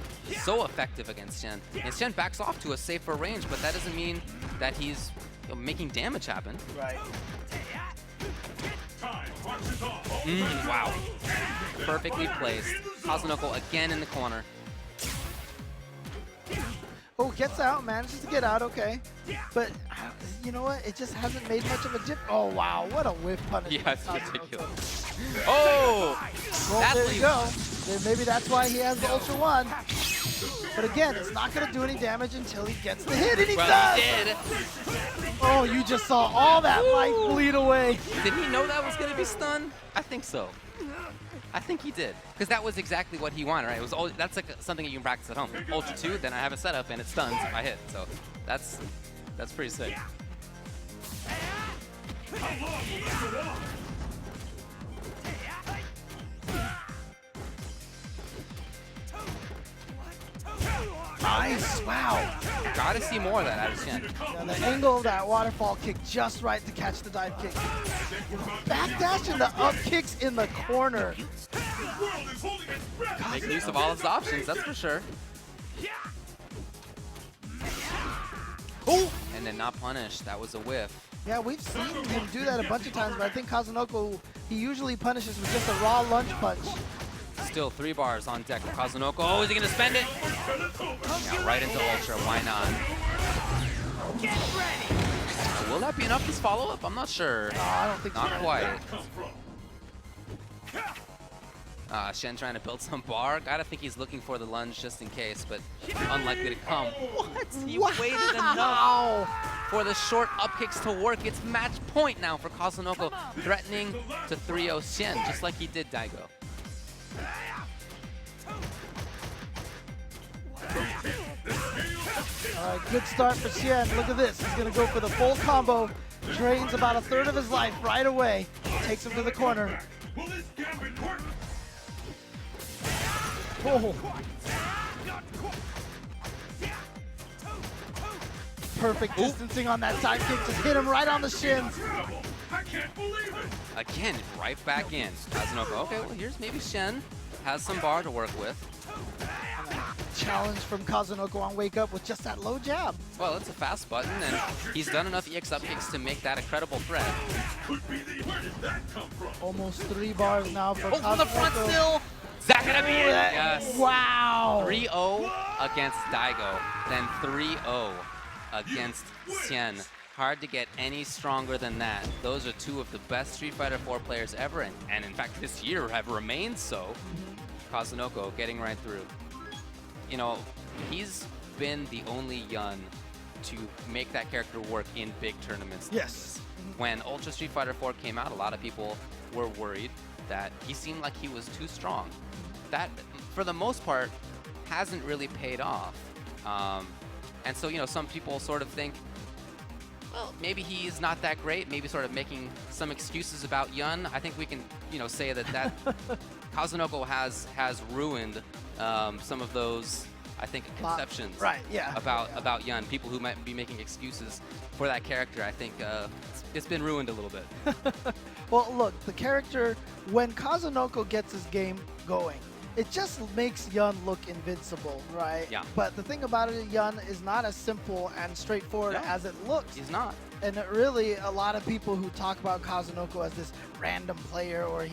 Speaker 3: so effective against Shen. And Shen backs off to a safer range, but that doesn't mean that he's making damage happen.
Speaker 1: Right.
Speaker 3: Wow. Perfectly placed. Kazunoko again in the corner.
Speaker 1: Oh, gets out, manages to get out, okay. But, you know what? It just hasn't made much of a dip. Oh, wow. What a whiff punish.
Speaker 3: Yeah, it's ridiculous. Oh!
Speaker 1: Well,
Speaker 3: That
Speaker 1: there
Speaker 3: leaves.
Speaker 1: you go. Then maybe that's why he has the Ultra 1. But again, it's not going to do any damage until he gets the hit, and he
Speaker 3: Well,
Speaker 1: does!
Speaker 3: he did.
Speaker 1: Oh, you just saw all that life bleed away.
Speaker 3: Did he know that was going to be stunned? I think so. I think he did, because that was exactly what he wanted, right? It was that's like something you can practice at home. Ultra 2, then I have a setup and it stuns if I hit. So that's pretty sick.
Speaker 1: Nice, wow.
Speaker 3: Gotta see more of that out of Shen.
Speaker 1: Yeah, the angle of that waterfall kick just right to catch the dive kick. Backdash and the up kicks in the corner.
Speaker 3: Make use of all his options, that's for sure.
Speaker 1: Oh!
Speaker 3: And then not punished, that was a whiff.
Speaker 1: Yeah, we've seen him do that a bunch of times, but I think Kazunoko, he usually punishes with just a raw lunge punch.
Speaker 3: Still 3 bars on deck for Kazunoko. Oh, is he gonna spend it? Yeah, right into Ultra, why not? Will that be enough, this follow-up? I'm not sure.
Speaker 1: No, I don't think so.
Speaker 3: Not quite. Shen trying to build some bar. Gotta think he's looking for the lunge just in case, but unlikely to come. What? He waited enough for the short up kicks to work. It's match point now for Kazunoko, threatening to 3-0 Shen, just like he did Daigo.
Speaker 1: All right, good start for Shen. Look at this. He's going to go for the full combo. Drains about a third of his life right away. Takes him to the corner. Oh. Perfect distancing on that side kick. Just hit him right on the shins.
Speaker 3: Again, right back in. Kazunoko, okay, well here's maybe Shen has some bar to work with.
Speaker 1: Challenge from Kazunoko on Wake Up with just that low jab.
Speaker 3: Well, it's a fast button, and he's done enough EX up kicks to make that a credible threat.
Speaker 1: Almost 3 bars now for
Speaker 3: Kazunoko. From the front still! Is that gonna be it? Yes.
Speaker 1: Wow!
Speaker 3: 3-0 against Daigo, then 3-0 against Shen. Hard to get any stronger than that. Those are 2 of the best Street Fighter 4 players ever, and in fact this year have remained so. Kazunoko getting right through. You know, he's been the only Yun to make that character work in big tournaments.
Speaker 1: Yes.
Speaker 3: When Ultra Street Fighter 4 came out, a lot of people were worried that he seemed like he was too strong. That, for the most part, hasn't really paid off. And so, you know, some people sort of think, well, maybe he's not that great, maybe sort of making some excuses about Yun. I think we can, you know, say that Kazunoko has ruined some of those, I think, conceptions about Yun. People who might be making excuses for that character, I think it's been ruined a little bit.
Speaker 1: Well, look, the character, when Kazunoko gets his game going, it just makes Yun look invincible, right?
Speaker 3: Yeah.
Speaker 1: But the thing about it, Yun is not as simple and straightforward as it looks.
Speaker 3: He's not.
Speaker 1: And it really, a lot of people who talk about Kazunoko as this random player or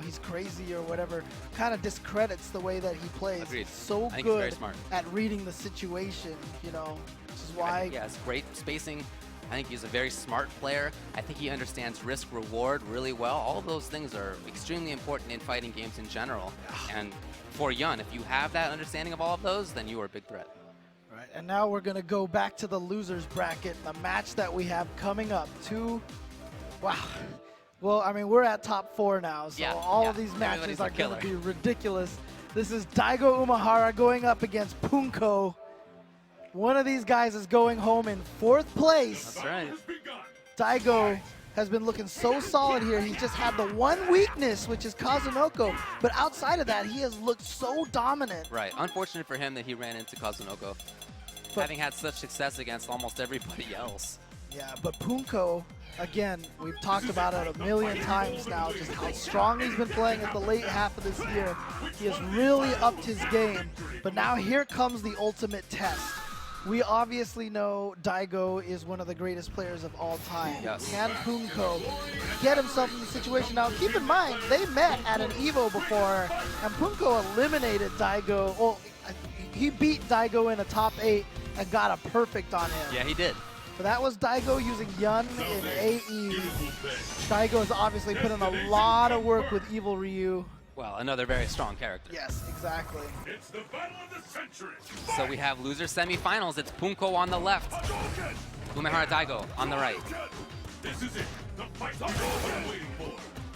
Speaker 1: he's crazy or whatever, kind of discredits the way that he plays.
Speaker 3: Agreed.
Speaker 1: He's so
Speaker 3: I think
Speaker 1: good
Speaker 3: he's very smart.
Speaker 1: at reading the situation, you know, which is why.
Speaker 3: He has great spacing. I think he's a very smart player. I think he understands risk-reward really well. All of those things are extremely important in fighting games in general. And for Yun, if you have that understanding of all of those, then you are a big threat.
Speaker 1: Right, and now we're going to go back to the losers bracket, the match that we have coming up. Wow. Well, I mean, we're at top 4 now, so all of these matches are going to be ridiculous. This is Daigo Umehara going up against Punko. One of these guys is going home in 4th place.
Speaker 3: That's right.
Speaker 1: Daigo has been looking so solid here. He's just had the one weakness, which is Kazunoko. But outside of that, he has looked so dominant.
Speaker 3: Right. Unfortunate for him that he ran into Kazunoko, having had such success against almost everybody else.
Speaker 1: Yeah, but Punko, again, we've talked about it a million times now, just how strong he's been playing at the late half of this year. He has really upped his game. But now here comes the ultimate test. We obviously know Daigo is one of the greatest players of all time.
Speaker 3: Yes.
Speaker 1: Can Punko get himself in the situation? Now, keep in mind, they met at an EVO before, and Punko eliminated Daigo. Well, he beat Daigo in a top 8 and got a perfect on him.
Speaker 3: Yeah, he did.
Speaker 1: So that was Daigo using Yun in AE. Daigo has obviously put in a lot of work with Evil Ryu.
Speaker 3: Well, another very strong character.
Speaker 1: Yes, exactly.
Speaker 11: It's the battle of the century.
Speaker 3: So we have loser semifinals. It's Punko on the left, Umehara Daigo on the right.
Speaker 11: This is it. The fight we've all been waiting for.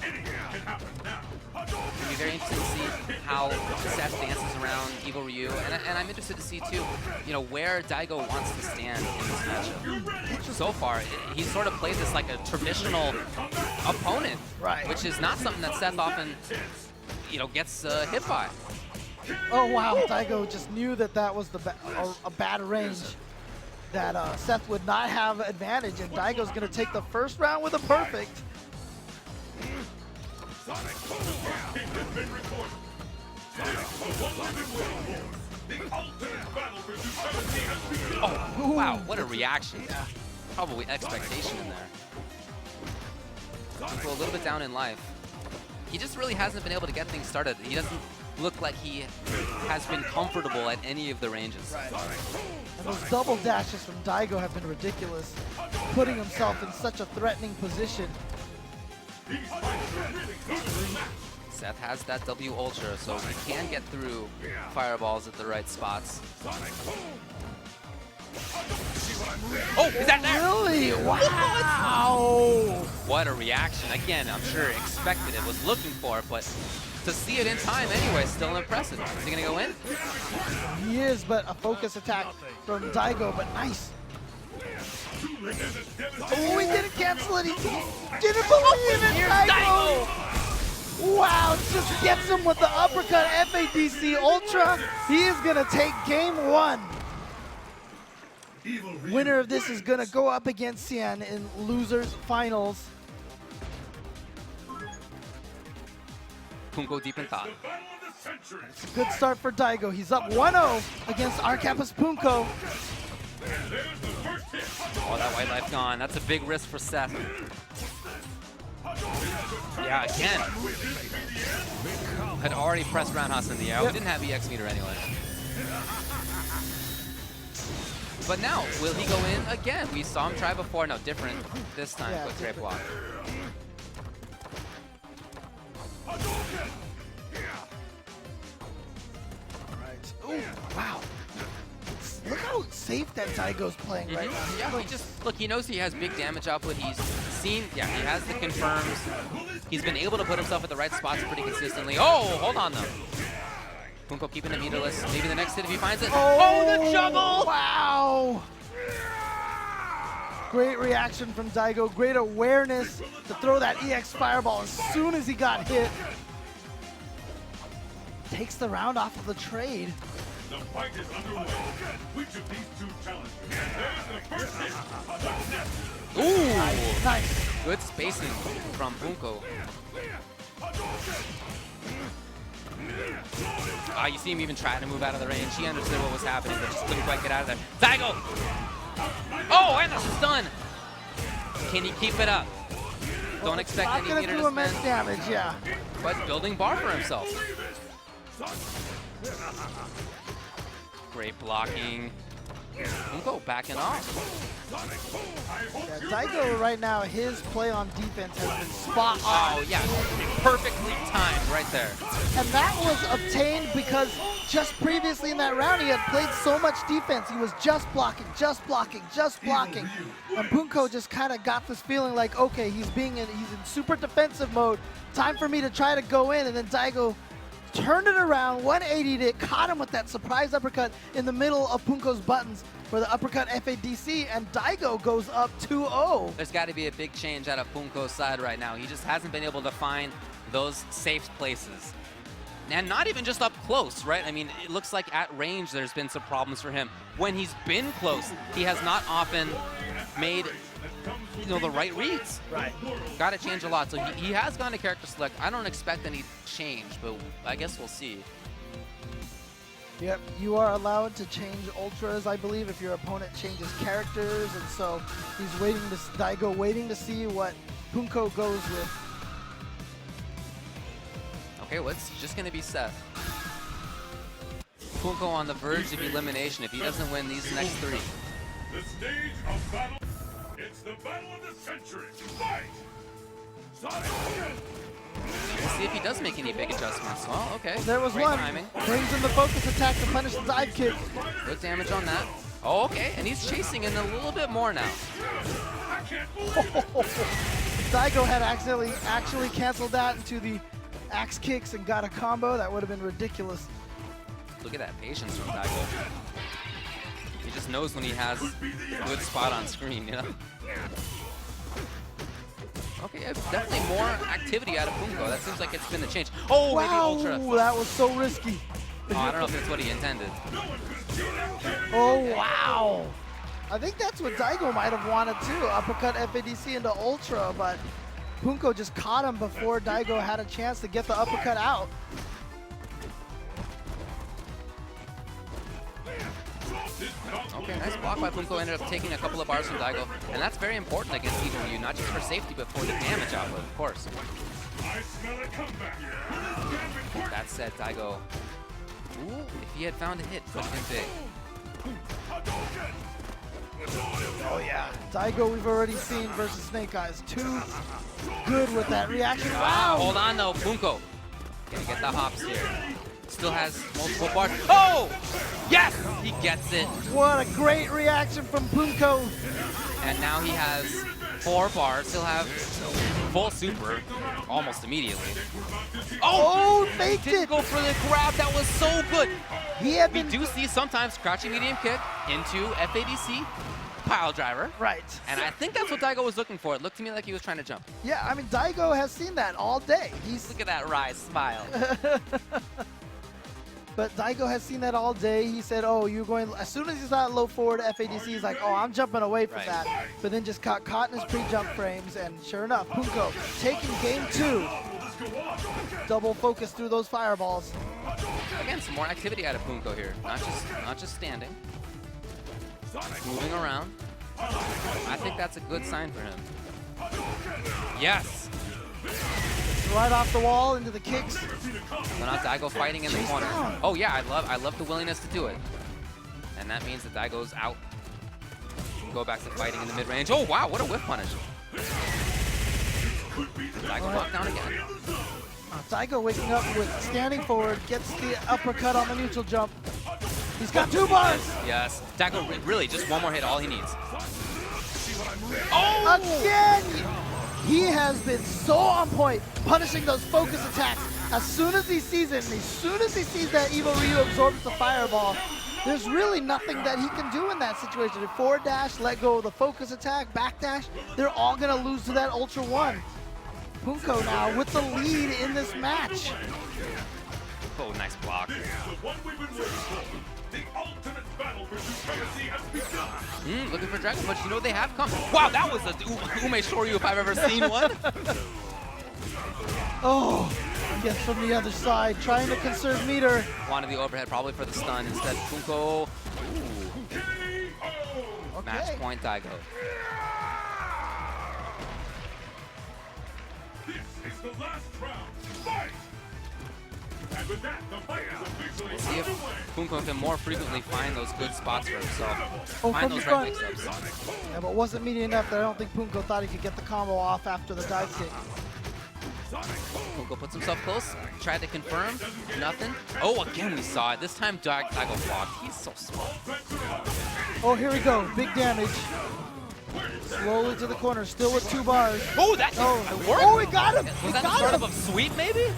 Speaker 11: Anything can happen now.
Speaker 3: It'll be very interesting to see how Seth dances around Evil Ryu, and I'm interested to see too, where Daigo wants to stand in this matchup. So far, he's sort of played this like a traditional opponent,
Speaker 1: Right.
Speaker 3: which is not something that Seth often, gets hit by.
Speaker 1: Oh wow, Daigo just knew that was a bad range. That Seth would not have advantage, and Daigo's gonna take the first round with a perfect.
Speaker 3: Oh, wow, what a reaction. Probably expectation in there. So a little bit down in life. He just really hasn't been able to get things started. He doesn't look like he has been comfortable at any of the ranges.
Speaker 1: Right. And those double dashes from Daigo have been ridiculous, putting himself in such a threatening position.
Speaker 3: Seth has that W Ultra, so he can get through fireballs at the right spots. Oh, is that there?
Speaker 1: Really? Wow!
Speaker 3: What a reaction. Again, I'm sure expected it, was looking for it, but to see it in time anyway is still impressive. Is he going to go in?
Speaker 1: He is, but a focus attack from Daigo, but nice. Oh, he didn't cancel it. He didn't believe it, Daigo! Wow, just gets him with the uppercut FADC Ultra. He is going to take game one. Winner of this is going to go up against Cien in losers finals.
Speaker 3: Punko deep in thought.
Speaker 1: It's a good start for Daigo. He's up 1-0 against Arcapa's Punko.
Speaker 3: Oh, that white life gone. That's a big risk for Seth. Yeah, again. Had already pressed Roundhouse in the air. We didn't have EX meter anyway. But now, will he go in again? We saw him try before. No, different this time.
Speaker 1: Yeah,
Speaker 3: Quick great block.
Speaker 1: Right. Ooh, wow. Look how safe that Daigo's playing right now.
Speaker 3: Yeah, he knows he has big damage output. He's seen, he has the confirms. He's been able to put himself at the right spots pretty consistently. Oh, hold on though. Punko keeping it meterless. Maybe the next hit if he finds it. Oh, the juggle!
Speaker 1: Wow! Great reaction from Daigo. Great awareness to throw that EX fireball as soon as he got hit. Takes the round off of the trade.
Speaker 11: The fight is underway. Which of these two challengers? There's the first hit.
Speaker 3: Ooh!
Speaker 1: Nice.
Speaker 3: Good spacing from Punko. You see him even trying to move out of the range. He understood what was happening, but just couldn't quite get out of there. Daigo! Oh, and this is done! Can he keep it up? Don't expect any
Speaker 1: Not
Speaker 3: meter
Speaker 1: gonna
Speaker 3: to
Speaker 1: do immense
Speaker 3: spin,
Speaker 1: damage, yeah.
Speaker 3: but building bar for himself. Great blocking. Punko backing off.
Speaker 1: Yeah, Daigo right now, his play on defense has been spot on.
Speaker 3: Oh, yeah. Perfectly timed right there.
Speaker 1: And that was obtained because just previously in that round, he had played so much defense. He was just blocking, just blocking, just blocking. And Punko just kind of got this feeling like, okay, he's in super defensive mode. Time for me to try to go in. And then Daigo turned it around, 180'd it, caught him with that surprise uppercut in the middle of Punko's buttons for the uppercut FADC, and Daigo goes up 2-0.
Speaker 3: There's got to be a big change out of Punko's side right now. He just hasn't been able to find those safe places. And not even just up close, right? I mean, it looks like at range there's been some problems for him. When he's been close, he has not often made the right reads.
Speaker 1: Right.
Speaker 3: Got to change a lot. So he has gone to character select. I don't expect any change, but I guess we'll see.
Speaker 1: Yep, you are allowed to change ultras, I believe, if your opponent changes characters, and so he's Daigo waiting to see what Punko goes with.
Speaker 3: Okay, well, it's just going to be Seth. Punko on the verge of elimination if he doesn't win these next three.
Speaker 11: The stage of battle. It's the battle of the century. Fight! Sonic!
Speaker 3: We'll see if he does make any big adjustments. Well, okay.
Speaker 1: There was
Speaker 3: Great
Speaker 1: one.
Speaker 3: timing.
Speaker 1: Brings in the focus attack to punish the dive kick.
Speaker 3: Good damage on that. Oh, okay, and he's chasing in a little bit more now.
Speaker 1: Daigo had actually canceled that into the axe kicks and got a combo. That would have been ridiculous.
Speaker 3: Look at that patience from Daigo. He just knows when he has a good spot on screen, you know? Okay, definitely more activity out of Punko. That seems like it's been the change. Oh, maybe Ultra.
Speaker 1: Wow, that was so risky.
Speaker 3: Oh, I don't know if that's what he intended.
Speaker 1: Oh, wow. I think that's what Daigo might have wanted too. Uppercut FADC into Ultra, but Punko just caught him before Daigo had a chance to get the uppercut out.
Speaker 3: Okay, nice block by Punko. Ended up taking a couple of bars from Daigo. And that's very important against Even Ryu, not just for safety, but for the damage output, of course. That said, Daigo, ooh, if he had found a hit, would have been big.
Speaker 1: Oh yeah, Daigo we've already seen versus Snake Eyes. Too good with that reaction. Wow!
Speaker 3: Hold on though, Punko. Gonna get the hops here. Still has multiple bars. Oh! Yes! He gets it.
Speaker 1: What a great reaction from Punko.
Speaker 3: And now he has 4 bars. He'll have full super almost immediately.
Speaker 1: Oh, faked
Speaker 3: Didn't
Speaker 1: it.
Speaker 3: go for the grab. That was so good.
Speaker 1: He had
Speaker 3: We
Speaker 1: been
Speaker 3: do see sometimes crouching medium kick into FADC pile driver.
Speaker 1: right.
Speaker 3: And I think that's what Daigo was looking for. It looked to me like he was trying to jump.
Speaker 1: Yeah, I mean Daigo has seen that all day.
Speaker 3: Look at that wry smile.
Speaker 1: But Daigo has seen that all day. He said, oh, you're going, as soon as he's at low forward FADC, he's like, oh, I'm jumping away from
Speaker 3: Right.
Speaker 1: that. But then just got caught in his pre-jump frames, and sure enough, Punko taking game 2. Double focus through those fireballs.
Speaker 3: Again, some more activity out of Punko here. Not just standing. Moving around. I think that's a good sign for him. Yes!
Speaker 1: Right off the wall into the kicks.
Speaker 3: So now Daigo fighting in the
Speaker 1: Chase
Speaker 3: corner.
Speaker 1: down.
Speaker 3: Oh yeah, I love the willingness to do it. And that means that Daigo's out. Go back to fighting in the mid-range. Oh wow, what a whiff punish. Daigo knocked down again.
Speaker 1: Daigo waking up with standing forward, gets the uppercut on the neutral jump. He's got 2 bars.
Speaker 3: Yes. Daigo really just one more hit, all he needs. Oh!
Speaker 1: Again! He has been so on point, punishing those focus attacks. As soon as he sees it, and as soon as he sees that Evo Ryu absorbs the fireball, there's really nothing that he can do in that situation. If forward dash, let go of the focus attack, back dash, they're all gonna lose to that Ultra 1. Punko now with the lead in this match.
Speaker 3: Oh, nice block.
Speaker 11: The ultimate battle for supremacy has begun.
Speaker 3: Looking for Dragon Punch. You know they have come. Wow, that was a Ume Shoryu if I've ever seen one.
Speaker 1: Oh, gets from the other side, trying to conserve meter.
Speaker 3: Wanted the overhead probably for the stun. Instead, Punko.
Speaker 1: Okay.
Speaker 3: Match point, Daigo.
Speaker 11: This is the last round. Fight! And with that, the fight is officially
Speaker 3: See if
Speaker 11: underway.
Speaker 3: Punko can more frequently find those good spots for himself.
Speaker 1: Oh,
Speaker 3: Find
Speaker 1: from
Speaker 3: those
Speaker 1: the
Speaker 3: right
Speaker 1: front.
Speaker 3: mix-ups.
Speaker 1: Yeah, but wasn't meaty enough that I don't think Punko thought he could get the combo off after the dive kick.
Speaker 3: Punko puts himself close. Tried to confirm. Nothing. Oh, again we saw it. This time Daigo blocked. He's so smart.
Speaker 1: Oh, here we go. Big damage. Slowly to the corner, still with 2 bars.
Speaker 3: Oh, that worked.
Speaker 1: Oh, he got him.
Speaker 3: Was
Speaker 1: He
Speaker 3: that the
Speaker 1: got
Speaker 3: start
Speaker 1: him.
Speaker 3: of a sweep, maybe?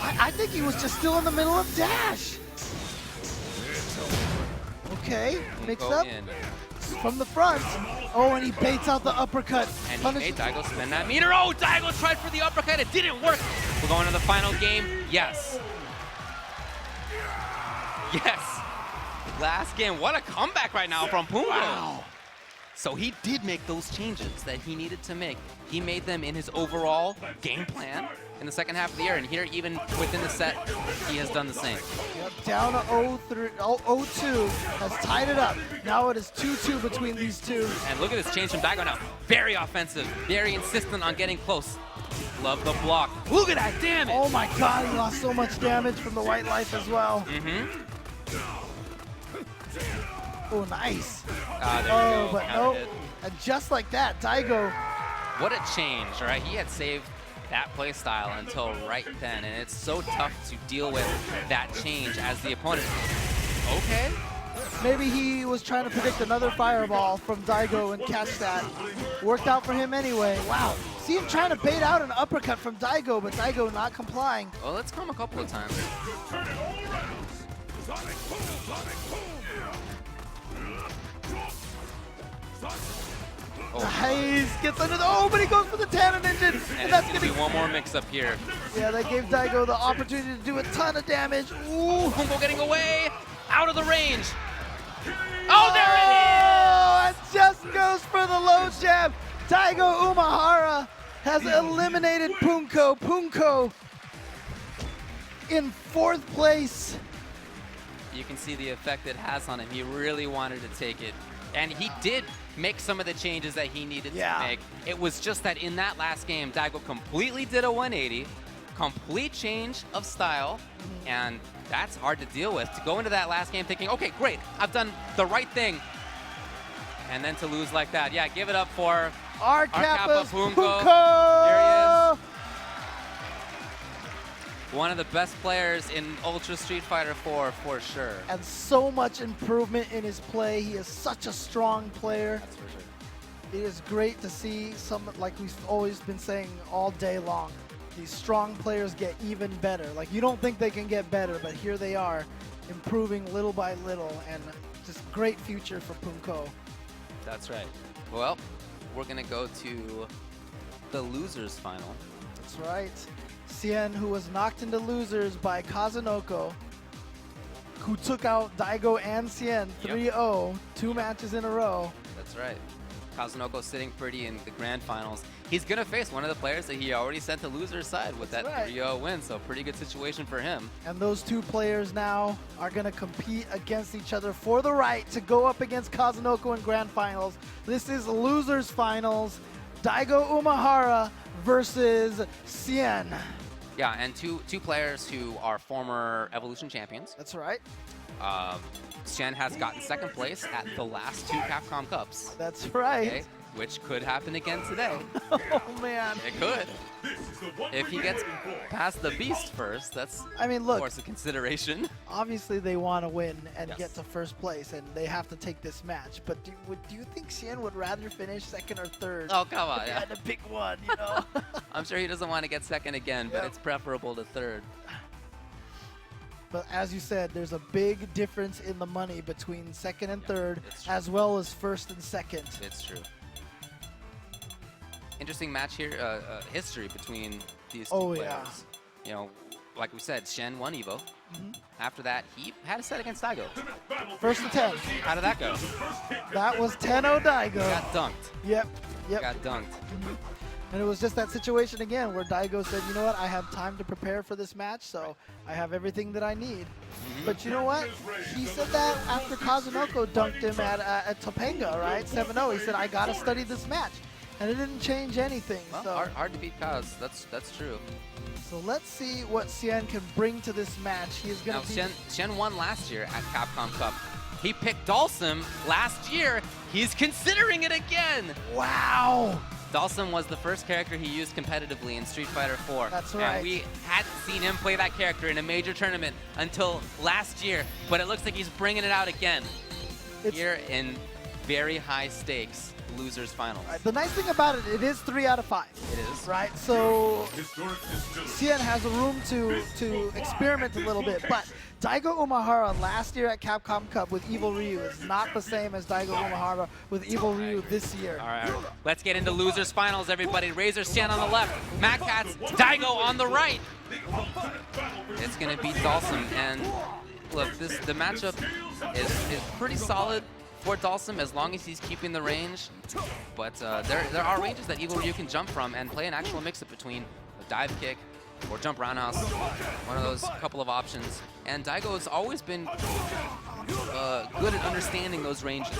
Speaker 1: I think he was just still in the middle of dash. Okay, mixed
Speaker 3: Punko
Speaker 1: up
Speaker 3: in.
Speaker 1: from the front. Oh, and he baits out the uppercut.
Speaker 3: And he
Speaker 1: Punish-
Speaker 3: made Daigo spend that meter. Oh, Daigo tried for the uppercut. It didn't work. We're going to the final game. Yes. Yes. Last game. What a comeback right now from Punko.
Speaker 1: Wow.
Speaker 3: So he did make those changes that he needed to make. He made them in his overall game plan in the second half of the year. And here, even within the set, he has done the same.
Speaker 1: Yep, down to 0-2, has tied it up. Now it is 2-2 between these two.
Speaker 3: And look at this change from Daigo now. Very offensive, very insistent on getting close. Love the block. Look at that damage.
Speaker 1: Oh my God, he lost so much damage from the white life as well. Oh, nice.
Speaker 3: There you
Speaker 1: Oh,
Speaker 3: go.
Speaker 1: but
Speaker 3: Countered
Speaker 1: no.
Speaker 3: it.
Speaker 1: And just like that, Daigo.
Speaker 3: What a change, right? He had saved that play style until right then, and it's so tough to deal with that change as the opponent. Okay.
Speaker 1: Maybe he was trying to predict another fireball from Daigo and catch that. Worked out for him anyway. Wow. See him trying to bait out an uppercut from Daigo, but Daigo not complying.
Speaker 3: Well, it's come a couple of times.
Speaker 11: Turn it all around. Sonic boom, sonic boom.
Speaker 1: Nice, gets under the, oh, but he goes for the Tannen engine.
Speaker 3: And
Speaker 1: that's
Speaker 3: it's gonna be one more mix up here.
Speaker 1: Yeah, that gave Daigo the opportunity to do a ton of damage. Ooh.
Speaker 3: Punko getting away, out of the range. Oh, there it is!
Speaker 1: And just goes for the low jab. Daigo Umehara has eliminated Punko. Punko in 4th place.
Speaker 3: You can see the effect it has on him. He really wanted to take it. And he did make some of the changes that he needed to make. It was just that in that last game, Daigo completely did a 180, complete change of style, and that's hard to deal with. To go into that last game thinking, okay, great, I've done the right thing, and then to lose like that. Yeah, give it up for
Speaker 1: our
Speaker 3: Kappa Punko.
Speaker 1: Punko.
Speaker 3: There he is. One of the best players in Ultra Street Fighter 4 for sure.
Speaker 1: And so much improvement in his play. He is such a strong player.
Speaker 3: That's for sure.
Speaker 1: It is great to see some, like we've always been saying all day long, these strong players get even better. Like you don't think they can get better, but here they are, improving little by little, and just great future for Punko.
Speaker 3: That's right. Well, we're gonna go to the losers final.
Speaker 1: That's right. Cien, who was knocked into losers by Kazunoko, who took out Daigo and Cien 3-0, 2 matches in a row.
Speaker 3: That's right. Kazunoko sitting pretty in the grand finals. He's going to face one of the players that he already sent to loser's side with that 3-0 win, so pretty good situation for him.
Speaker 1: And those 2 players now are going to compete against each other for the right to go up against Kazunoko in grand finals. This is losers finals. Daigo Umehara versus Cien.
Speaker 3: Yeah, and two players who are former Evolution champions.
Speaker 1: That's right.
Speaker 3: Cien has gotten 2nd place at the last 2 Capcom Cups.
Speaker 1: That's right.
Speaker 3: Okay, which could happen again today.
Speaker 1: Oh, man.
Speaker 3: It could. If he gets past the Beast first, that's,
Speaker 1: I mean, look,
Speaker 3: of course, a consideration.
Speaker 1: Obviously, they want to win and get to 1st place, and they have to take this match. But do you think Cien would rather finish 2nd or 3rd?
Speaker 3: Oh, come on.
Speaker 1: If he
Speaker 3: Yeah.
Speaker 1: had to pick one, you know?
Speaker 3: I'm sure he doesn't want to get 2nd again, but it's preferable to 3rd.
Speaker 1: But as you said, there's a big difference in the money between 2nd and 3rd, as well as 1st and 2nd.
Speaker 3: It's true. Interesting match here, history between these two players.
Speaker 1: Yeah.
Speaker 3: You know, like we said, Shen won Evo. After that, he had a set against Daigo.
Speaker 1: 1st to 10.
Speaker 3: How did that go?
Speaker 1: That was 10-0 Daigo.
Speaker 3: Got dunked.
Speaker 1: Yep.
Speaker 3: Got dunked.
Speaker 1: And it was just that situation again where Daigo said, you know what, I have time to prepare for this match, so I have everything that I need. But you know what? He said that after Kazunoko dunked him at Topanga, right? 7-0. He said, I got to study this match. And it didn't change anything.
Speaker 3: Well,
Speaker 1: so
Speaker 3: hard to beat Kaz. That's true.
Speaker 1: So let's see what Cien can bring to this match. He is going to be...
Speaker 3: Shen won last year at Capcom Cup. He picked Dalsum last year. He's considering it again.
Speaker 1: Wow.
Speaker 3: Dalsum was the first character he used competitively in Street Fighter 4.
Speaker 1: That's right.
Speaker 3: And we hadn't seen him play that character in a major tournament until last year, but it looks like he's bringing it out again here in very high stakes losers finals.
Speaker 1: The nice thing about it, it is 3 out of 5.
Speaker 3: It is.
Speaker 1: Right, so Cien has a room to experiment a little bit, but Daigo Umehara last year at Capcom Cup with Evil Ryu is not the same as Daigo Umehara with Evil Ryu this year.
Speaker 3: All right, let's get into losers finals, everybody. Razor Cien on the left, Mad Catz, Daigo on the right. It's gonna be Dalsum, and look, the matchup is pretty solid for Dalsum as long as he's keeping the range, but there are ranges that Evil Ryu can jump from and play an actual mix-up between a dive kick or jump roundhouse, one of those couple of options. And Daigo has always been good at understanding those ranges,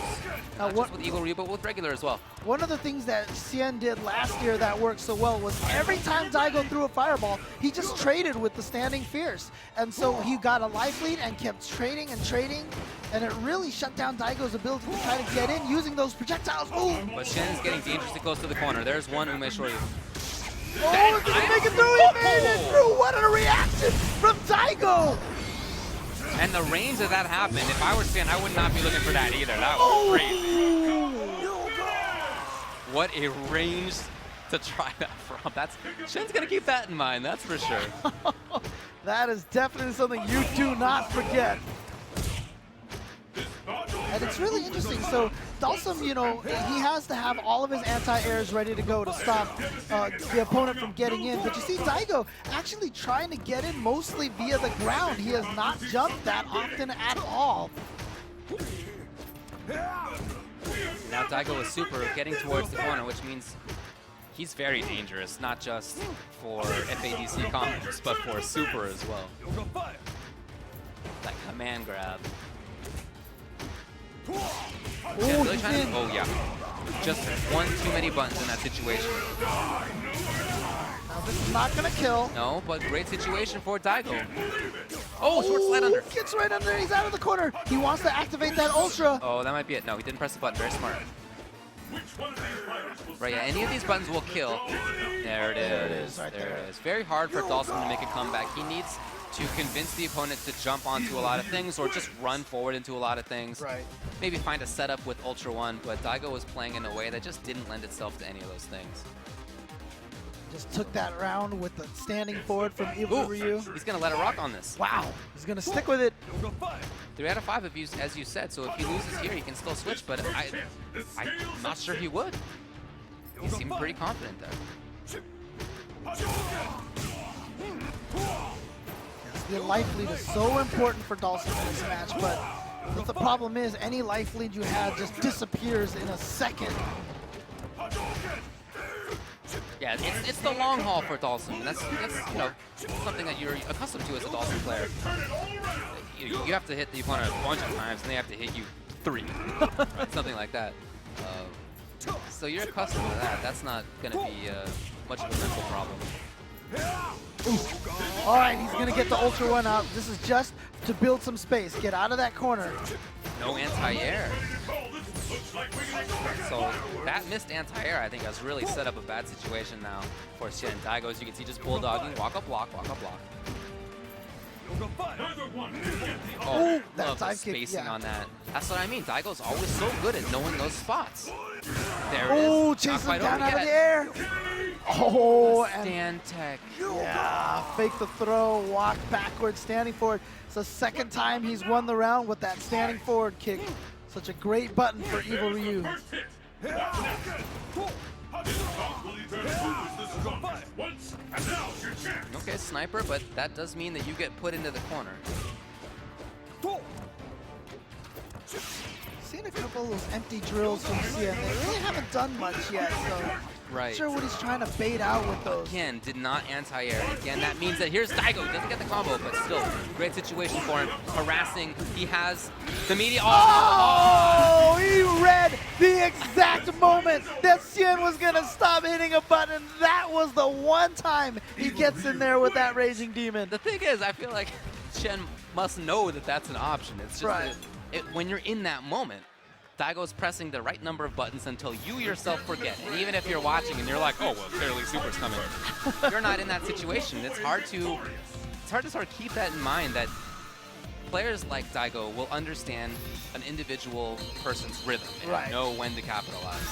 Speaker 3: not just with Evil Ryu, but with regular as well.
Speaker 1: One of the things that Cien did last year that worked so well was every time Daigo threw a fireball, he just traded with the standing fierce. And so he got a life lead and kept trading, and it really shut down Daigo's ability to try to get in using those projectiles. Ooh.
Speaker 3: But Shen is getting dangerously close to the corner. There's one Umeshoryu.
Speaker 1: Oh, did he make it through? He made it through. What a reaction from Daigo.
Speaker 3: And the range that that happened, if I were Sien, I would not be looking for that either. That was crazy. What a range to try that from. Shen's gonna keep that in mind, that's for sure.
Speaker 1: That is definitely something you do not forget. And it's really interesting. So Dalsum, you know, he has to have all of his anti-airs ready to go to stop the opponent from getting in. But you see Daigo actually trying to get in mostly via the ground. He has not jumped that often at all.
Speaker 3: Now Daigo is super getting towards the corner, which means he's very dangerous, not just for FADC combos, but for super as well. That command grab. Yeah, really trying to, oh yeah. Just one too many buttons in that situation.
Speaker 1: Now this is not gonna kill.
Speaker 3: No, but great situation for Daigo. Oh, short slide under.
Speaker 1: Gets right under, he's out of the corner. He wants to activate that Ultra.
Speaker 3: Oh, that might be it. No, he didn't press the button, very smart. Right, yeah, any of these buttons will kill. There it is, there it is. Very hard for Dalsum to make a comeback. He needs to convince the opponent to jump onto a lot of things or just run forward into a lot of things.
Speaker 1: Right.
Speaker 3: Maybe find a setup with Ultra One, but Daigo was playing in a way that just didn't lend itself to any of those things.
Speaker 1: Just took that round with the standing forward from Evil Ryu.
Speaker 3: He's gonna let it rock on this.
Speaker 1: Wow, he's gonna stick with it.
Speaker 3: 3 out of 5 abuse, as you said, so if he loses here, he can still switch, but I'm not sure he would. He seemed pretty confident there.
Speaker 1: The life lead is so important for Dalsum in this match, but the problem is any life lead you have just disappears in a second.
Speaker 3: Yeah, it's the long haul for Dalsum, and that's you know, something that you're accustomed to as a Dalsum player. You have to hit the opponent a bunch of times, and they have to hit you 3, right? Something like that. So you're accustomed to that. That's not going to be much of a mental problem.
Speaker 1: All right, he's going to get the Ultra One out. This is just to build some space. Get out of that corner.
Speaker 3: No anti-air. So that missed anti-air, I think, has really set up a bad situation now for Sien. Daigo, as you can see, just bulldogging, walk up block, walk up block. Oh, love the spacing on that. That's what I mean. Daigo's always so good at knowing those spots. There it is.
Speaker 1: Oh, chase him down out of the air. Oh, and
Speaker 3: stand tech.
Speaker 1: Yeah, fake the throw, walk backwards, standing forward. It's the second time he's won the round with that standing forward kick. Such a great button for Evil Ryu.
Speaker 3: Okay, sniper, but that does mean that you get put into the corner.
Speaker 1: Seen a couple of those empty drills from Sien. They really haven't done much yet, so
Speaker 3: right.
Speaker 1: Not sure what he's trying to bait out with those.
Speaker 3: Again, did not anti-air. Again, that means that here's Daigo. Doesn't get the combo, but still, great situation for him. Harassing. He has the media.
Speaker 1: Oh, he read the exact moment that Sien was going to stop hitting a button. That was the one time he gets in there with that Raging Demon.
Speaker 3: The thing is, I feel like Sien must know that that's an option. It's just
Speaker 1: right.
Speaker 3: When you're in that moment, Daigo's pressing the right number of buttons until you yourself forget. And even if you're watching and you're like, oh, well, clearly Super's coming. You're not in that situation. It's hard to sort of keep that in mind, that players like Daigo will understand an individual person's rhythm and know when to capitalize.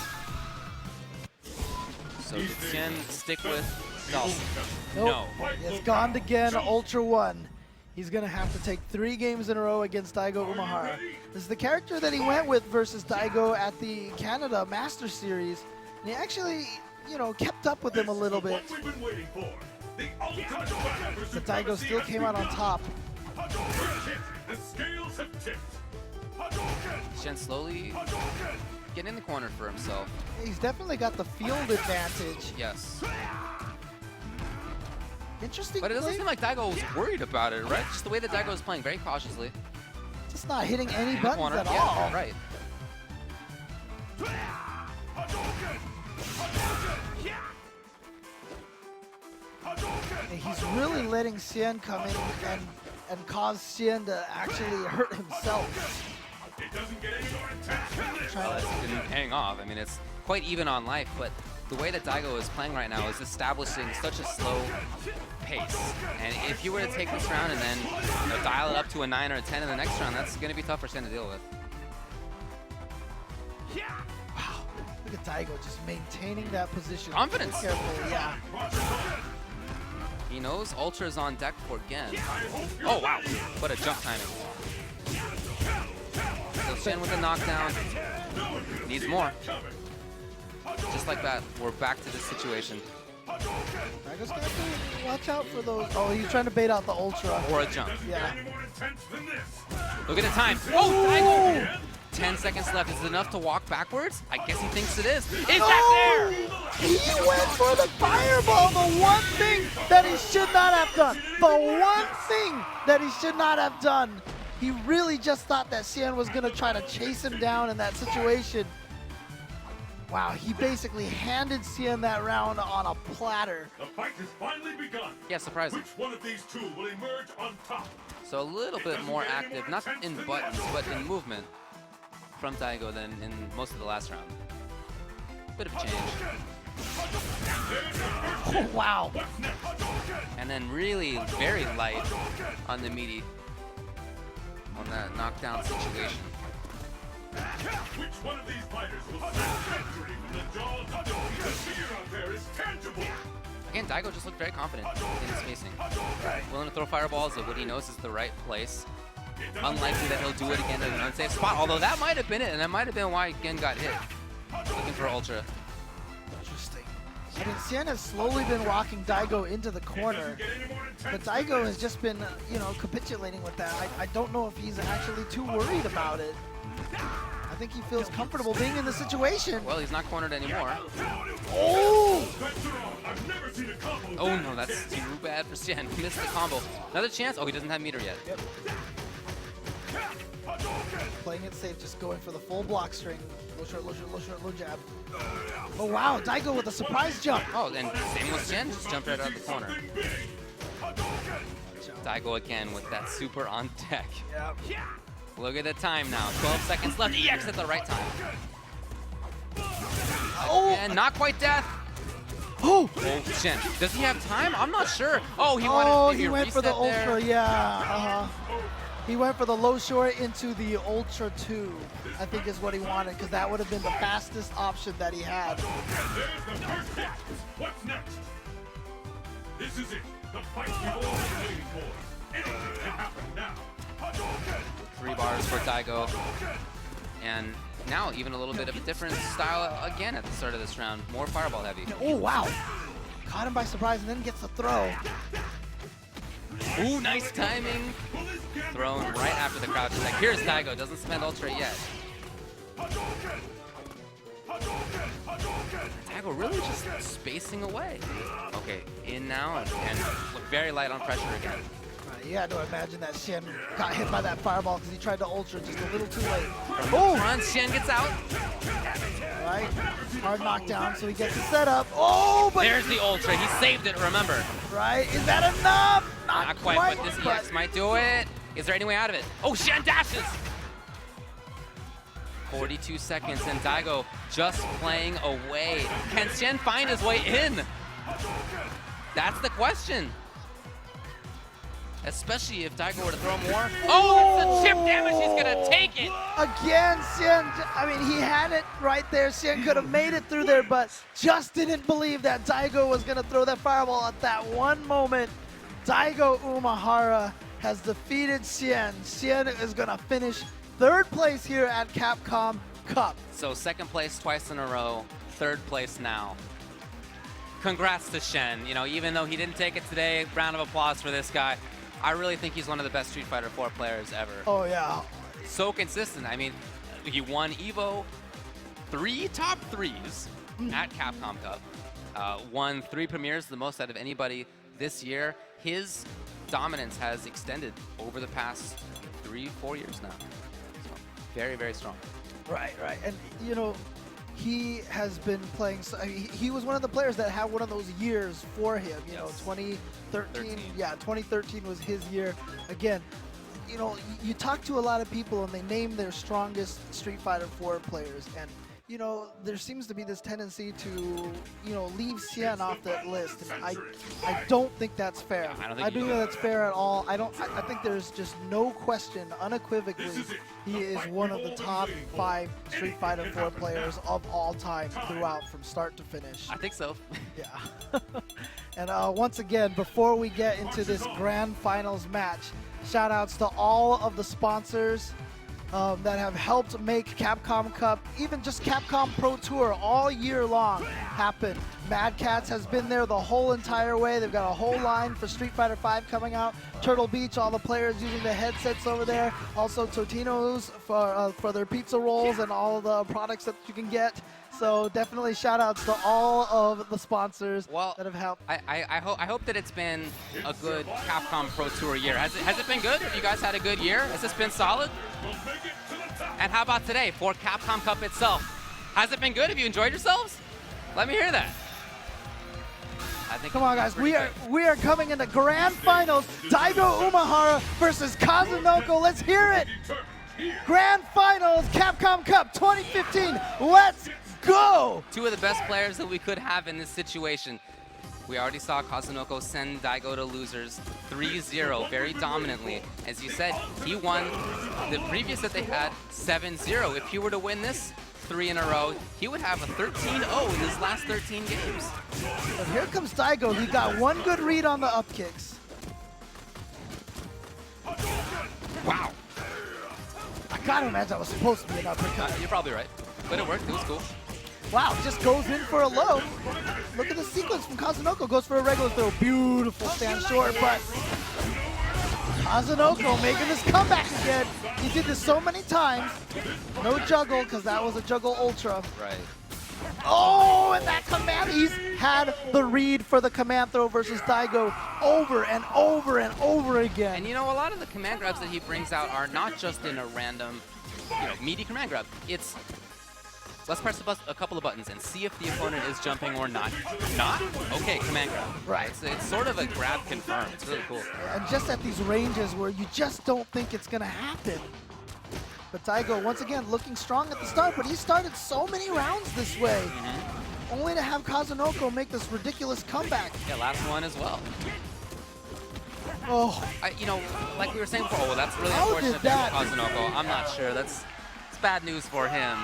Speaker 3: So did Sien stick with Dalsum?
Speaker 1: Nope. No. It's gone again, Ultra One. He's going to have to take 3 games in a row against Daigo Umehara. This is the character that he went with versus Daigo at the Canada Master Series. And he actually, you know, kept up with him a little bit. But Daigo still came out on top.
Speaker 3: Sien slowly getting in the corner for himself.
Speaker 1: He's definitely got the field advantage.
Speaker 3: Yes.
Speaker 1: Interesting.
Speaker 3: But it doesn't seem like Daigo was worried about it, right? Just the way that Daigo was playing, very cautiously.
Speaker 1: Just not hitting any buttons at all.
Speaker 3: Right.
Speaker 1: And he's really letting Sien come in and cause Sien to actually hurt himself.
Speaker 3: It's been paying off. I mean, it's quite even on life, but the way that Daigo is playing right now is establishing such a slow pace. And if you were to take this round and then dial it up to a 9 or a 10 in the next round, that's going to be tough for Shen to deal with.
Speaker 1: Wow, look at Daigo just maintaining that position.
Speaker 3: Confidence.
Speaker 1: So carefully, yeah.
Speaker 3: He knows Ultra's on deck for Gen. Oh, wow. What a jump timing. So Shen with the knockdown. Needs more. Just like that, we're back to this situation.
Speaker 1: Daigo's gonna have to watch out for those. Oh, he's trying to bait out the Ultra.
Speaker 3: Or a jump.
Speaker 1: Yeah.
Speaker 3: Look at the time. Oh, Daigo! 10 seconds left. Is it enough to walk backwards? I guess he thinks it is. Is that there?
Speaker 1: He went for the fireball, the one thing that he should not have done. The one thing that he should not have done. He really just thought that Xian was going to try to chase him down in that situation. Wow, he basically handed Xian that round on a platter.
Speaker 11: The fight has finally begun.
Speaker 3: Yeah, surprising.
Speaker 11: Which one of these two will emerge on top?
Speaker 3: So a little bit more active, not in buttons, but in movement from Daigo than in most of the last round. Bit of change.
Speaker 1: Oh, wow.
Speaker 3: And then really very light on the meaty on that knockdown situation.
Speaker 11: Which one of these fighters will snatch victory from the jaws of defeat? The fear out there is tangible.
Speaker 3: Again, Daigo just looked very confident in his spacing. Willing to throw fireballs at what he knows is the right place. Unlikely that he'll do it again in an unsafe spot, although that might have been it, and that might have been why Gen got hit. Looking for Ultra.
Speaker 1: Interesting. I mean, Xian has slowly been walking Daigo into the corner, but Daigo has just been, capitulating with that. I don't know if he's actually too worried about it. I think he feels comfortable being in the situation.
Speaker 3: Well, he's not cornered anymore.
Speaker 1: Oh!
Speaker 3: Oh no, that's too bad for Xian. He missed the combo. Another chance? Oh, he doesn't have meter yet.
Speaker 1: Yep. Playing it safe, just going for the full block string. Low short, low short, low short, low jab. Oh wow, Daigo with a surprise jump.
Speaker 3: Oh, and same with Xian, just jumped right out of the corner. Daigo again with that super on deck.
Speaker 1: Yep.
Speaker 3: Look at the time now, 12 seconds left. EX at the right time.
Speaker 1: Oh!
Speaker 3: And not quite death.
Speaker 1: Oh!
Speaker 3: Oh, Shen. Does he have time? I'm not sure. Oh, he wanted maybe
Speaker 1: he
Speaker 3: a
Speaker 1: went for the
Speaker 3: reset there.
Speaker 1: Ultra, yeah. He went for the low short into the Ultra 2, I think is what he wanted, because that would have been the fastest option that he had.
Speaker 11: There's the first hit. What's next? This is it. The fight we've all been waiting for. Anything can happen now.
Speaker 3: 3 bars for Daigo. And now even a little bit of a different style again at the start of this round. More fireball heavy.
Speaker 1: Oh, wow. Caught him by surprise and then gets the throw.
Speaker 3: Ooh, nice timing. Thrown right after the crouch attack. Here's Daigo, doesn't spend Ultra yet. Daigo really just spacing away. Okay, in now and look very light on pressure again.
Speaker 1: You had to imagine that Xian got hit by that fireball because he tried to Ultra just a little too late.
Speaker 3: Oh! Front, Xian gets out.
Speaker 1: Right? Hard knockdown, so he gets the setup. Oh, but
Speaker 3: there's the Ultra. He saved it, remember.
Speaker 1: Right? Is that enough?
Speaker 3: Not quite, but this EX might do it. Is there any way out of it? Oh, Xian dashes! 42 seconds, and Daigo just playing away. Can Xian find his way in? That's the question. Especially if Daigo were to throw more. Oh, it's the chip damage. He's going to take it.
Speaker 1: Again, Xian, I mean, he had it right there. Xian could have made it through there, but just didn't believe that Daigo was going to throw that fireball at that one moment. Daigo Umehara has defeated Xian. Xian is going to finish 3rd place here at Capcom Cup.
Speaker 3: So 2nd place twice in a row, 3rd place now. Congrats to Shen. You know, even though he didn't take it today, round of applause for this guy. I really think he's one of the best Street Fighter 4 players ever.
Speaker 1: Oh, yeah.
Speaker 3: So consistent. I mean, he won EVO 3 top 3s at Capcom Cup. Won 3 premieres, the most out of anybody this year. His dominance has extended over the past 3-4 years now. So very, very strong.
Speaker 1: Right, right. And, you know, he has been playing, he was one of the players that had one of those years for him, you know, 2013. Yeah, 2013 was his year. Again, you know, you talk to a lot of people and they name their strongest Street Fighter 4 players, and you know, there seems to be this tendency to, you know, leave Xian off that list, and I don't think that's fair. I don't think that's fair at all. I think there's just no question, unequivocally, he is one of the top 5 Street Fighter 4 players of all time throughout, from start to finish.
Speaker 3: I think so.
Speaker 1: Yeah. And once again, before we get into this grand finals match, shout outs to all of the sponsors that have helped make Capcom Cup, even just Capcom Pro Tour all year long happen. Mad Catz has been there the whole entire way. They've got a whole line for Street Fighter V coming out. Turtle Beach, all the players using the headsets over there. Also Totino's for their pizza rolls and all the products that you can get. So definitely shout outs to all of the sponsors that have helped.
Speaker 3: I hope that it's been a good Capcom Pro Tour year. Has it been good? Have you guys had a good year? Has this been solid? And how about today for Capcom Cup itself? Has it been good? Have you enjoyed yourselves? Let me hear that. I think
Speaker 1: come on, guys. We are coming into grand finals. Daigo Umehara versus Kazunoko. Let's hear it. Grand finals, Capcom Cup 2015. Let's go.
Speaker 3: Two of the best players that we could have in this situation. We already saw Kazunoko send Daigo to losers 3-0 very dominantly. As you said, he won the previous that they had 7-0. If he were to win this 3 in a row, he would have a 13-0 in his last 13 games.
Speaker 1: But here comes Daigo. He got one good read on the up kicks.
Speaker 3: Wow.
Speaker 1: I gotta imagine that was supposed to be an uppercut.
Speaker 3: You're probably right. But it worked. It was cool.
Speaker 1: Wow, just goes in for a low. Look at the sequence from Kazunoko. Goes for a regular throw. Beautiful stand short, but Kazunoko making this comeback again. He did this so many times. No juggle, because that was a juggle ultra.
Speaker 3: Right.
Speaker 1: Oh, and that command. He's had the read for the command throw versus Daigo over and over and over again.
Speaker 3: And you know, a lot of the command grabs that he brings out are not just in a random, meaty command grab. It's let's press a couple of buttons and see if the opponent is jumping or not. Not? Okay, command grab.
Speaker 1: Right.
Speaker 3: It's sort of a grab confirm. It's really cool.
Speaker 1: And just at these ranges where you just don't think it's going to happen. But Daigo, once again, looking strong at the start, but he started so many rounds this way. Only to have Kazunoko make this ridiculous comeback.
Speaker 3: Yeah, last one as well.
Speaker 1: Oh.
Speaker 3: Like we were saying before, that's really unfortunate for Kazunoko. I'm not sure. It's bad news for him.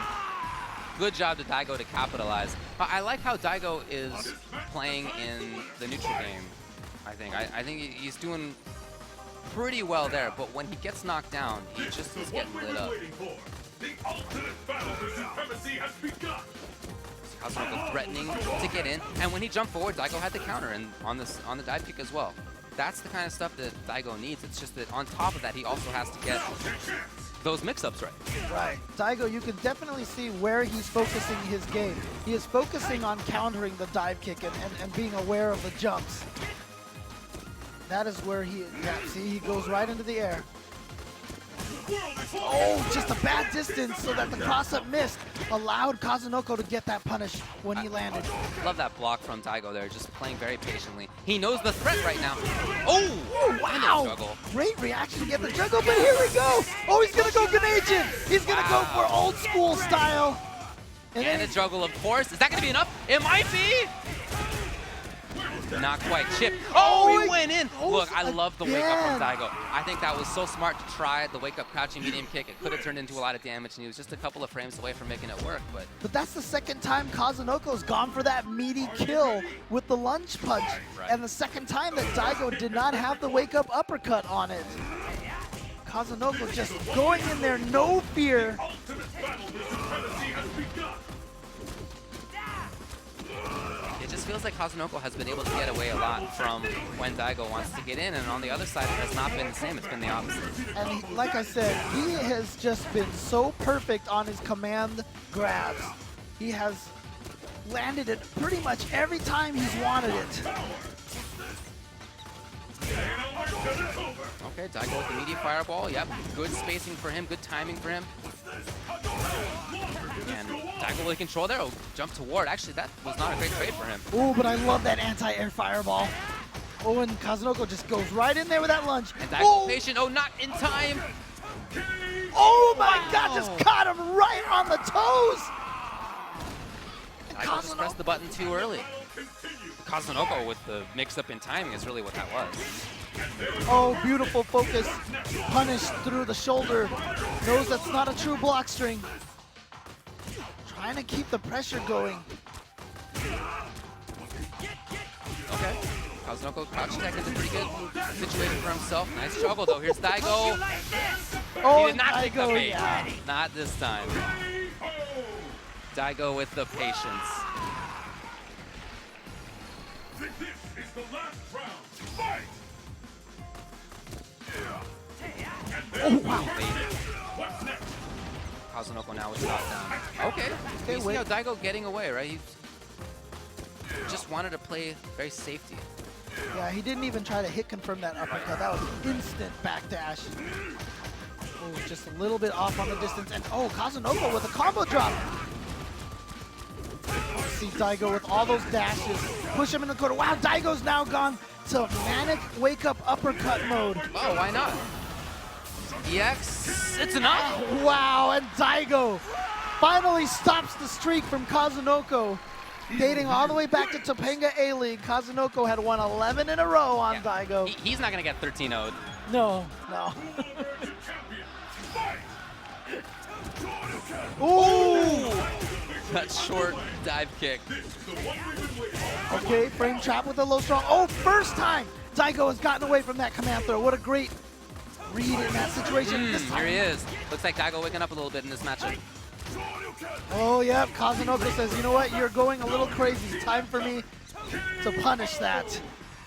Speaker 3: Good job to Daigo to capitalize. I like how Daigo is playing in the neutral game, I think. I think he's doing pretty well there, but when he gets knocked down, he just is getting lit up.
Speaker 11: The ultimate battle for supremacy has begun.
Speaker 3: Kazunoko threatening to get in, and when he jumped forward, Daigo had the counter and on the dive kick as well. That's the kind of stuff that Daigo needs. It's just that on top of that, he also has to get those mix-ups right.
Speaker 1: Right. Daigo, you can definitely see where he's focusing his game. He is focusing on countering the dive kick and being aware of the jumps. That is where see, he goes right into the air. Oh, just a bad distance so that the cross-up missed. Allowed Kazunoko to get that punish when he landed.
Speaker 3: Love that block from Daigo there, just playing very patiently. He knows the threat right now. Oh,
Speaker 1: wow. Great reaction to get the juggle, but here we go. Oh, he's going to go Ganagin. He's going to go for old school style.
Speaker 3: And a juggle, of course. Is that going to be enough? It might be. Not quite. Chip. Oh, he went in. Look, I love the wake up from Daigo. I think that was so smart to try the wake up crouching medium kick. It could have turned into a lot of damage, and he was just a couple of frames away from making it work.
Speaker 1: But that's the second time Kazunoko's gone for that meaty kill with the lunge punch.
Speaker 3: Right.
Speaker 1: And the second time that Daigo did not have the wake up uppercut on it. Kazunoko just going in there, no fear.
Speaker 11: The ultimate battle for supremacy has begun.
Speaker 3: It just feels like Kazunoko has been able to get away a lot from when Daigo wants to get in, and on the other side, it has not been the same. It's been the opposite.
Speaker 1: And like I said, he has just been so perfect on his command grabs. He has landed it pretty much every time he's wanted it.
Speaker 3: Okay, Daigo with the media fireball. Yep, good spacing for him, good timing for him. And Daigo with control there. Oh, jump to ward. Actually, that was not a great trade for him.
Speaker 1: Ooh, but I love that anti-air fireball. Oh, and Kazunoko just goes right in there with that lunge.
Speaker 3: And Daigo patient. Oh, not in time.
Speaker 1: Oh my God, just caught him right on the toes.
Speaker 3: Daigo just pressed the button too early. Kazunoko with the mix-up in timing is really what that was.
Speaker 1: Oh, beautiful focus. Punish through the shoulder. Knows that's not a true block string. Trying to keep the pressure going.
Speaker 3: Okay. Kazunoko crouch tech is a pretty good situation for himself. Nice juggle though. Here's Daigo.
Speaker 1: Oh,
Speaker 3: He did not take the
Speaker 1: Daigo,
Speaker 3: bait.
Speaker 1: yeah.
Speaker 3: Not this time. Daigo with the patience.
Speaker 11: This is the last round. Fight!
Speaker 1: Oh, wow.
Speaker 11: What's next?
Speaker 3: Kazunoko now with top down. Okay. You see
Speaker 1: wait.
Speaker 3: how Daigo getting away, right? He just wanted to play very safety.
Speaker 1: Yeah, he didn't even try to hit confirm that uppercut. That was instant backdash. Oh, just a little bit off on the distance. And oh, Kazunoko with a combo drop. See Daigo with all those dashes. Push him in the corner. Wow, Daigo's now gone to manic wake-up uppercut mode.
Speaker 3: Oh, why not? EX, it's enough.
Speaker 1: Wow, and Daigo finally stops the streak from Kazunoko. Dating all the way back to Topanga A-League, Kazunoko had won 11 in a row on Daigo.
Speaker 3: He's not going to get 13-0'd.
Speaker 1: No, no. Ooh!
Speaker 3: That short dive kick.
Speaker 1: Okay, frame trap with a low strong. Oh, first time Daigo has gotten away from that command throw. What a great read in that situation. This time.
Speaker 3: Here he is. Looks like Daigo waking up a little bit in this matchup.
Speaker 1: Oh, yeah, Kazunoko says, you know what, you're going a little crazy. Time for me to punish that.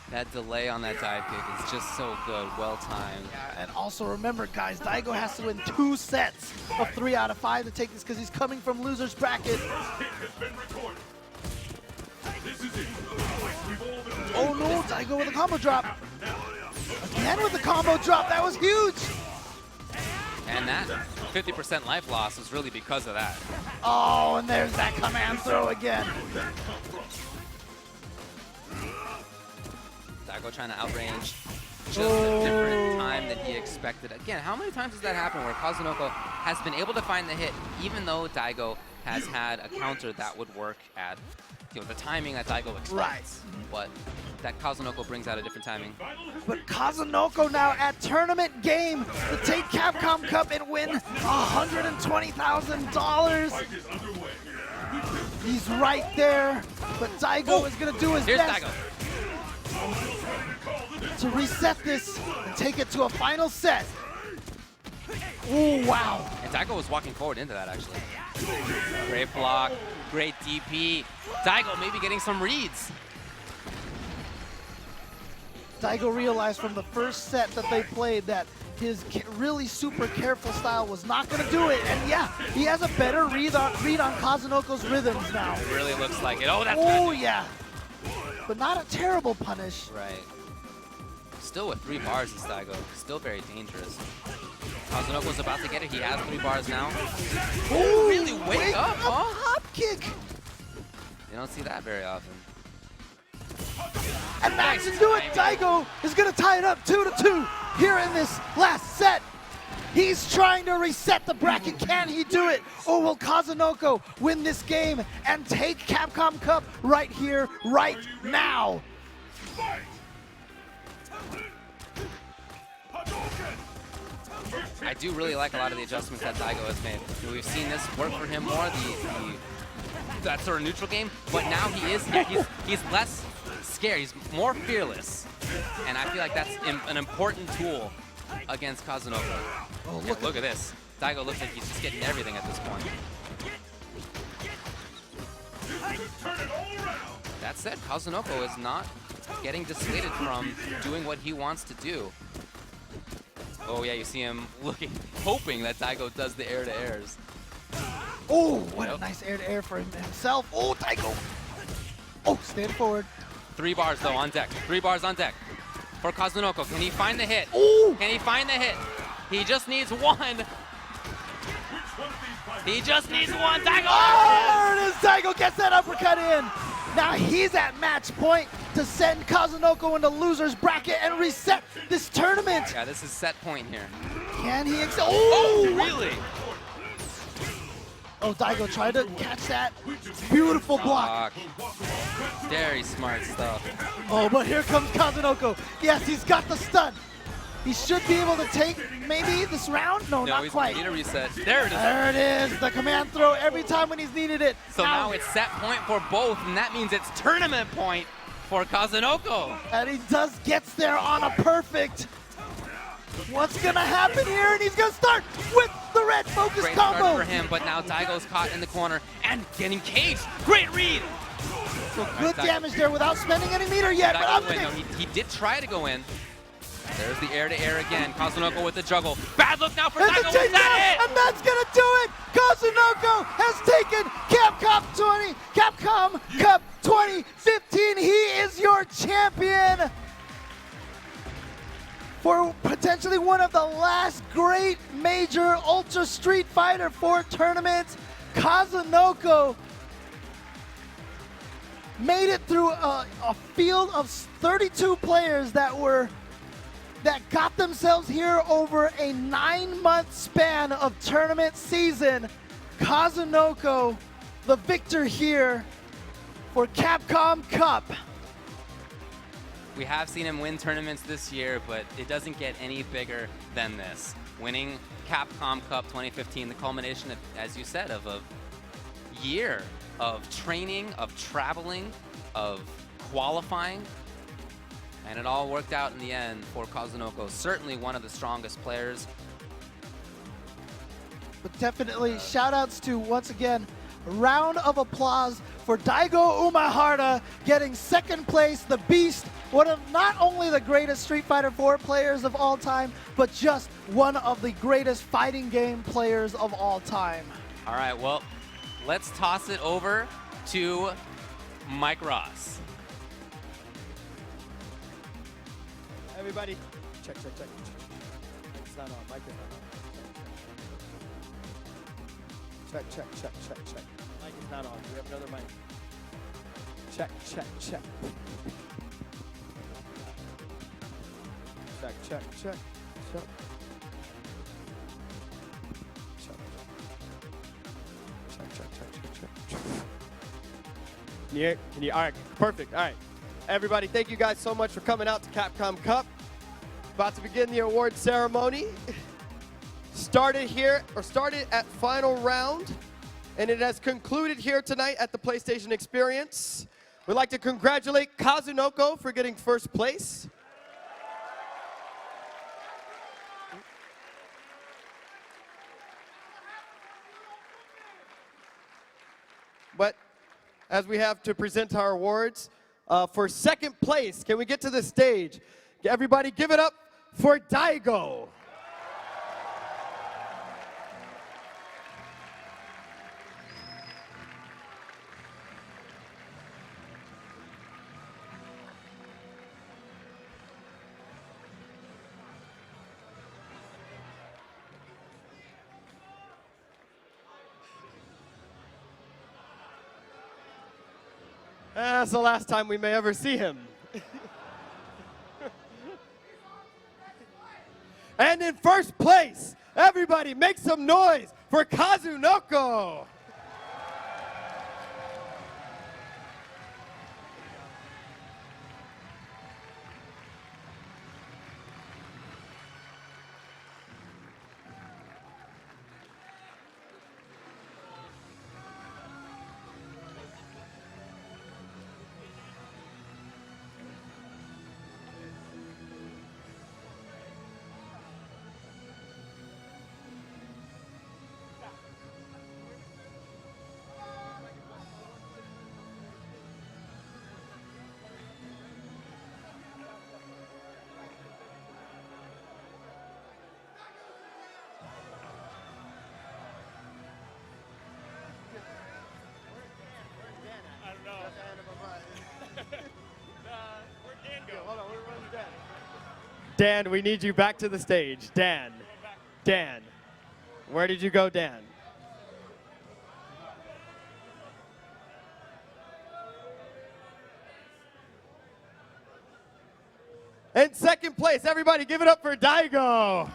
Speaker 3: That delay on that dive kick is just so good, well timed.
Speaker 1: Yeah, and also remember, guys, Daigo has to win 2 sets of 3 out of 5 to take this because he's coming from loser's bracket. Oh no, Daigo with a combo drop. Again with the combo drop, that was huge.
Speaker 3: And that 50% life loss was really because of that.
Speaker 1: Oh, and there's that command throw again.
Speaker 3: Daigo trying to outrange just a different time than he expected. Again, how many times does that happen where Kazunoko has been able to find the hit even though Daigo has had a counter that would work at the timing that Daigo expects.
Speaker 1: Right.
Speaker 3: But that Kazunoko brings out a different timing.
Speaker 1: But Kazunoko now at tournament game to take Capcom Cup and win $120,000. He's right there, but Daigo is going to do his
Speaker 3: Here's
Speaker 1: best
Speaker 3: Daigo.
Speaker 1: to reset this and take it to a final set. Ooh, wow.
Speaker 3: And Daigo was walking forward into that, actually. Great block, great DP. Daigo maybe getting some reads.
Speaker 1: Daigo realized from the first set that they played that his really super careful style was not going to do it. And yeah, he has a better read on Kazunoko's rhythms now.
Speaker 3: It really looks like it. Oh, that's
Speaker 1: Oh,
Speaker 3: good.
Speaker 1: yeah. But not a terrible punish.
Speaker 3: Right. Still with 3 bars is Daigo. Still very dangerous. Kazunoko's about to get it. He has 3 bars now.
Speaker 1: Ooh,
Speaker 3: Really wake up, huh?
Speaker 1: Hop kick.
Speaker 3: You don't see that very often.
Speaker 1: And that's to do it. Daigo is going to tie it up 2-2 here in this last set. He's trying to reset the bracket. Can he do it? Or will Kazunoko win this game and take Capcom Cup right here, right now?
Speaker 3: I do really like a lot of the adjustments that Daigo has made. We've seen this work for him more, that sort of neutral game, but now he's less scared, he's more fearless. And I feel like that's an important tool against Kazunoko.
Speaker 1: Oh,
Speaker 3: Yeah, look at this. Daigo looks like he's just getting everything at this point. That said, Kazunoko is not getting dissuaded from doing what he wants to do. Oh yeah, you see him hoping that Daigo does the air-to-airs.
Speaker 1: Oh, what a nice air-to-air for himself. Oh, Daigo. Oh, stand forward.
Speaker 3: 3 bars though on deck. 3 bars on deck for Kazunoko. Can he find the hit?
Speaker 1: Ooh.
Speaker 3: Can he find the hit? He just needs 1. He just needs 1. Daigo!
Speaker 1: Oh, there it is. Daigo gets that uppercut in. Now he's at match point to send Kazunoko into loser's bracket and reset this tournament.
Speaker 3: Yeah, this is set point here.
Speaker 1: Can he?
Speaker 3: Oh, really?
Speaker 1: Oh, Daigo tried to catch that. Beautiful block.
Speaker 3: Very smart stuff.
Speaker 1: Oh, but here comes Kazunoko. Yes, he's got the stun. He should be able to take maybe this round. No, not
Speaker 3: he's
Speaker 1: quite.
Speaker 3: Need a reset. There it is.
Speaker 1: There it is. The command throw every time when he's needed it.
Speaker 3: So now it's set point for both, and that means it's tournament point for Kazunoko.
Speaker 1: And he gets there on a perfect. What's gonna happen here? And he's gonna start with the red focus
Speaker 3: Great
Speaker 1: combo.
Speaker 3: start for him, but now Daigo's caught in the corner and getting caged. Great read.
Speaker 1: So good damage there without spending any meter yet. But
Speaker 3: Daigo went. No, he did try to go in. There's the air-to-air again. Kazunoko with the juggle. Bad look now for Daigo.
Speaker 1: Is that it? And that's gonna do it. Kazunoko has taken Capcom Cup 2015. He is your champion for potentially one of the last great major Ultra Street Fighter 4 tournaments. Kazunoko made it through a field of 32 players that got themselves here over a 9-month span of tournament season. Kazunoko, the victor here for Capcom Cup.
Speaker 3: We have seen him win tournaments this year, but it doesn't get any bigger than this. Winning Capcom Cup 2015, the culmination, of, as you said, of a year of training, of traveling, of qualifying, and it all worked out in the end for Kazunoko. Certainly one of the strongest players.
Speaker 1: But definitely shout outs to, once again, a round of applause for Daigo Umehara getting second place, the Beast, one of not only the greatest Street Fighter 4 players of all time, but just one of the greatest fighting game players of all time.
Speaker 3: All right, well, let's toss it over to Mike Ross.
Speaker 12: Everybody, check. It's not on. Mic is not on. Check. Mic is not on. We have another mic. Check. Check. Can you, all right, perfect, all right. Everybody, thank you guys so much for coming out to Capcom Cup. About to begin the award ceremony. Started at final round, and it has concluded here tonight at the PlayStation Experience. We'd like to congratulate Kazunoko for getting first place. But as we have to present our awards, for second place, can we get to the stage? Everybody give it up for Daigo. That's the last time we may ever see him. And in first place, everybody make some noise for Kazunoko. Dan, we need you back to the stage. Dan, where did you go, Dan? In second place, everybody give it up for Daigo.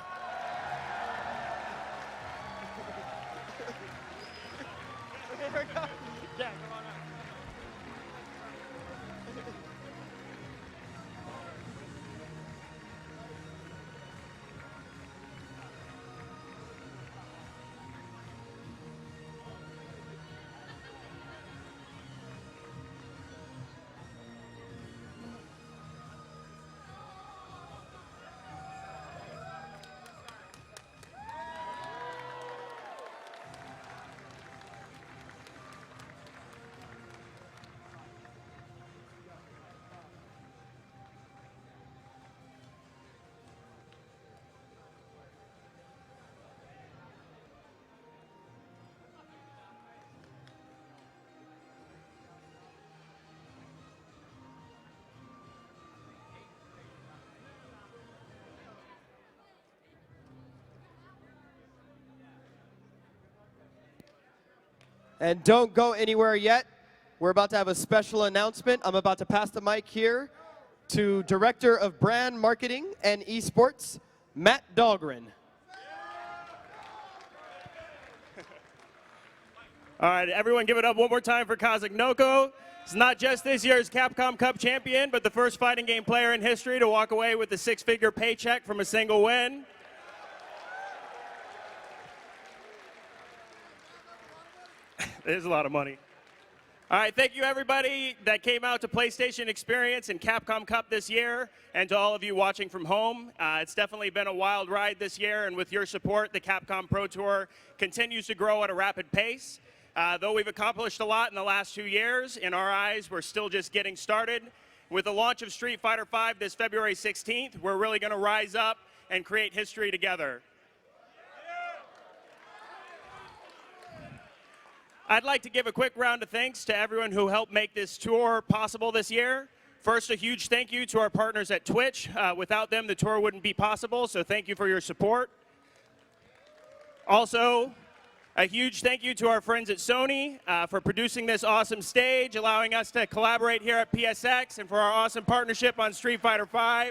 Speaker 12: And don't go anywhere yet. We're about to have a special announcement. I'm about to pass the mic here to Director of Brand Marketing and Esports, Matt Dahlgren.
Speaker 13: All right, everyone give it up one more time for Kazagnoko. It's not just this year's Capcom Cup champion, but the first fighting game player in history to walk away with a six-figure paycheck from a single win. It is a lot of money. All right, thank you everybody that came out to PlayStation Experience and Capcom Cup this year, and to all of you watching from home. It's definitely been a wild ride this year, and with your support, the Capcom Pro Tour continues to grow at a rapid pace. Though we've accomplished a lot in the last 2 years, in our eyes, we're still just getting started. With the launch of Street Fighter V this February 16th, we're really going to rise up and create history together. I'd like to give a quick round of thanks to everyone who helped make this tour possible this year. First, a huge thank you to our partners at Twitch. Without them, the tour wouldn't be possible, so thank you for your support. Also, a huge thank you to our friends at Sony for producing this awesome stage, allowing us to collaborate here at PSX, and for our awesome partnership on Street Fighter V.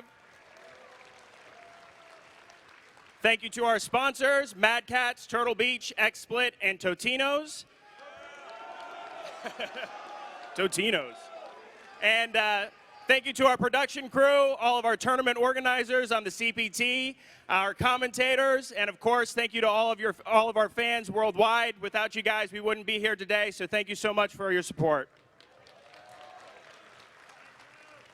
Speaker 13: Thank you to our sponsors, Mad Catz, Turtle Beach, XSplit, and Totino's. Totino's. And thank you to our production crew, all of our tournament organizers on the CPT, our commentators, and of course, thank you to all of our fans worldwide. Without you guys, we wouldn't be here today, so thank you so much for your support.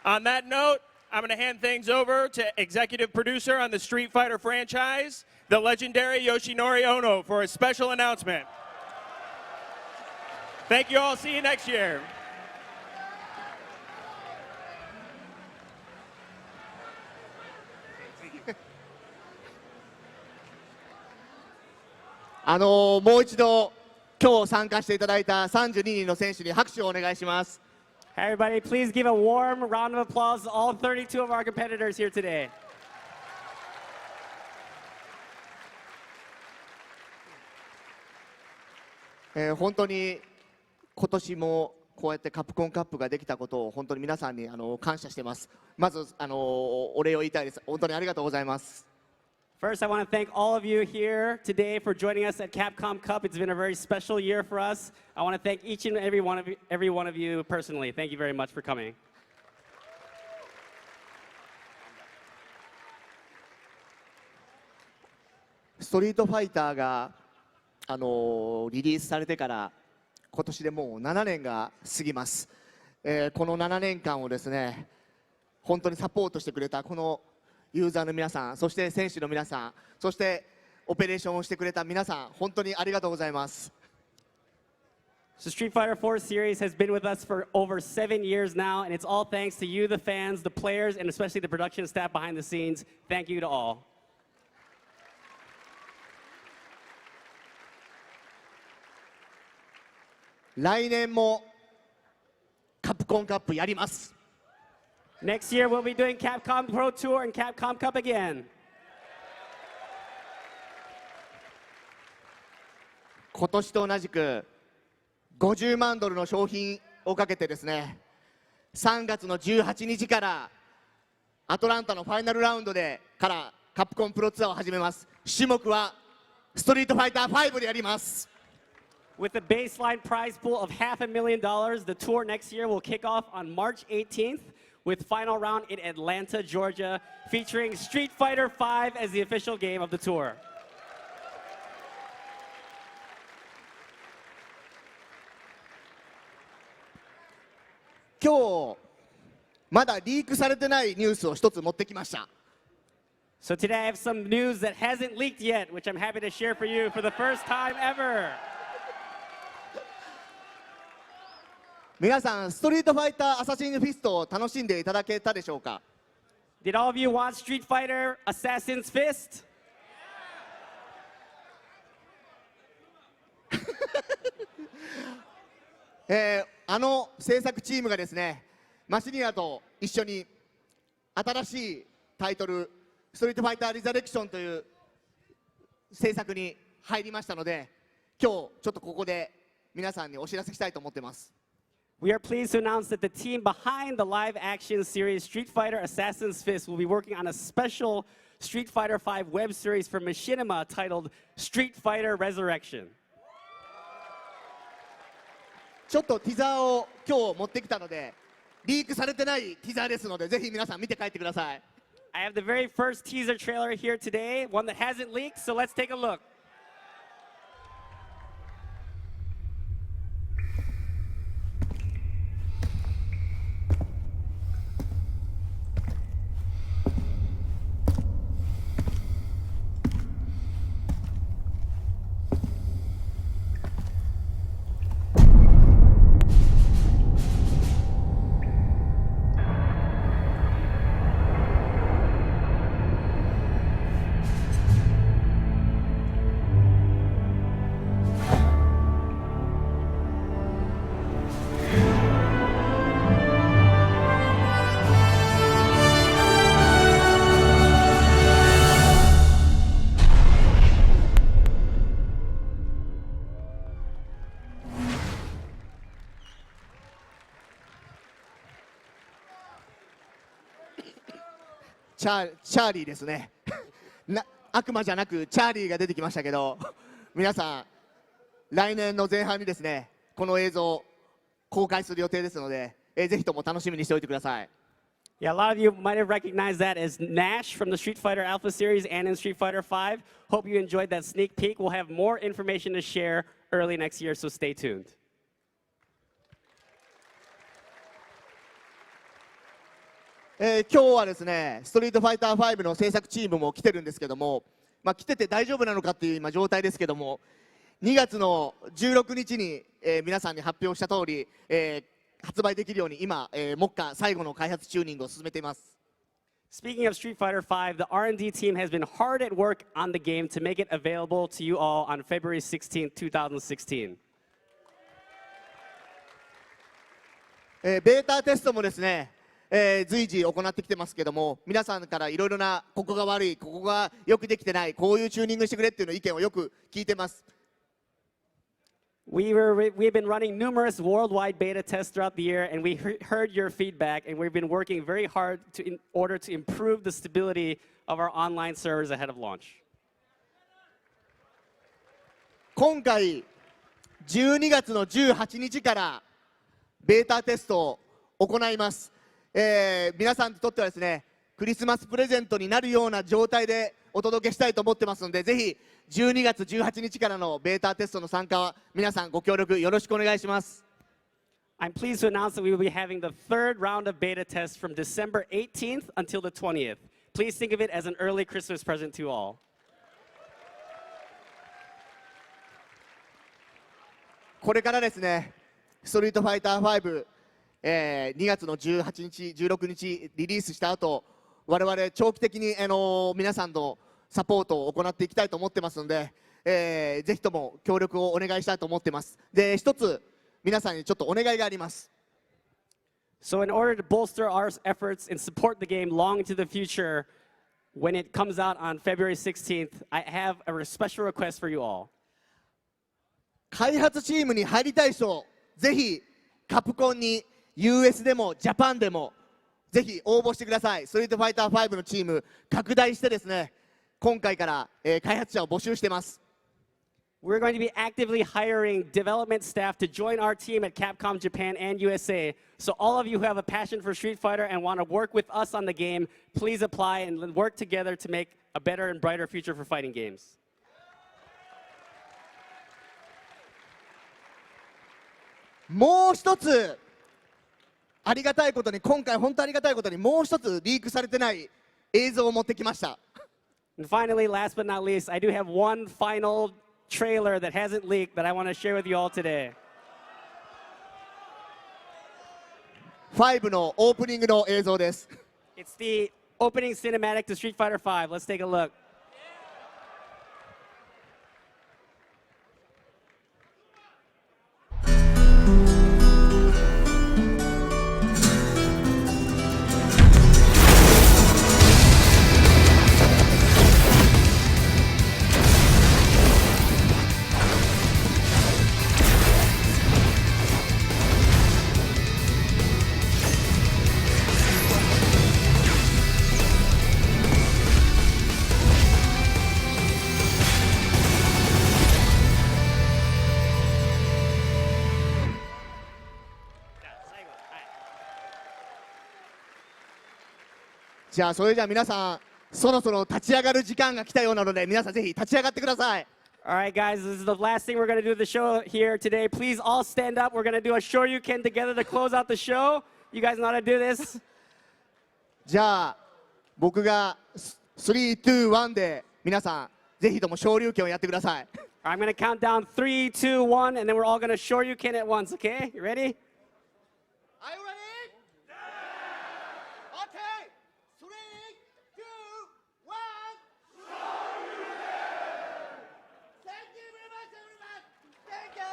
Speaker 13: On that note, I'm going to hand things over to executive producer on the Street Fighter franchise, the legendary Yoshinori Ono, for a special announcement. Thank you all. See you next year.
Speaker 14: もう一度今日参加していただいた32人の選手に拍手をお願いします。
Speaker 2: Hey everybody, please give a warm round of applause to all 32 of our competitors here today.
Speaker 14: 本当に今年もこうやってカプコンカップができたことを本当に皆さんに感謝してます。まずお礼を言いたいです。本当にありがとうございます。
Speaker 2: First, I want to thank all of you here today for joining us at Capcom Cup. It's been a very special year for us. I want to thank each and every one of you personally. Thank you very much for coming.
Speaker 14: ストリートファイターがリリースされてから今年でもう7年が過ぎます。この7年間をですね、本当にサポートしてくれたこのユーザーの皆さん、そして選手の皆さん、そしてオペレーションをしてくれた皆さん、本当にありがとうございます。
Speaker 2: So Street Fighter 4 series has been with us for over 7 years now, and it's all thanks to you, the fans, the players, and especially the production staff behind the scenes. Thank you to all.
Speaker 14: 来年もカプコンカップやります。
Speaker 2: Next year, we'll be doing Capcom Pro Tour and Capcom Cup again.
Speaker 14: 今年と同じく50万ドルの商品をかけてですね、3月の18日からアトランタのファイナルラウンドからカプコンプロツアーを始めます。種目はストリートファイター5でやります。
Speaker 2: With a baseline prize pool of $500,000, the tour next year will kick off on March 18th. With final round in Atlanta, Georgia, featuring Street Fighter V as the official game of the tour.
Speaker 14: 今日まだリークされてないニュースを一つ持ってきました。
Speaker 2: So today I have some news that hasn't leaked yet, which I'm happy to share for you for the first time ever.
Speaker 14: 皆さん、ストリートファイターアサシンフィストを楽しんでいただけたでしょうか。
Speaker 2: Did all of you watch Street Fighter Assassin's Fist?
Speaker 14: 制作チームがですね、マシニアと一緒に新しいタイトル、ストリートファイターリザレクションという制作に入りましたので、今日ちょっとここで皆さんにお知らせしたいと思ってます。
Speaker 2: We are pleased to announce that the team behind the live-action series Street Fighter Assassin's Fist will be working on a special Street Fighter V web series for Machinima titled Street Fighter Resurrection.
Speaker 14: ちょっとティザーを今日持ってきたので、リークされてないティザーですので、ぜひ皆さん見て帰ってください。
Speaker 2: I have the very first teaser trailer here today, one that hasn't leaked, so let's take a look.
Speaker 14: 「チャーリー」ですね悪魔じゃなくチャーリーが出てきましたけど、皆さん来年の前半にですねこの映像公開する予定ですので、ぜひとも楽しみにしておいてください。
Speaker 2: Yeah, a lot of you might have recognized that as Nash from the Street Fighter Alpha series and in Street Fighter V. Hope you enjoyed that sneak peek. We'll have more information to share early next year, so stay tuned.
Speaker 14: 今日はですねストリートファイター5の制作チームも来てるんですけども、来てて大丈夫なのかっていう今状態ですけども、2月の16日に、皆さんに発表した通り、発売できるように今、目下最後の開発チューニングを進めています。
Speaker 2: Speaking of Street Fighter V, the R&D team has been hard at work on the game to make it available to you all on February 16, 2016.
Speaker 14: ベータテストもですね、随時行ってきてますけども、皆さんからいろいろなここが悪い、ここがよくできてない、こういうチューニングしてくれっていうの意見をよく聞いてます。
Speaker 2: We've been running numerous worldwide beta tests throughout the year, and we heard your feedback, and we've been working very hard in order to improve the stability of our online servers ahead of launch.
Speaker 14: 今回12月の18日からベータテストを行います。皆さんにとってはですねクリスマスプレゼントになるような状態でお届けしたいと思ってますので、ぜひ12月18日からのベータテストの参加は皆さんご協力よろしくお願いします。
Speaker 2: I'm pleased to announce that we will be having the third round of beta tests from December 18th until the 20th. Please think of it as an early Christmas present to all.
Speaker 14: これからですねストリートファイター5、2月の18日16日リリースした後、我々長期的に、皆さんのサポートを行っていきたいと思ってますので、ぜひとも協力をお願いしたいと思ってます。で、一つ皆さんにちょっとお願いがあります。
Speaker 2: So in order to bolster our efforts and support the game long into the future, when it comes out on February 16th, I have a special request for you all.
Speaker 14: 開発チームに入りたい人、ぜひカプコンに US でもジャパンでもぜひ応募してください。ストリートファイター5のチーム拡大してですね、今回から、開発者を募集してます。
Speaker 2: We're going to be actively hiring development staff to join our team at Capcom Japan and USA. So all of you who have a passion for Street Fighter and want to work with us on the game, please apply and work together to make a better and brighter future for fighting games.
Speaker 14: もう一つありがたいことに、今回本当ありがたいことにもう一つリークされてない映像を持ってきました。
Speaker 2: And finally, last but not least, I do have one final trailer that hasn't leaked that I want to share with you all today.
Speaker 14: 5のオープニングの映像です。
Speaker 2: It's the opening cinematic to Street Fighter V. Let's take a look.
Speaker 14: じゃあそれじゃあ皆さんそろそろ立ち上がる時間が来たようなので皆さんぜひ立ち上がってください。
Speaker 2: All right, guys, this is the last thing we're going to do the show here today. Please all stand up. We're going to do a Shoryuken together to close out the show. You guys know how to do this?
Speaker 14: じゃあ僕が3、2、1で皆さんぜひとも昇竜拳をやってください。
Speaker 2: I'm going to count down 3, 2, 1, and then we're all going to Shoryuken at once, okay? You ready?
Speaker 14: Are you ready? Okay. 3, 2, 1. Thank you very much, everyone. Thank you.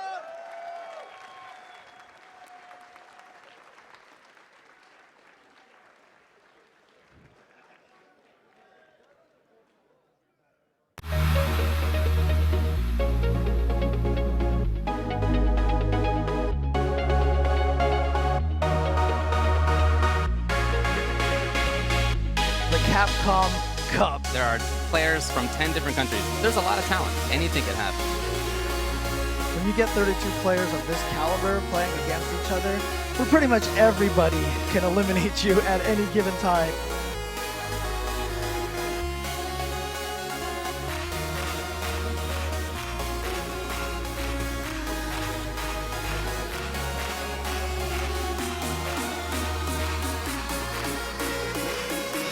Speaker 1: The Capcom Cup.
Speaker 3: There are players from 10 different countries. There's a lot of talent. Anything can happen.
Speaker 1: When you get 32 players of this caliber playing against each other, where pretty much everybody can eliminate you at any given time.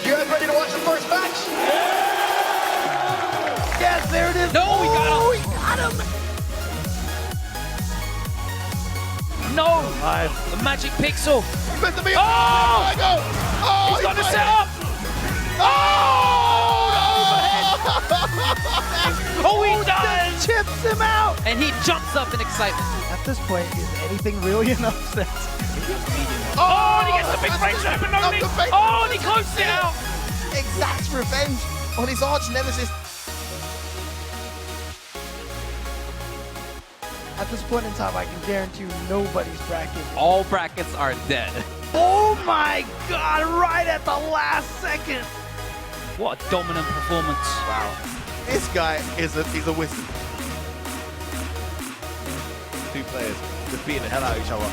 Speaker 12: You guys ready to watch the first match?
Speaker 1: Yes, there it is.
Speaker 15: No, we got him.
Speaker 1: Oh, we got him.
Speaker 15: No! The magic pixel.
Speaker 12: He's meant to be.
Speaker 15: Oh!
Speaker 12: Go! Oh,
Speaker 15: He's got the setup! Oh, he does!
Speaker 1: Chips him out.
Speaker 15: And he jumps up in excitement.
Speaker 1: At this point, is anything really an upset?
Speaker 15: Oh, and he gets the big face open only. Oh, and he closes it out.
Speaker 12: Exacts revenge on his arch nemesis.
Speaker 1: At this point in time, I can guarantee you nobody's bracket.
Speaker 3: All brackets are dead.
Speaker 1: Oh my God! Right at the last second.
Speaker 15: What a dominant performance.
Speaker 12: Wow. This guy is a wizard. Two players just beating the hell out of each other.